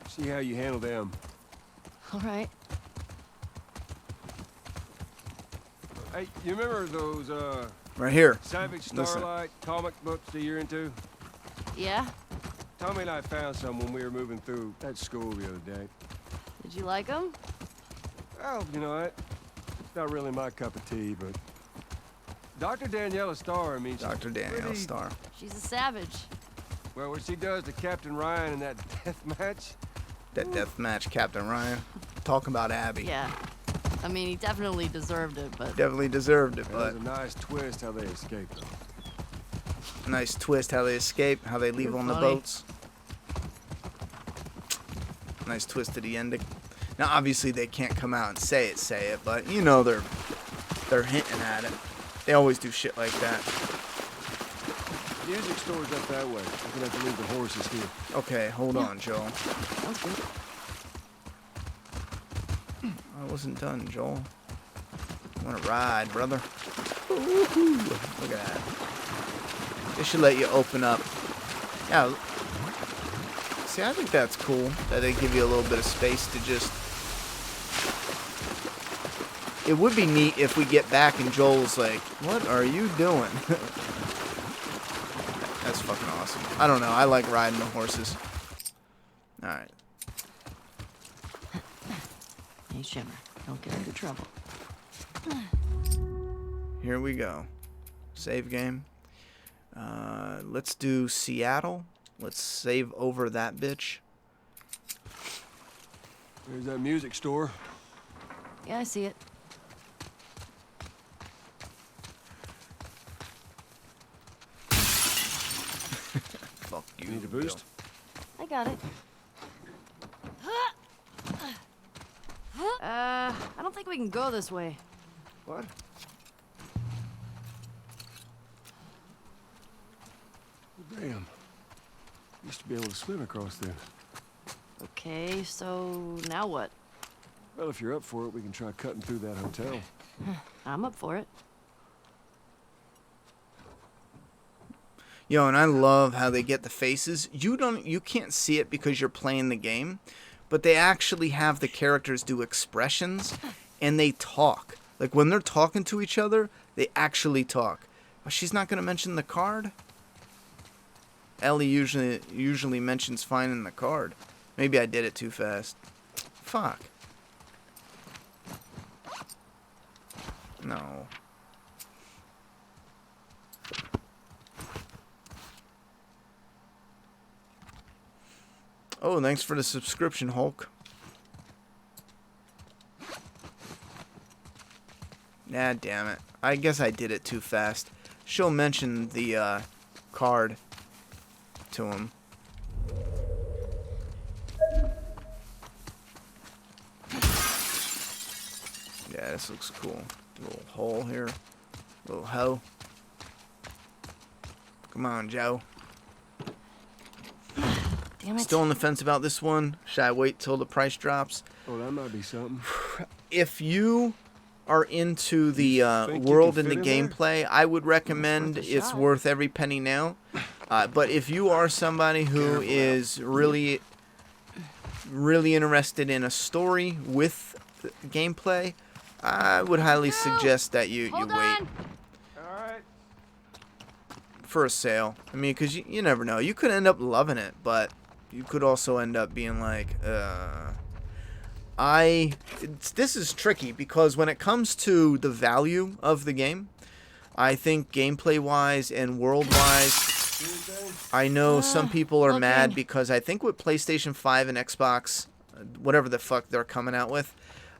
see how you handle them. All right. Hey, you remember those, Right here. Savage Listen. Starlight comic books that you're into? Yeah? Tommy and I found some when we were moving through that school the other day. Did you like them? Well, you know what? It's not really my cup of tea, but... Dr. Daniela Starr, I mean... she's Dr. Danielle pretty- Starr. She's a savage. Well, what she does to Captain Ryan in that death match... That death match, Captain Ryan. Talking about Abby. Yeah. I mean, he definitely deserved it, but... Definitely deserved it, That was but a nice twist how they escaped, though. nice twist how they escape, how they leave You're on the funny. boats. Nice twist to the ending. Now, obviously, they can't come out and say it, but you know they're hinting at it. They always do shit like that. Music store's up that way. We're gonna have to leave the horses here. Okay, hold on, Joel. Sounds good. I wasn't done, Joel. I want to ride, brother. Woo-hoo. Look at that. They should let you open up. Yeah. See, I think that's cool that they give you a little bit of space to just... It would be neat if we get back and Joel's like, what are you doing? That's fucking awesome. I don't know. I like riding the horses. Alright. Hey, Shimmer. Don't get into trouble. Here we go. Save game. Let's do Seattle. Let's save over that bitch. There's that music store. Yeah, I see it. Fuck you. Need a boost? I got it. I don't think we can go this way. What? Damn. Used to be able to swim across there. Okay, so now what? Well, if you're up for it, we can try cutting through that hotel. I'm up for it. Yo, and I love how they get the faces. You can't see it because you're playing the game, but they actually have the characters do expressions and they talk. Like when they're talking to each other, they actually talk. Oh, she's not gonna mention the card? Ellie usually mentions finding the card. Maybe I did it too fast. Fuck. No. Oh, thanks for the subscription, Hulk. Nah, damn it. I guess I did it too fast. She'll mention the card to him. Yeah, this looks cool. Little hole here. Little hoe. Come on, Joe. Damn it. Still on the fence about this one. Should I wait till the price drops? Oh, that might be something. If you are into the think you world can and the fit in there? gameplay, I would recommend Worth a it's shot. worth every penny now. But if you are somebody who is really interested in a story with the gameplay, I would highly suggest that you Hold wait on. All right. for a sale. I mean, because you never know. You could end up loving it, but you could also end up being like, this is tricky because when it comes to the value of the game, I think gameplay-wise and world-wise, I know some people are mad looking. because I think with PlayStation 5 and Xbox, whatever the fuck they're coming out with,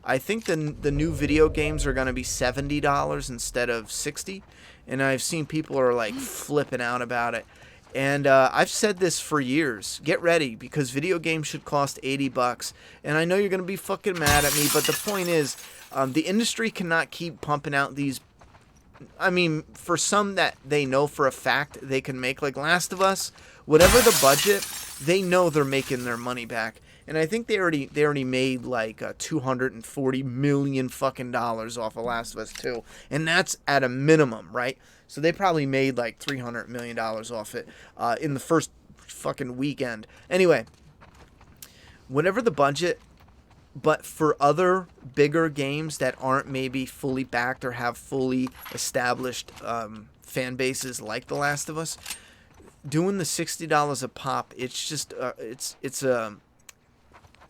I think the new video games are going to be $70 instead of $60, and I've seen people are like flipping out about it. And I've said this for years. Get ready, because video games should cost $80. And I know you're going to be fucking mad at me, but the point is, the industry cannot keep pumping out these... I mean, for some that they know for a fact they can make, like Last of Us, whatever the budget, they know they're making their money back. And I think they already made like $240 million fucking dollars off of Last of Us 2, and that's at a minimum, right? So they probably made like $300 million off it in the first fucking weekend. Anyway, whatever the budget, but for other bigger games that aren't maybe fully backed or have fully established fan bases like The Last of Us, doing the $60 a pop, it's just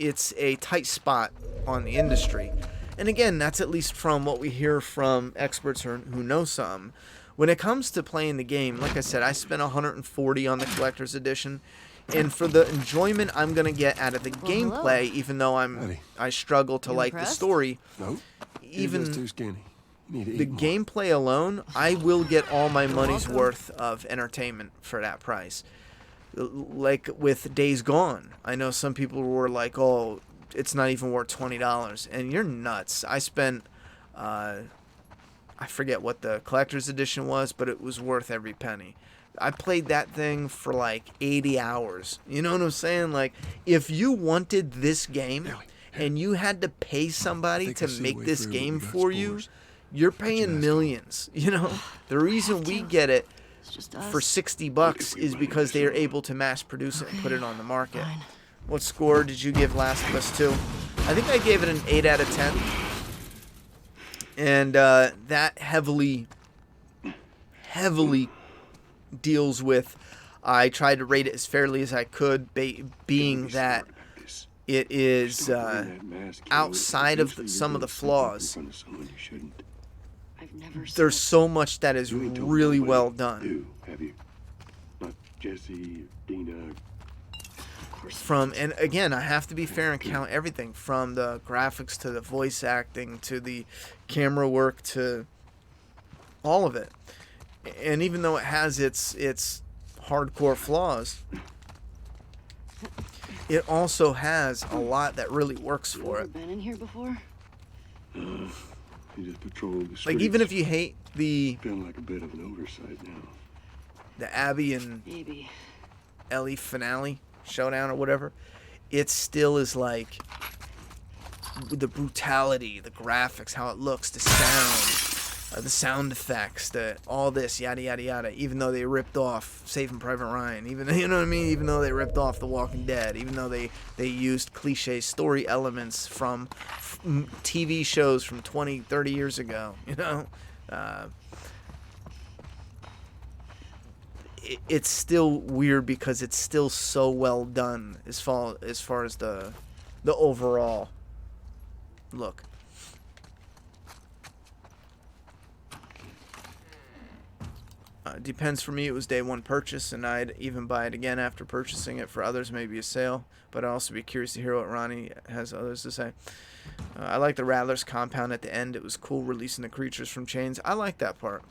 it's a tight spot on the industry. And again, that's at least from what we hear from experts who know some. When it comes to playing the game, like I said, I spent $140 on the collector's edition, and for the enjoyment I'm gonna get out of the gameplay, even though I struggle to like the story, No, even too skinny. You need to the eat more. gameplay alone, I will get all my money's worth of entertainment for that price. Like with Days Gone, I know some people were like, "Oh, it's not even worth $20," and you're nuts. I spent, I forget what the collector's edition was, but it was worth every penny. I played that thing for like 80 hours. You know what I'm saying? Like, if you wanted this game and you had to pay somebody to make this game for you, you're paying millions. You know, the reason we get it for $60 is because they are able to mass produce it and put it on the market. What score did you give Last of Us 2? I think I gave it an 8 out of 10. And that heavily deals with, I tried to rate it as fairly as I could, being that it is outside of some of the flaws. There's so much that is really well done. And again, I have to be fair and count everything from the graphics to the voice acting to the camera work to all of it. And even though it has its hardcore flaws, it also has a lot that really works for it. Been in here before? You just patrol the streets. Like, even if you hate the Feeling like a bit of an oversight now. the Abby and Maybe. Ellie finale showdown or whatever, it still is like the brutality, the graphics, how it looks, the sound effects, all this yada yada yada. Even though they ripped off Saving Private Ryan, even you know what I mean, even though they ripped off The Walking Dead, even though they used cliche story elements from TV shows from 20, 30 years ago, you know. It's still weird because it's still so well done as far as the overall look. Depends. For me, it was day one purchase, and I'd even buy it again after purchasing it. For others, maybe a sale, but I'd also be curious to hear what Ronnie has others to say. I like the Rattler's compound at the end. It was cool releasing the creatures from chains. I like that part.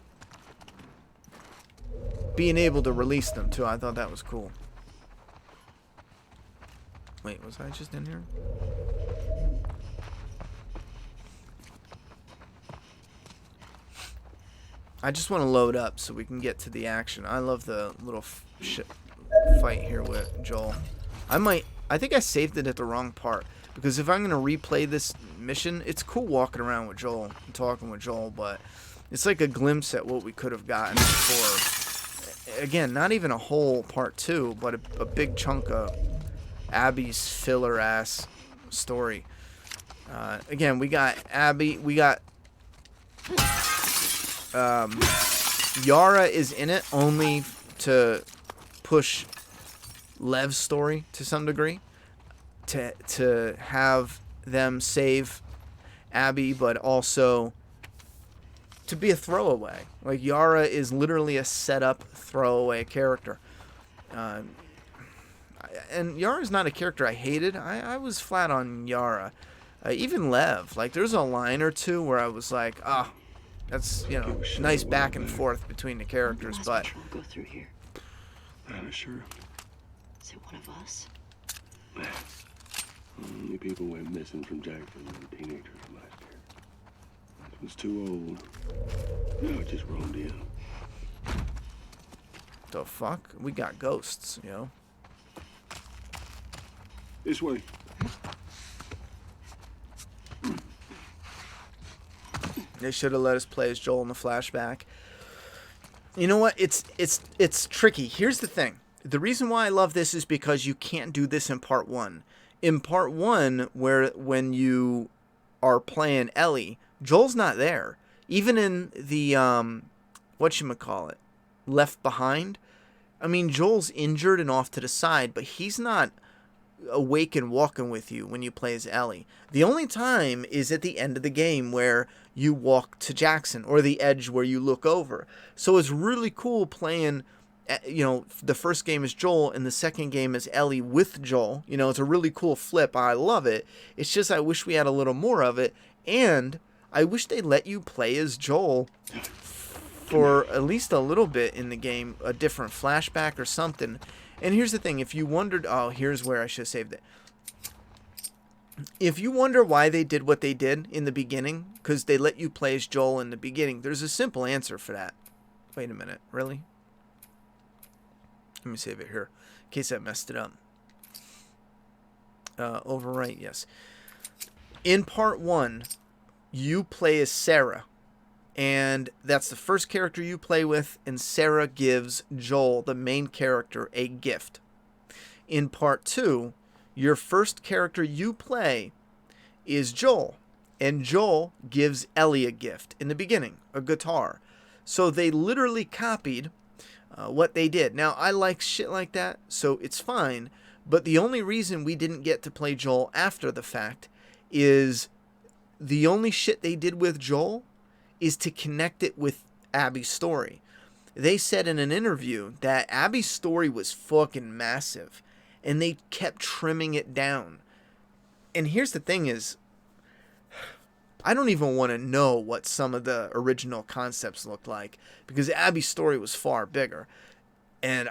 Being able to release them too, I thought that was cool. Wait, was I just in here? I just want to load up so we can get to the action. I love the little fight here with Joel. I think I saved it at the wrong part, because if I'm going to replay this mission, it's cool walking around with Joel and talking with Joel, but it's like a glimpse at what we could have gotten before. Again, not even a whole part 2, but a big chunk of Abby's filler-ass story. Again, we got Abby, we got... Yara is in it only to push Lev's story to some degree, to have them save Abby, but also to be a throwaway. Like, Yara is literally a setup throwaway character. And Yara's not a character I hated. I was flat on Yara. Even Lev, like, there's a line or two where I was like, that's, you know, nice back and forth between the characters, but Go through here. I'm sure. Is it one of us? Only people went missing from Jackson were teenagers last year. It was too old. Now it just roamed in. the fuck? We got ghosts, you know. This way. They should have let us play as Joel in the flashback. You know what? It's tricky. Here's the thing. The reason why I love this is because you can't do this in part 1. In part 1, when you are playing Ellie, Joel's not there. Even in the whatchamacallit, Left Behind, I mean, Joel's injured and off to the side, but he's not awake and walking with you when you play as Ellie. The only time is at the end of the game where you walk to Jackson, or the edge where you look over. So it's really cool playing, you know, the first game is Joel and the second game is Ellie with Joel. You know, it's a really cool flip. I love it. It's just I wish we had a little more of it, and I wish they let you play as Joel for at least a little bit in the game, a different flashback or something. And here's the thing, if you wondered, oh, here's where I should have saved it. If you wonder why they did what they did in the beginning, because they let you play as Joel in the beginning, there's a simple answer for that. Wait a minute, really? Let me save it here, in case I messed it up. Overwrite, yes. In part 1, you play as Sarah. And that's the first character you play with, and Sarah gives Joel, the main character, a gift. In part 2, your first character you play is Joel, and Joel gives Ellie a gift in the beginning, a guitar. So they literally copied what they did. Now, I like shit like that, so it's fine, but the only reason we didn't get to play Joel after the fact is the only shit they did with Joel is to connect it with Abby's story. They said in an interview that Abby's story was fucking massive, and they kept trimming it down. And here's the thing is, I don't even want to know what some of the original concepts looked like, because Abby's story was far bigger. And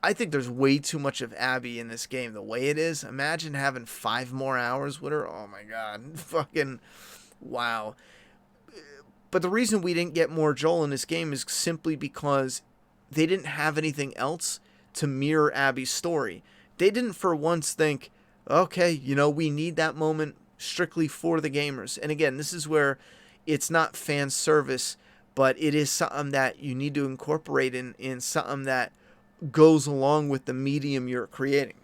I think there's way too much of Abby in this game the way it is. Imagine having 5 more hours with her. Oh my god. Fucking wow. But the reason we didn't get more Joel in this game is simply because they didn't have anything else to mirror Abby's story. They didn't for once think, okay, you know, we need that moment strictly for the gamers. And again, this is where it's not fan service, but it is something that you need to incorporate in something that goes along with the medium you're creating.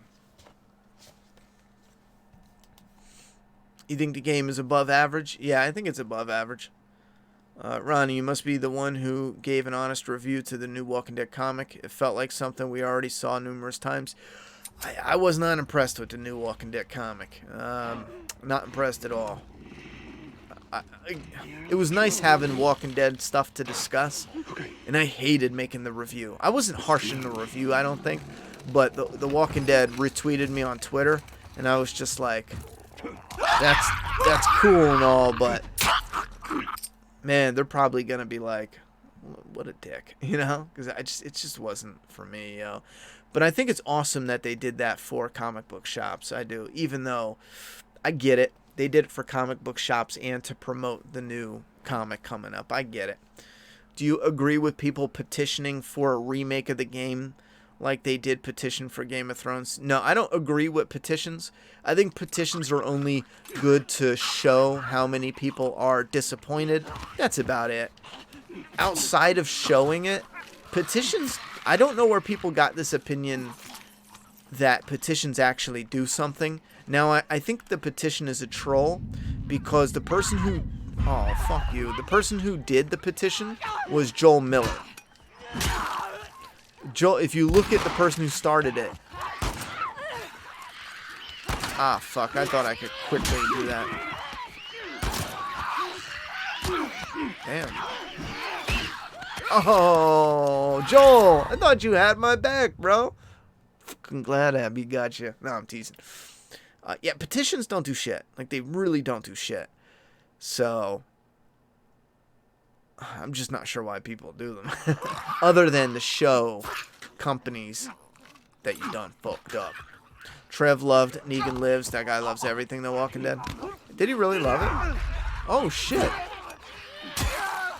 You think the game is above average? Yeah, I think it's above average. Ronnie, you must be the one who gave an honest review to the new Walking Dead comic. It felt like something we already saw numerous times. I was not impressed with the new Walking Dead comic. Not impressed at all. It was nice having Walking Dead stuff to discuss, and I hated making the review. I wasn't harsh in the review, I don't think, but the Walking Dead retweeted me on Twitter, and I was just like, that's cool and all, but man, they're probably gonna be like, what a dick, you know? Because it just wasn't for me, yo. But I think it's awesome that they did that for comic book shops. I do, even though I get it. They did it for comic book shops and to promote the new comic coming up. I get it. Do you agree with people petitioning for a remake of the game like they did petition for Game of Thrones? No, I don't agree with petitions. I think petitions are only good to show how many people are disappointed. That's about it. Outside of showing it, petitions, I don't know where people got this opinion that petitions actually do something. Now, I think the petition is a troll because the person who... Oh, fuck you. The person who did the petition was Joel Miller. Joel, if you look at the person who started it... Ah, fuck. I thought I could quickly do that. Damn. Oh, Joel! I thought you had my back, bro. Fucking glad Abby got you. No, I'm teasing. Yeah, petitions don't do shit. Like, they really don't do shit. So, I'm just not sure why people do them. Other than to show companies that you done fucked up. Trev loved Negan Lives. That guy loves everything The Walking Dead. Did he really love it? Oh, shit.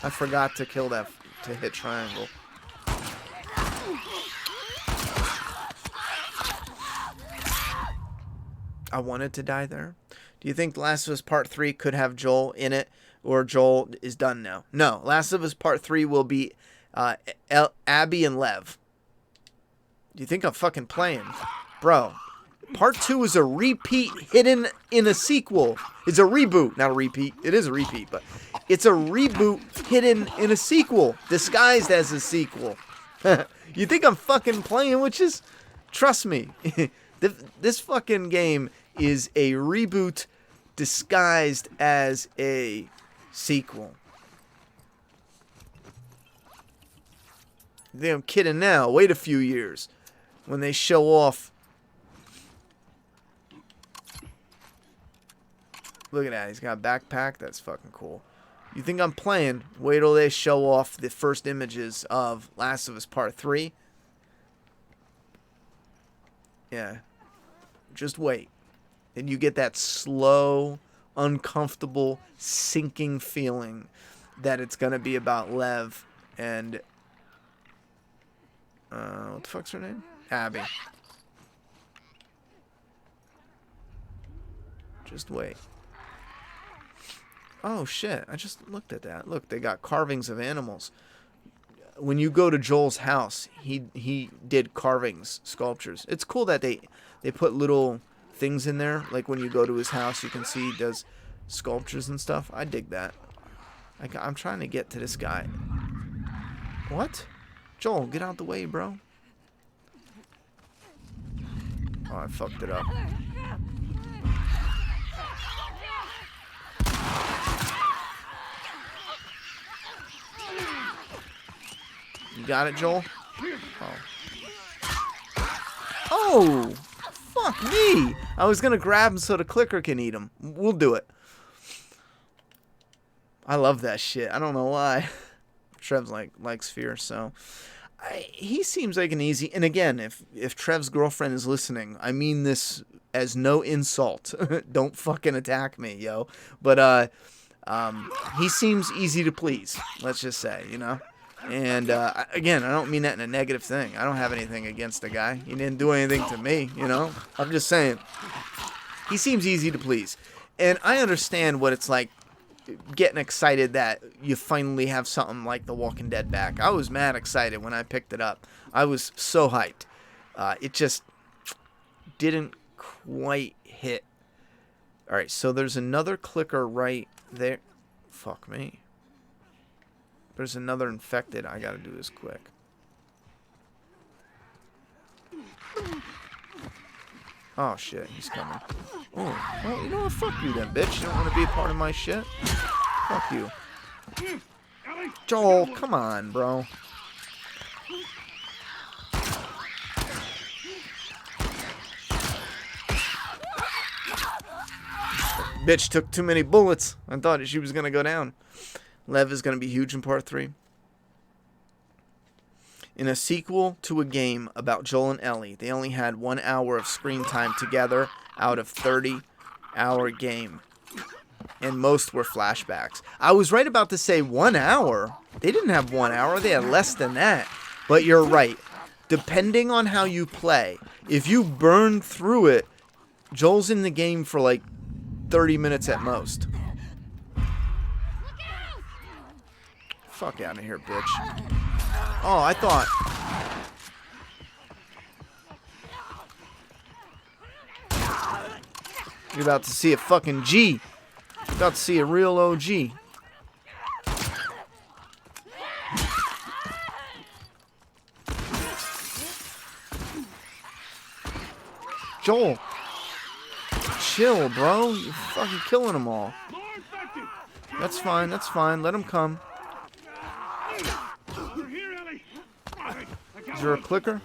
I forgot to kill that, to hit triangle. I wanted to die there. Do you think Last of Us Part 3 could have Joel in it, or Joel is done now? No, Last of Us Part 3 will be Abby and Lev. Do you think I'm fucking playing? Bro, Part 2 is a repeat hidden in a sequel. It's a reboot, not a repeat. It is a repeat, but it's a reboot hidden in a sequel, disguised as a sequel. You think I'm fucking playing, which is, trust me, this fucking game is a reboot disguised as a sequel. You think I'm kidding now? Wait a few years when they show off. Look at that. He's got a backpack. That's fucking cool. You think I'm playing? Wait till they show off the first images of Last of Us Part 3. Yeah. Just wait. And you get that slow, uncomfortable, sinking feeling that it's going to be about Lev and... what the fuck's her name? Abby. Just wait. Oh shit, I just looked at that. Look, they got carvings of animals. When you go to Joel's house, he did carvings, sculptures. It's cool that they put little things in there. Like when you go to his house, you can see he does sculptures and stuff. I dig that. I'm trying to get to this guy. What? Joel, get out the way, bro. Oh, I fucked it up. You got it, Joel? Oh, fuck me. I was going to grab him so the clicker can eat him. We'll do it. I love that shit. I don't know why. Trev's likes fear, so... he seems like an easy... And again, if Trev's girlfriend is listening, I mean this as no insult. Don't fucking attack me, yo. But he seems easy to please, let's just say, you know? And again, I don't mean that in a negative thing. I don't have anything against the guy. He didn't do anything to me, you know? I'm just saying. He seems easy to please. And I understand what it's like getting excited that you finally have something like The Walking Dead back. I was mad excited when I picked it up. I was so hyped. It just didn't quite hit. Alright, so there's another clicker right there. Fuck me. There's another infected. I gotta do this quick. Oh shit, he's coming. Oh, well, you know what? Fuck you then, bitch. You don't want to be a part of my shit? Fuck you. Joel, come on, bro. Bitch took too many bullets. I thought she was gonna go down. Lev is gonna be huge in part 3. In a sequel to a game about Joel and Ellie, they only had 1 hour of screen time together out of 30-hour game. And most were flashbacks. I was right about to say 1 hour. They didn't have 1 hour. They had less than that. But you're right. Depending on how you play, if you burn through it, Joel's in the game for like 30 minutes at most. Fuck out of here, bitch. Oh, I thought... You're about to see a fucking G. You're about to see a real OG. Joel. Chill, bro. You're fucking killing them all. That's fine, that's fine. Let them come. Is there a clicker?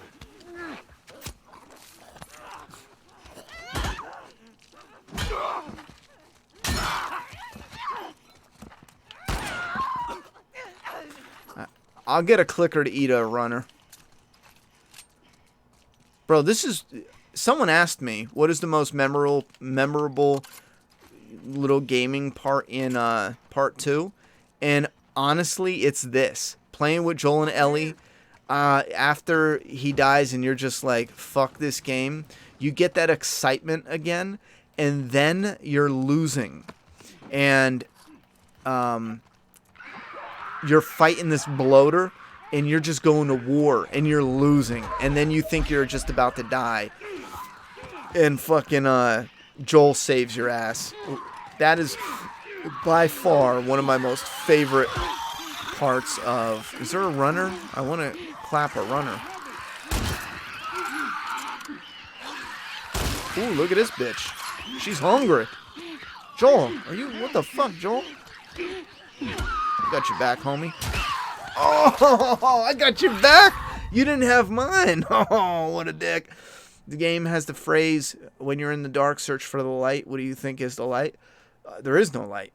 I'll get a clicker to eat a runner. Bro, this is... Someone asked me, what is the most memorable little gaming part in part 2? And honestly, it's this. Playing with Joel and Ellie... after he dies and you're just like, fuck this game, you get that excitement again, and then you're losing. And you're fighting this bloater, and you're just going to war, and you're losing. And then you think you're just about to die. And fucking Joel saves your ass. That is by far one of my most favorite parts of... Is there a runner? I want to clap a runner. Ooh, look at this bitch. She's hungry. Joel, are you... What the fuck, Joel? Got your back, homie. Oh, I got your back. You didn't have mine. Oh, what a dick. The game has the phrase, when you're in the dark, search for the light. What do you think is the light? There is no light.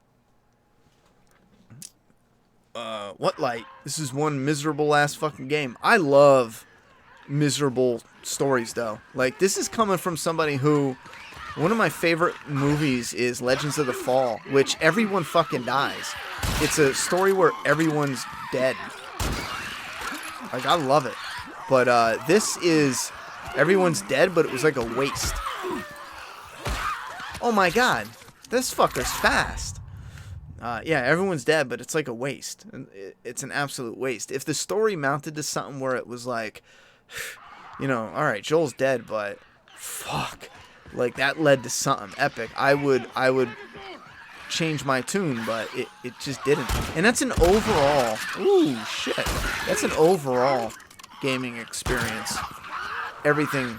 What light? This is one miserable ass fucking game. I love miserable stories, though. Like, this is coming from somebody who... One of my favorite movies is Legends of the Fall, which everyone fucking dies. It's a story where everyone's dead. Like, I love it. But this is... Everyone's dead, but it was like a waste. Oh my god. This fucker's fast. Yeah, everyone's dead, but it's like a waste. It's an absolute waste. If the story mounted to something where it was like... You know, alright, Joel's dead, but... Fuck. Like, that led to something epic. I would change my tune, but it just didn't. And that's an overall... Ooh, shit. That's an overall gaming experience. Everything...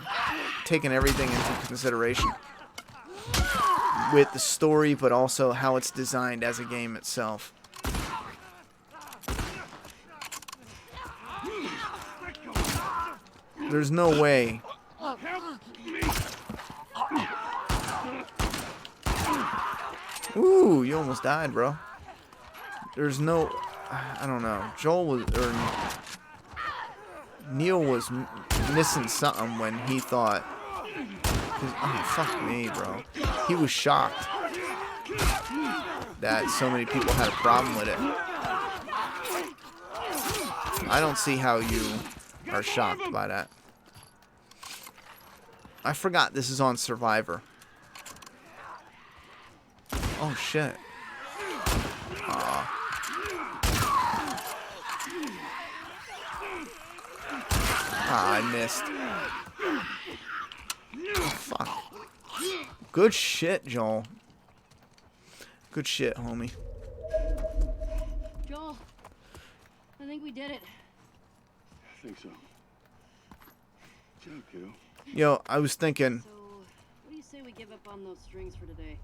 Taking everything into consideration. With the story, but also how it's designed as a game itself. There's no way... Ooh, you almost died, bro. There's no... I don't know. Joel was... Or Neil was missing something when he thought... Oh, fuck me, bro. He was shocked that so many people had a problem with it. I don't see how you are shocked by that. I forgot this is on Survivor. Oh, shit. I missed. Oh, fuck. Good shit, Joel. Good shit, homie. Joel, I think we did it. I think so. Good job, kiddo. Yo, I was thinking... So, what do you say we give up on those strings for today?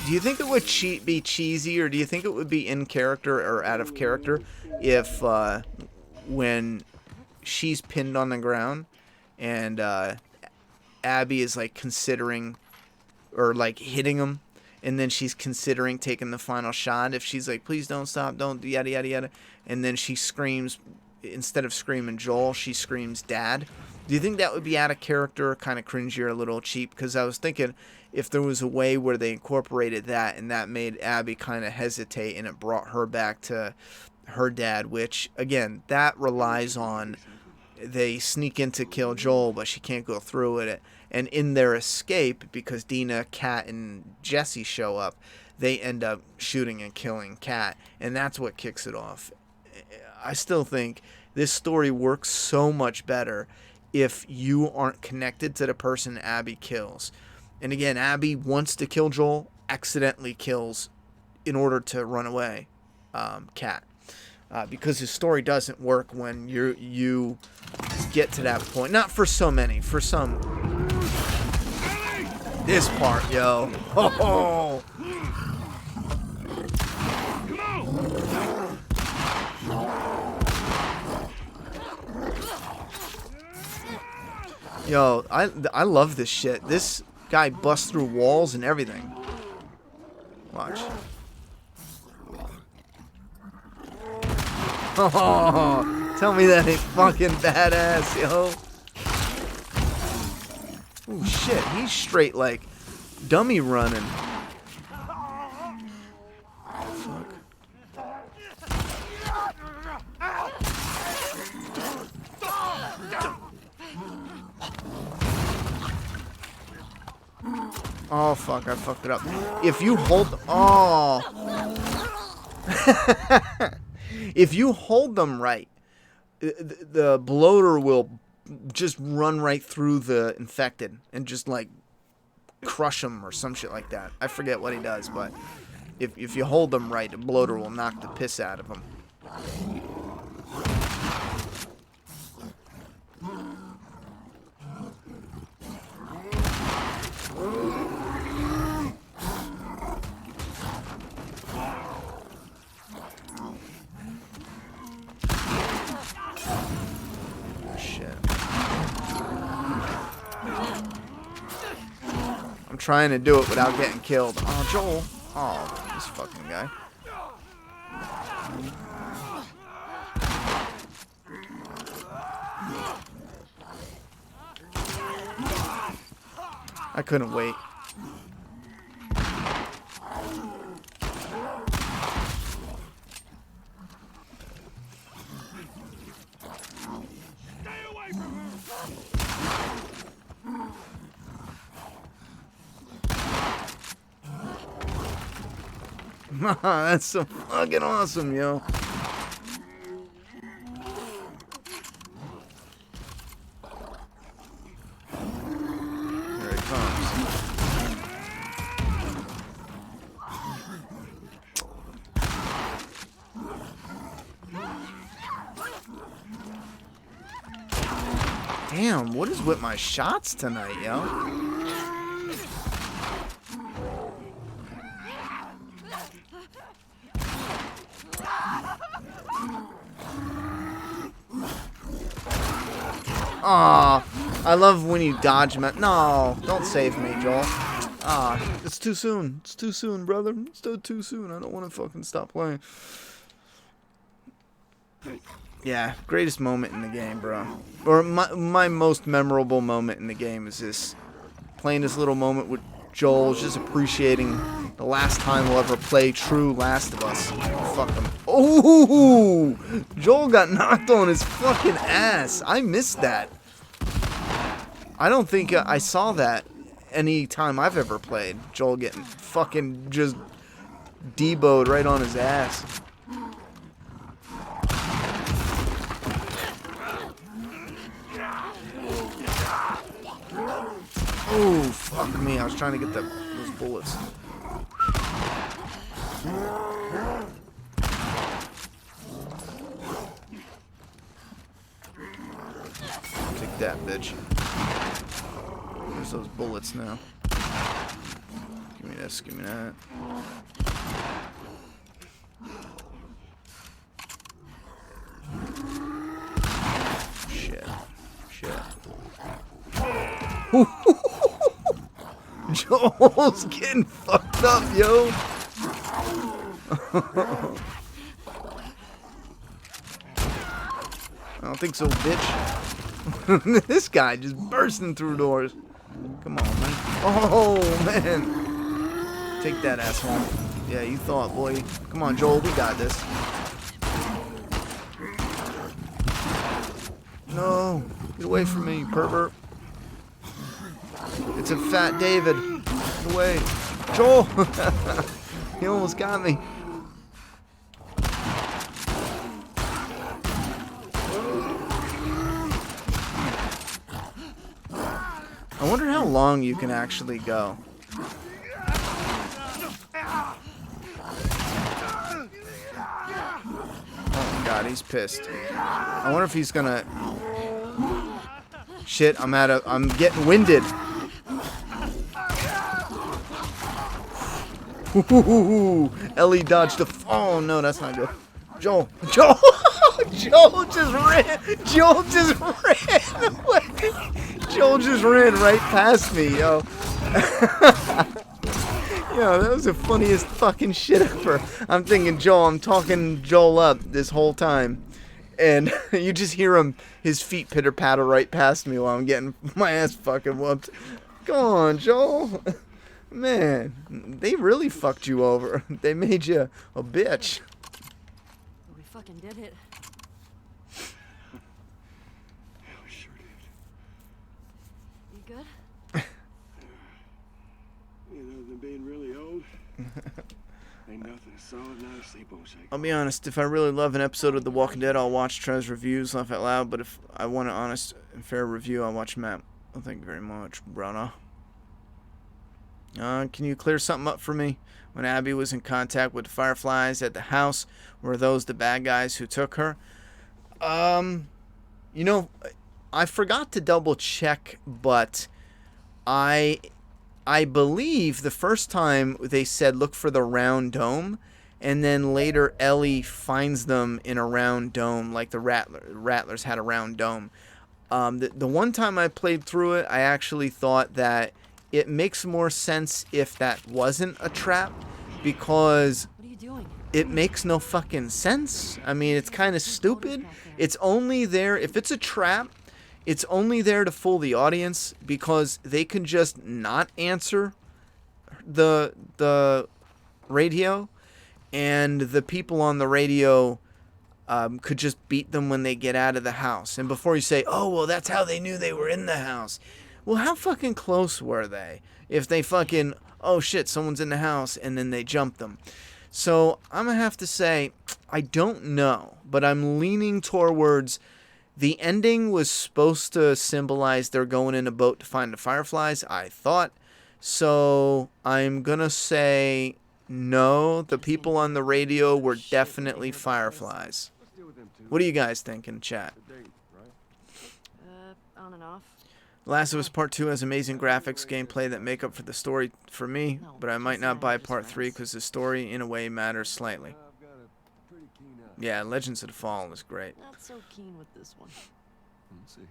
Do you think it would be cheesy, or do you think it would be in character or out of character if when she's pinned on the ground and Abby is like considering or like hitting him, and then she's considering taking the final shot, if she's like, please don't stop, don't, yada yada yada, and then she screams, instead of screaming Joel, she screams Dad? Do you think that would be out of character, kind of cringy or a little cheap? Because I was thinking if there was a way where they incorporated that and that made Abby kind of hesitate and it brought her back to her dad, which, again, that relies on they sneak in to kill Joel, but she can't go through with it. And in their escape, because Dina, Kat, and Jesse show up, they end up shooting and killing Kat, and that's what kicks it off. I still think this story works so much better if you aren't connected to the person Abby kills. And again, Abby wants to kill Joel, accidentally kills in order to run away Kat. Because his story doesn't work when you get to that point. Not for so many, for some. This part, yo. Oh. Yo, I love this shit. This guy busts through walls and everything. Watch. Oh, tell me that ain't fucking badass, yo. Oh shit, he's straight like dummy running. Fuck. Oh, fuck, I fucked it up. If you hold... Oh. If you hold them right, the bloater will just run right through the infected and just, like, crush them or some shit like that. I forget what he does, but if you hold them right, the bloater will knock the piss out of them. I'm trying to do it without getting killed. Oh, Joel. Oh, this fucking guy. I couldn't wait. That's so fucking awesome, yo. Here it comes. Damn, what is with my shots tonight, yo? Aw, I love when you dodge me. No, don't save me, Joel. Ah, it's too soon. It's too soon, brother. It's still too soon. I don't want to fucking stop playing. Yeah, greatest moment in the game, bro. Or my most memorable moment in the game is this. Playing this little moment with Joel, just appreciating the last time we'll ever play true Last of Us. Fuck him. Oh, Joel got knocked on his fucking ass. I missed that. I don't think I saw that any time I've ever played. Joel getting fucking just deboed right on his ass. Oh, fuck me. I was trying to get those bullets. Take that, bitch. Where's those bullets now? Give me this, give me that. Shit. Shit. Joel's getting fucked up, yo. I don't think so, bitch. This guy just bursting through doors. Come on, man. Oh, man. Take that, asshole. Yeah, you thought, boy. Come on, Joel, we got this. No. Get away from me, pervert. It's a fat David. Get away. Joel! He almost got me. I wonder how long you can actually go. Oh my god, he's pissed. I wonder if he's gonna... Shit, I'm getting winded. Ooh, Ellie dodged the... Oh no, that's not good. Joel! Joel just ran away. Joel just ran right past me, yo. Yo, that was the funniest fucking shit ever. I'm thinking, Joel, I'm talking Joel up this whole time. And you just hear his feet pitter-patter right past me while I'm getting my ass fucking whooped. Come on, Joel. Man, they really fucked you over. They made you a bitch. We fucking did it. Yeah, we sure did. You good? solid night's sleep on shake. I'll be honest, if I really love an episode of The Walking Dead, I'll watch Trez reviews, laugh out loud, but if I want an honest and fair review, I'll watch Matt. Well, thank you very much, brother. Can you clear something up for me? When Abby was in contact with the Fireflies at the house, were those the bad guys who took her? You know, I forgot to double check, but I believe the first time they said look for the round dome, and then later Ellie finds them in a round dome, like the Rattlers had a round dome. The one time I played through it, I actually thought that it makes more sense if that wasn't a trap, because What are you doing? it makes no fucking sense. I mean, it's kind of stupid. It's only there, if it's a trap, it's only there to fool the audience, because they can just not answer the radio, and the people on the radio could just beat them when they get out of the house. And before you say, oh, well, that's how they knew they were in the house. Well, how fucking close were they? If they fucking, oh shit, someone's in the house, and then they jump them. So I'm going to have to say, I don't know, but I'm leaning towards the ending was supposed to symbolize they're going in a boat to find the Fireflies, I thought. So I'm going to say no, the people on the radio were definitely Fireflies. Let's deal with them too. What do you guys think in chat? The date, right? On and off. Last of Us Part 2 has amazing graphics, gameplay that make up for the story for me, but I might not buy Part 3 because the story, in a way, matters slightly. I've got a pretty keen eye. Yeah, Legends of the Fallen is great. Not so keen with this one. Let's see.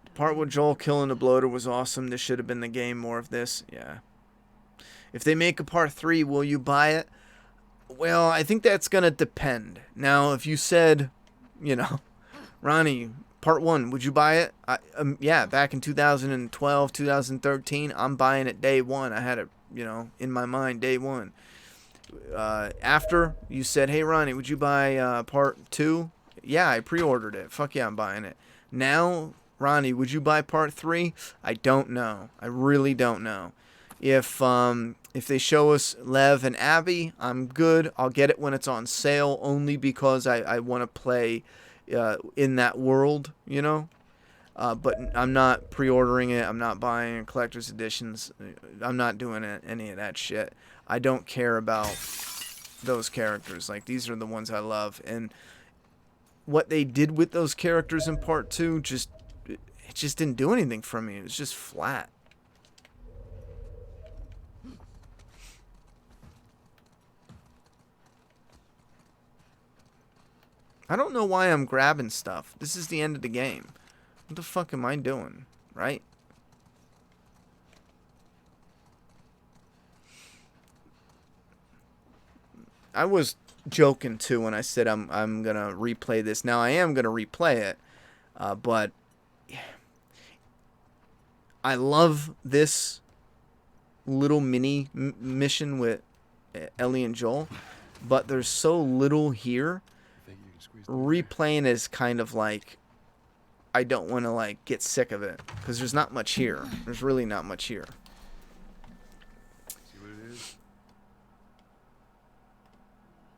The part with Joel killing the bloater was awesome. This should have been the game, more of this. Yeah. If they make a Part 3, will you buy it? Well, I think that's going to depend. Now, if you said, you know, Ronnie, Part 1, would you buy it? Yeah, back in 2012, 2013, I'm buying it day one. I had it, you know, in my mind day one. After you said, hey, Ronnie, would you buy Part 2? Yeah, I pre-ordered it. Fuck yeah, I'm buying it. Now, Ronnie, would you buy Part 3? I don't know. I really don't know. If they show us Lev and Abby, I'm good. I'll get it when it's on sale, only because I want to play in that world, you know. But I'm not pre-ordering it. I'm not buying collector's editions. I'm not doing any of that shit. I don't care about those characters. Like, these are the ones I love. And what they did with those characters in Part 2, it just didn't do anything for me. It was just flat. I don't know why I'm grabbing stuff. This is the end of the game. What the fuck am I doing? Right? I was joking too when I said I'm gonna replay this. Now I am gonna replay it, but I love this little mini mission with Ellie and Joel, but there's so little here. Replaying is kind of like, I don't want to like get sick of it, because there's not much here. There's really not much here. See what it is?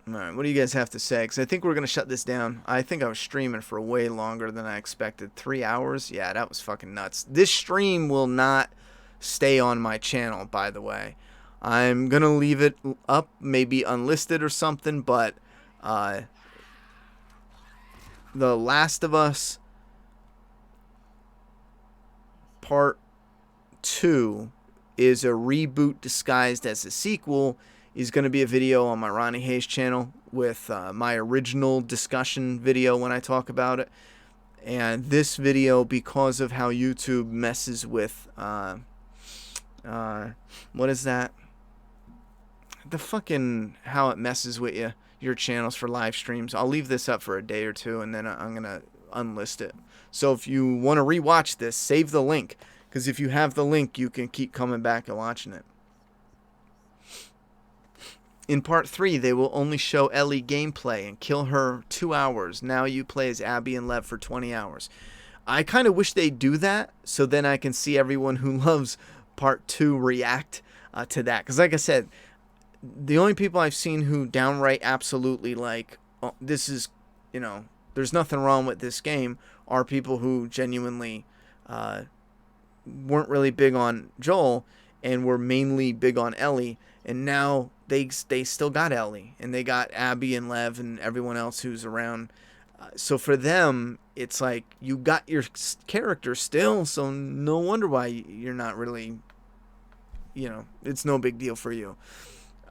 Alright, what do you guys have to say? Because I think we're going to shut this down. I think I was streaming for way longer than I expected. 3 hours? Yeah, that was fucking nuts. This stream will not stay on my channel, by the way. I'm going to leave it up, maybe unlisted or something, but The Last of Us Part 2 is a reboot disguised as a sequel. Is going to be a video on my Ronnie Hayes channel with my original discussion video when I talk about it. And this video, because of how YouTube messes with what is that? The fucking how it messes with your channels for live streams. I'll leave this up for a day or two, and then I'm going to unlist it. So if you want to rewatch this, save the link, because if you have the link, you can keep coming back and watching it. In Part 3, they will only show Ellie gameplay and kill her 2 hours. Now you play as Abby and Lev for 20 hours. I kind of wish they'd do that, so then I can see everyone who loves Part 2 react to that. Because like I said, the only people I've seen who downright absolutely like, oh, this is, you know, there's nothing wrong with this game, are people who genuinely weren't really big on Joel and were mainly big on Ellie, and now they still got Ellie, and they got Abby and Lev and everyone else who's around. So for them, it's like, you got your character still, so no wonder why you're not really, you know, it's no big deal for you.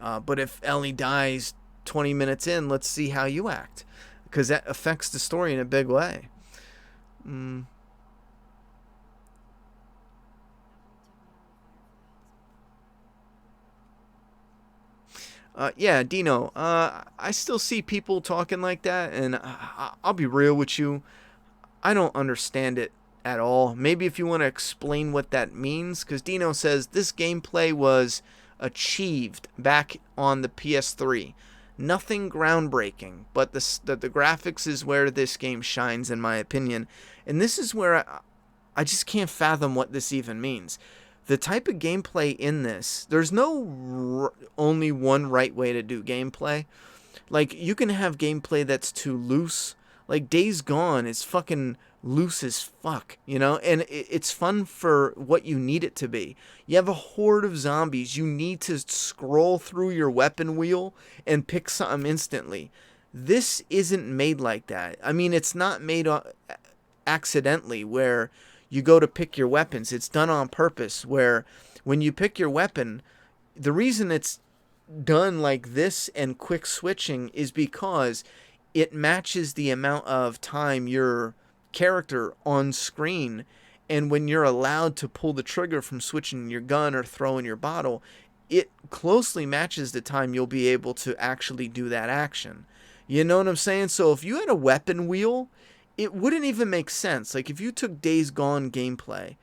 But if Ellie dies 20 minutes in, let's see how you act, because that affects the story in a big way. Yeah, Dino, I still see people talking like that, and I'll be real with you, I don't understand it at all. Maybe if you want to explain what that means, because Dino says this gameplay was achieved back on the PS3. Nothing groundbreaking, but the graphics is where this game shines, in my opinion. And this is where I just can't fathom what this even means. The type of gameplay in this, there's no only one right way to do gameplay. Like, you can have gameplay that's too loose. Like, Days Gone is fucking loose as fuck, you know? And it's fun for what you need it to be. You have a horde of zombies. You need to scroll through your weapon wheel and pick something instantly. This isn't made like that. I mean, it's not made accidentally where you go to pick your weapons. It's done on purpose, where when you pick your weapon, the reason it's done like this and quick switching is because it matches the amount of time your character on screen, and when you're allowed to pull the trigger from switching your gun or throwing your bottle, it closely matches the time you'll be able to actually do that action. You know what I'm saying? So if you had a weapon wheel, it wouldn't even make sense. Like, if you took Days Gone gameplay,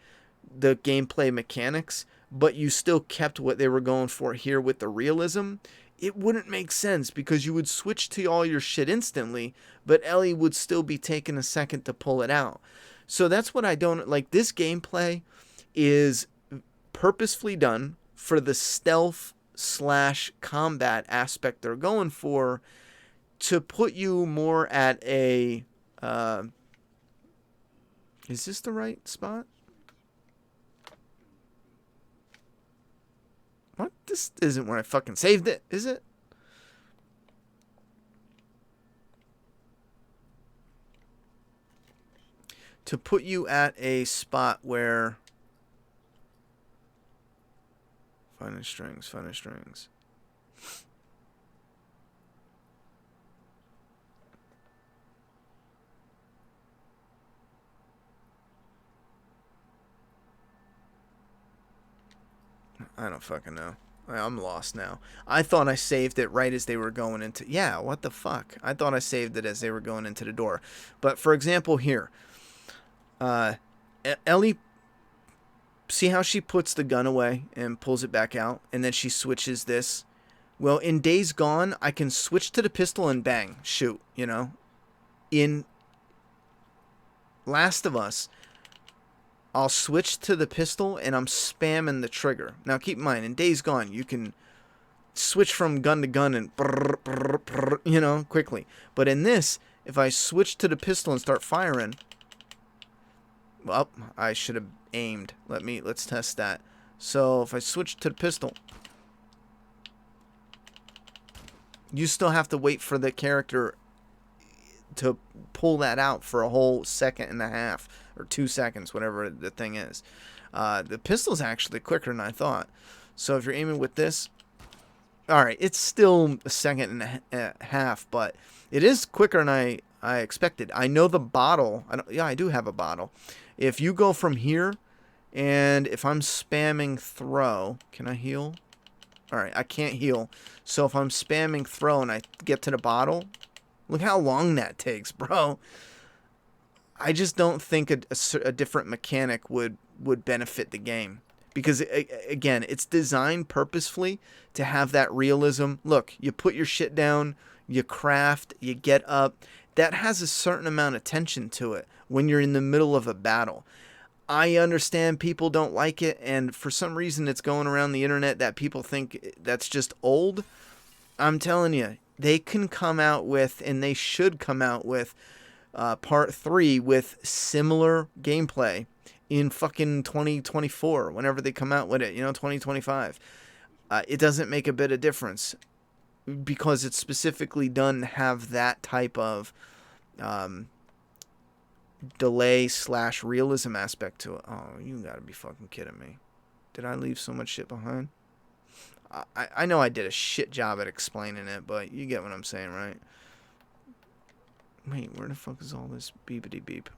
the gameplay mechanics, but you still kept what they were going for here with the realism, it wouldn't make sense, because you would switch to all your shit instantly, but Ellie would still be taking a second to pull it out. So that's what I don't like. This gameplay is purposefully done for the stealth / combat aspect they're going for, to put you more at a is this the right spot? What? This isn't where I fucking saved it, is it? To put you at a spot where... Finding strings. I don't fucking know. I'm lost now. I thought I saved it right as they were going into... Yeah, what the fuck? I thought I saved it as they were going into the door. But for example here, Ellie, see how she puts the gun away and pulls it back out, and then she switches this? Well, in Days Gone, I can switch to the pistol and bang, shoot, you know? In Last of Us, I'll switch to the pistol and I'm spamming the trigger. Now keep in mind, in Days Gone, you can switch from gun to gun and brrr, brrr, brrr, you know, quickly. But in this, if I switch to the pistol and start firing, well, I should have aimed. Let's test that. So if I switch to the pistol, you still have to wait for the character to pull that out for a whole 1.5 or 2 seconds, whatever the thing is. The pistol's actually quicker than I thought. So if you're aiming with this, alright, it's still 1.5 seconds, but it is quicker than I expected. I know the bottle. I do have a bottle. If you go from here, and if I'm spamming throw, can I heal? Alright, I can't heal. So if I'm spamming throw and I get to the bottle, look how long that takes, bro. I just don't think a different mechanic would benefit the game. Because, again, it's designed purposefully to have that realism. Look, you put your shit down, you craft, you get up. That has a certain amount of tension to it when you're in the middle of a battle. I understand people don't like it, and for some reason it's going around the internet that people think that's just old. I'm telling you, they can come out with, and they should come out with, part 3 with similar gameplay in fucking 2024, whenever they come out with it, 2025. It doesn't make a bit of difference because it's specifically done to have that type of delay / realism aspect to it. Oh, you gotta be fucking kidding me. Did I leave so much shit behind? I know I did a shit job at explaining it, but you get what I'm saying, right? Wait, where the fuck is all this beepity beep?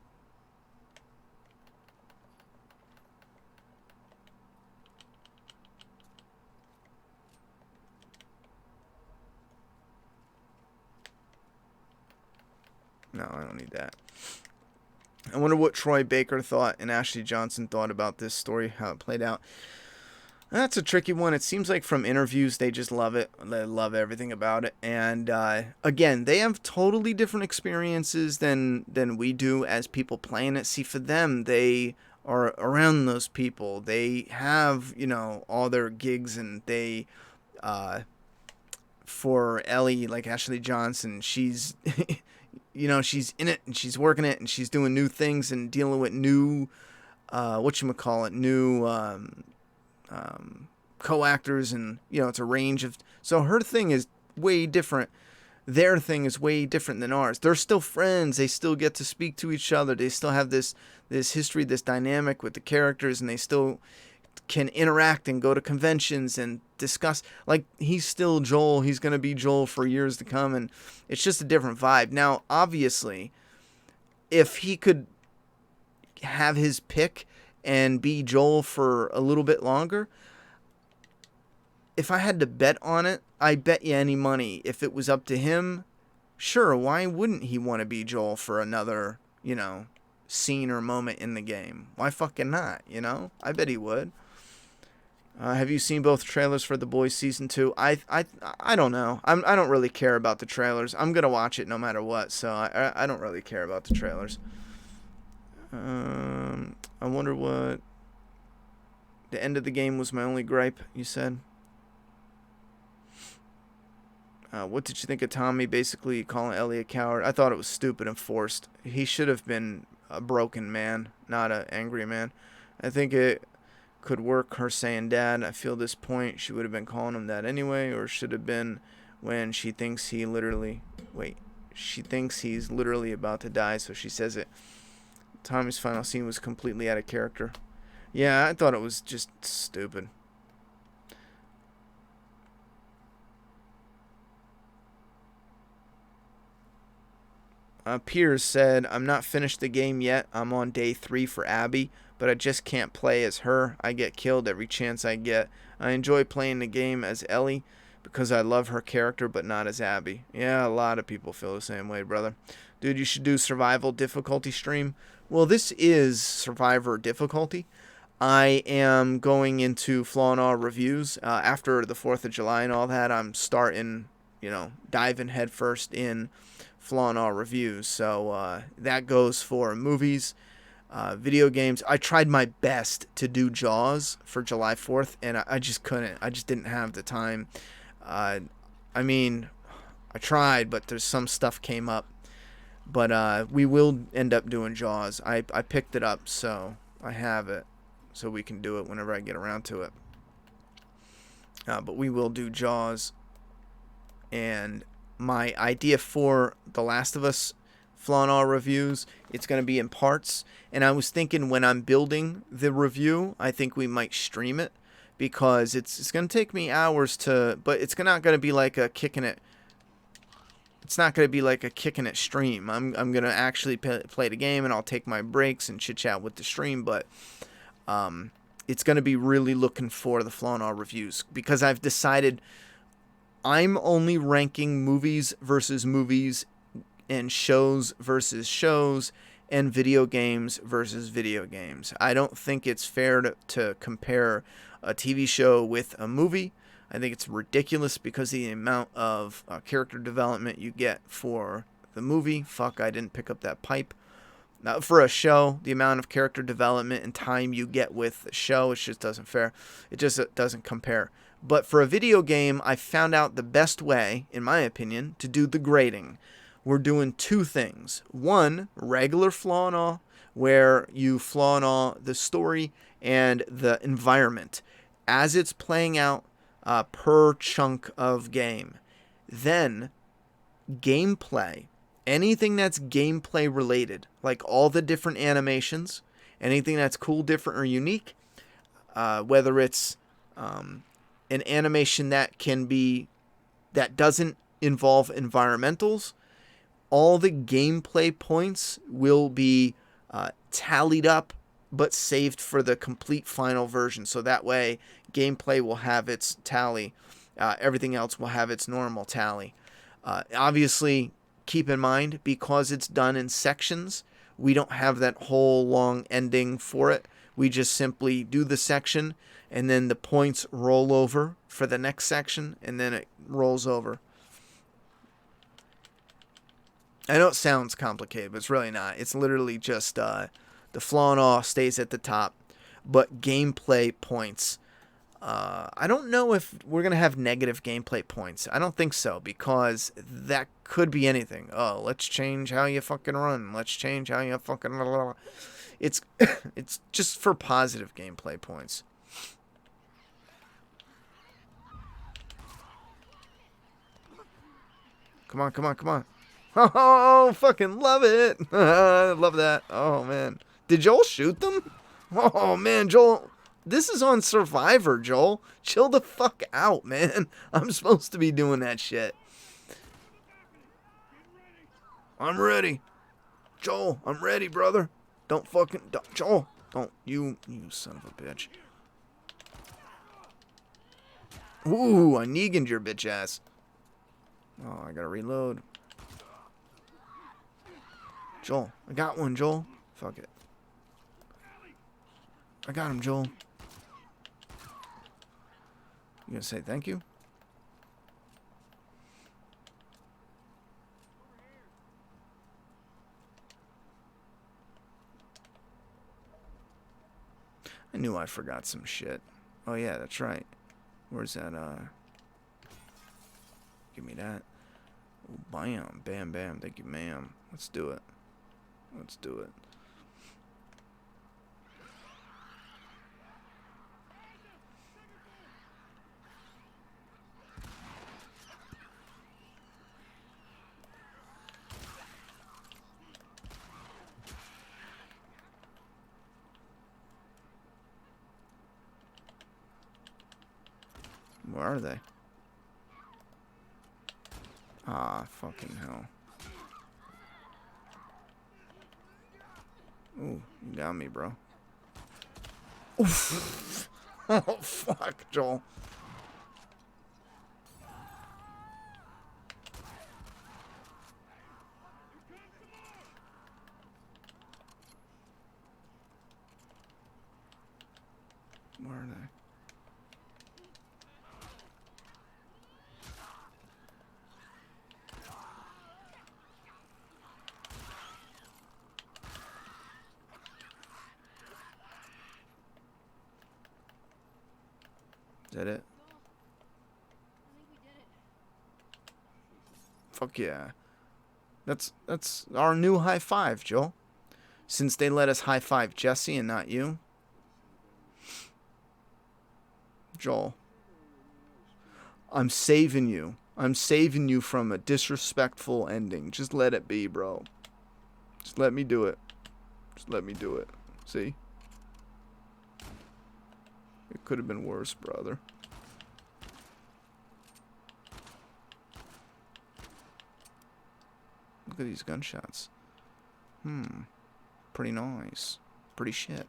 No, I don't need that. I wonder what Troy Baker thought and Ashley Johnson thought about this story, how it played out. That's a tricky one. It seems like from interviews, they just love it. They love everything about it. And again, they have totally different experiences than we do as people playing it. See, for them, they are around those people. They have, all their gigs, and they, for Ellie, like Ashley Johnson, she's... she's in it, and she's working it, and she's doing new things and dealing with new, new co-actors, and, it's a range of... So her thing is way different. Their thing is way different than ours. They're still friends. They still get to speak to each other. They still have this history, this dynamic with the characters, and they still can interact and go to conventions and discuss. Like, he's still Joel. He's going to be Joel for years to come, and it's just a different vibe. Now, obviously, if he could have his pick and be Joel for a little bit longer, if I had to bet on it, I'd bet you any money. If it was up to him, sure, why wouldn't he want to be Joel for another, scene or moment in the game? Why fucking not, I bet he would. Have you seen both trailers for The Boys Season 2? I don't know. I don't really care about the trailers. I'm going to watch it no matter what, so I don't really care about the trailers. I wonder what... The end of the game was my only gripe, you said. What did you think of Tommy basically calling Ellie a coward? I thought it was stupid and forced. He should have been a broken man, not an angry man. I think it could work, her saying, Dad, I feel this point. She would have been calling him that anyway, or should have been when she thinks he literally... Wait. She thinks he's literally about to die, so she says it. Tommy's final scene was completely out of character. Yeah, I thought it was just stupid. Piers said, I'm not finished the game yet. I'm on day 3 for Abby, but I just can't play as her. I get killed every chance I get. I enjoy playing the game as Ellie because I love her character, but not as Abby. Yeah, a lot of people feel the same way, brother. Dude, you should do survival difficulty stream. Well, this is survivor difficulty. I am going into Flaw and All reviews. After the 4th of July and all that, I'm starting, diving headfirst in Flaw and All reviews. So that goes for movies, video games. I tried my best to do Jaws for July 4th, and I just couldn't. I just didn't have the time. I tried, but there's some stuff came up. But we will end up doing Jaws. I picked it up, so I have it. So we can do it whenever I get around to it. But we will do Jaws. And my idea for The Last of Us Flaw and All reviews, it's going to be in parts. And I was thinking when I'm building the review, I think we might stream it. Because it's going to take me hours to... But it's not going to be like a kicking it... It's not going to be like a kicking it stream. I'm going to actually play the game, and I'll take my breaks and chit-chat with the stream. But... it's going to be really looking for the Flaw and All reviews, because I've decided I'm only ranking movies versus movies and shows versus shows and video games versus video games. I don't think it's fair to compare a TV show with a movie. I think it's ridiculous because of the amount of character development you get for the movie. Fuck, I didn't pick up that pipe. Now, for a show, the amount of character development and time you get with the show, it just doesn't fair. It just doesn't compare. But for a video game, I found out the best way, in my opinion, to do the grading. We're doing two things. One, regular flaw and all, where you flaw and all the story and the environment as it's playing out per chunk of game. Then, gameplay. Anything that's gameplay related, like all the different animations, anything that's cool, different, or unique, whether it's an animation that doesn't involve environmentals, all the gameplay points will be tallied up but saved for the complete final version. So that way, gameplay will have its tally. Everything else will have its normal tally. Obviously, keep in mind, because it's done in sections, we don't have that whole long ending for it. We just simply do the section, and then the points roll over for the next section, and then it rolls over. I know it sounds complicated, but it's really not. It's literally just the flaw and all stays at the top, but gameplay points. I don't know if we're going to have negative gameplay points. I don't think so, because that could be anything. Oh, let's change how you fucking run. Let's change how you fucking... It's it's just for positive gameplay points. Come on, come on, come on. Oh, fucking love it. Love that. Oh, man. Did Joel shoot them? Oh, man, Joel... This is on Survivor, Joel. Chill the fuck out, man. I'm supposed to be doing that shit. I'm ready. Joel, I'm ready, brother. Joel, don't, you son of a bitch. Ooh, I Negan'd your bitch ass. Oh, I gotta reload. Joel, I got one, Joel. Fuck it. I got him, Joel. You gonna say thank you? I knew I forgot some shit. Oh yeah, that's right. Where's that, give me that. Oh, bam, bam, bam. Thank you, ma'am. Let's do it. Let's do it. Where are they? Ah, fucking hell. Ooh, you got me, bro. Oof. Oh, fuck, Joel. Where are they? Is that it? Fuck yeah. That's our new high five, Joel. Since they let us high five Jesse and not you. Joel. I'm saving you. I'm saving you from a disrespectful ending. Just let it be, bro. Just let me do it. Just let me do it. See? It could have been worse, brother. Look at these gunshots. Pretty nice. Pretty shit.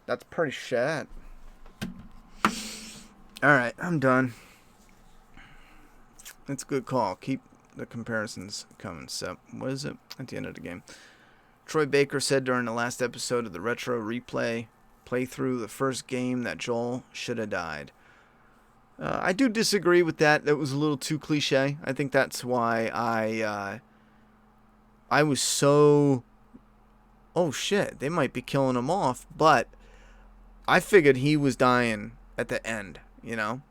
That's pretty shit. Alright, I'm done. It's a good call. Keep the comparisons coming. So, what is it? At the end of the game. Troy Baker said during the last episode of the Retro Replay playthrough, the first game, that Joel should have died. I do disagree with that. That was a little too cliche. I think that's why I was so oh shit, they might be killing him off. But I figured he was dying at the end, you know.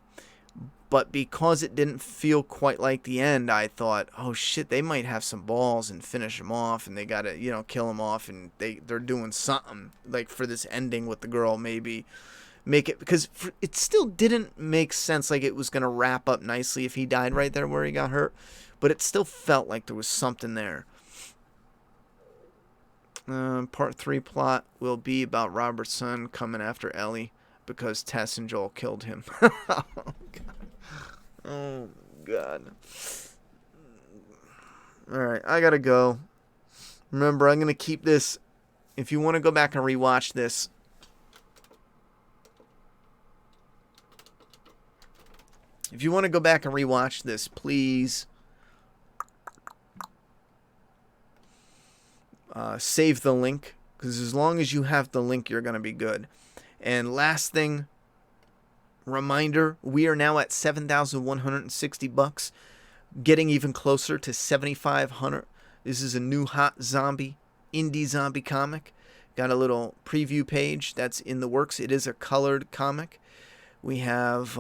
But because it didn't feel quite like the end, I thought, oh shit, they might have some balls and finish him off, and they gotta, you know, kill him off, and they're doing something like for this ending with the girl, maybe make it, because it still didn't make sense. Like it was gonna wrap up nicely if he died right there where he got hurt, but it still felt like there was something there. Part 3 plot will be about Robert's son coming after Ellie because Tess and Joel killed him. Oh, God. Oh, God. Alright, I gotta go. Remember, I'm gonna keep this. If you want to go back and rewatch this, please save the link, because as long as you have the link, you're gonna be good. And last thing, reminder, we are now at $7,160, getting even closer to $7,500. This is a new hot indie zombie comic. Got a little preview page that's in the works. It is a colored comic. We have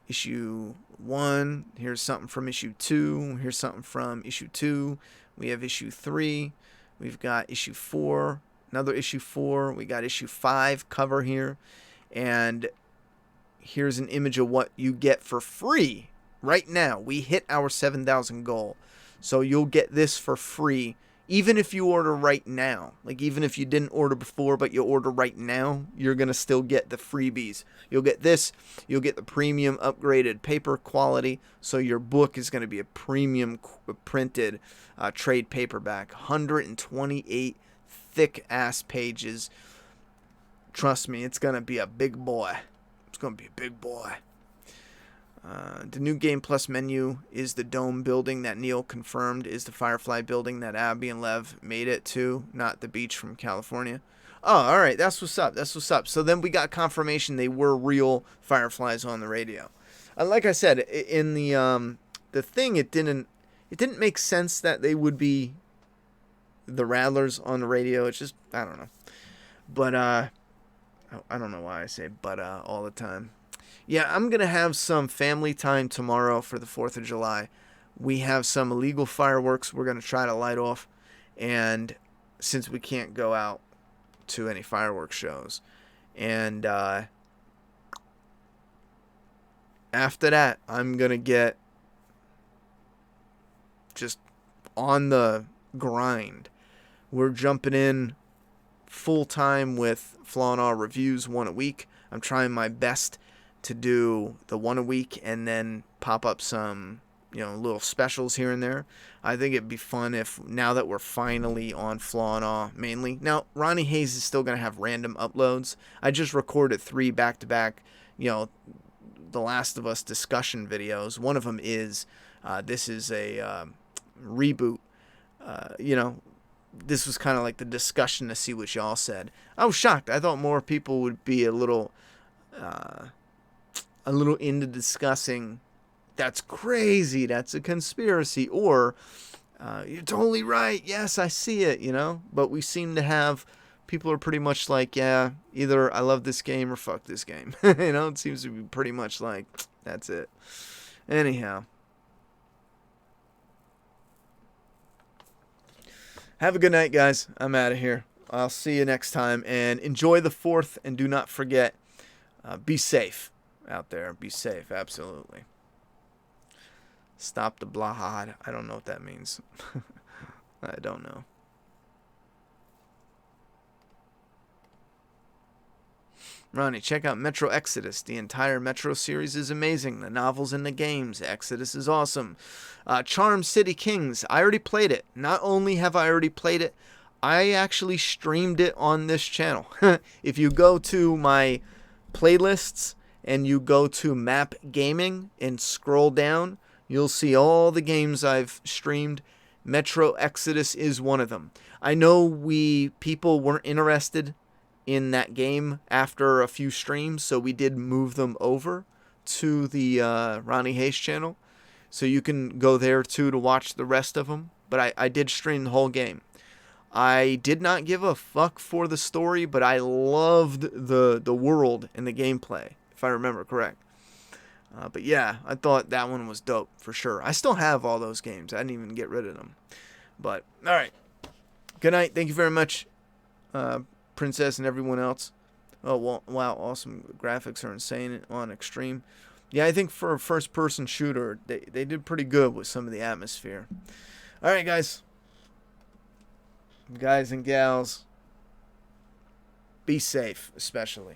issue 1. Here's something from issue 2. Here's something from issue 2. We have issue 3. We've got issue 4. Another issue 4. We got issue 5 cover here. And here's an image of what you get for free right now. We hit our 7,000 goal. So you'll get this for free even if you order right now. Like even if you didn't order before but you order right now, you're going to still get the freebies. You'll get this. You'll get the premium upgraded paper quality. So your book is going to be a premium printed trade paperback. 128 thick ass pages. Trust me, it's going to be a big boy. It's going to be a big boy. The new Game Plus menu is the dome building that Neil confirmed is the Firefly building that Abby and Lev made it to, not the beach from California. Oh, alright, that's what's up, that's what's up. So then we got confirmation they were real Fireflies on the radio. Like I said, in the thing, it didn't make sense that they would be the Rattlers on the radio. It's just, I don't know. But, I don't know why I say but all the time. Yeah, I'm going to have some family time tomorrow for the 4th of July. We have some illegal fireworks we're going to try to light off. And since we can't go out to any fireworks shows. And after that, I'm going to get just on the grind. We're jumping in full time with Flaw and All reviews, 1 a week. I'm trying my best to do the 1 a week and then pop up some, little specials here and there. I think it'd be fun if, now that we're finally on Flaw and Awe mainly. Now, Ronnie Hayes is still going to have random uploads. I just recorded 3 back-to-back, The Last of Us discussion videos. One of them is, this is a reboot. This was kind of like the discussion to see what y'all said. I was shocked. I thought more people would be a little into discussing, that's crazy, that's a conspiracy, or you're totally right, yes, I see it, But we seem to have, people are pretty much like, yeah, either I love this game or fuck this game. It seems to be pretty much like, that's it. Anyhow. Have a good night, guys. I'm out of here. I'll see you next time, and enjoy the 4th, and do not forget, be safe out there. Be safe, absolutely. Stop the blahad. I don't know what that means. I don't know. Ronnie, check out Metro Exodus. The entire Metro series is amazing. The novels and the games. Exodus is awesome. Charm City Kings. I already played it. Not only have I already played it, I actually streamed it on this channel. If you go to my playlists and you go to Map Gaming and scroll down, you'll see all the games I've streamed. Metro Exodus is one of them. I know people weren't interested in that game after a few streams, so we did move them over to the Ronnie Hayes channel. So you can go there too to watch the rest of them. But I did stream the whole game. I did not give a fuck for the story, but I loved the world and the gameplay, if I remember correct. But yeah, I thought that one was dope for sure. I still have all those games. I didn't even get rid of them. But all right. Good night. Thank you very much, Princess and everyone else. Oh, well, wow, awesome. Graphics are insane on extreme. Yeah, I think for a first-person shooter, they did pretty good with some of the atmosphere. All right, guys. Guys and gals, be safe, especially.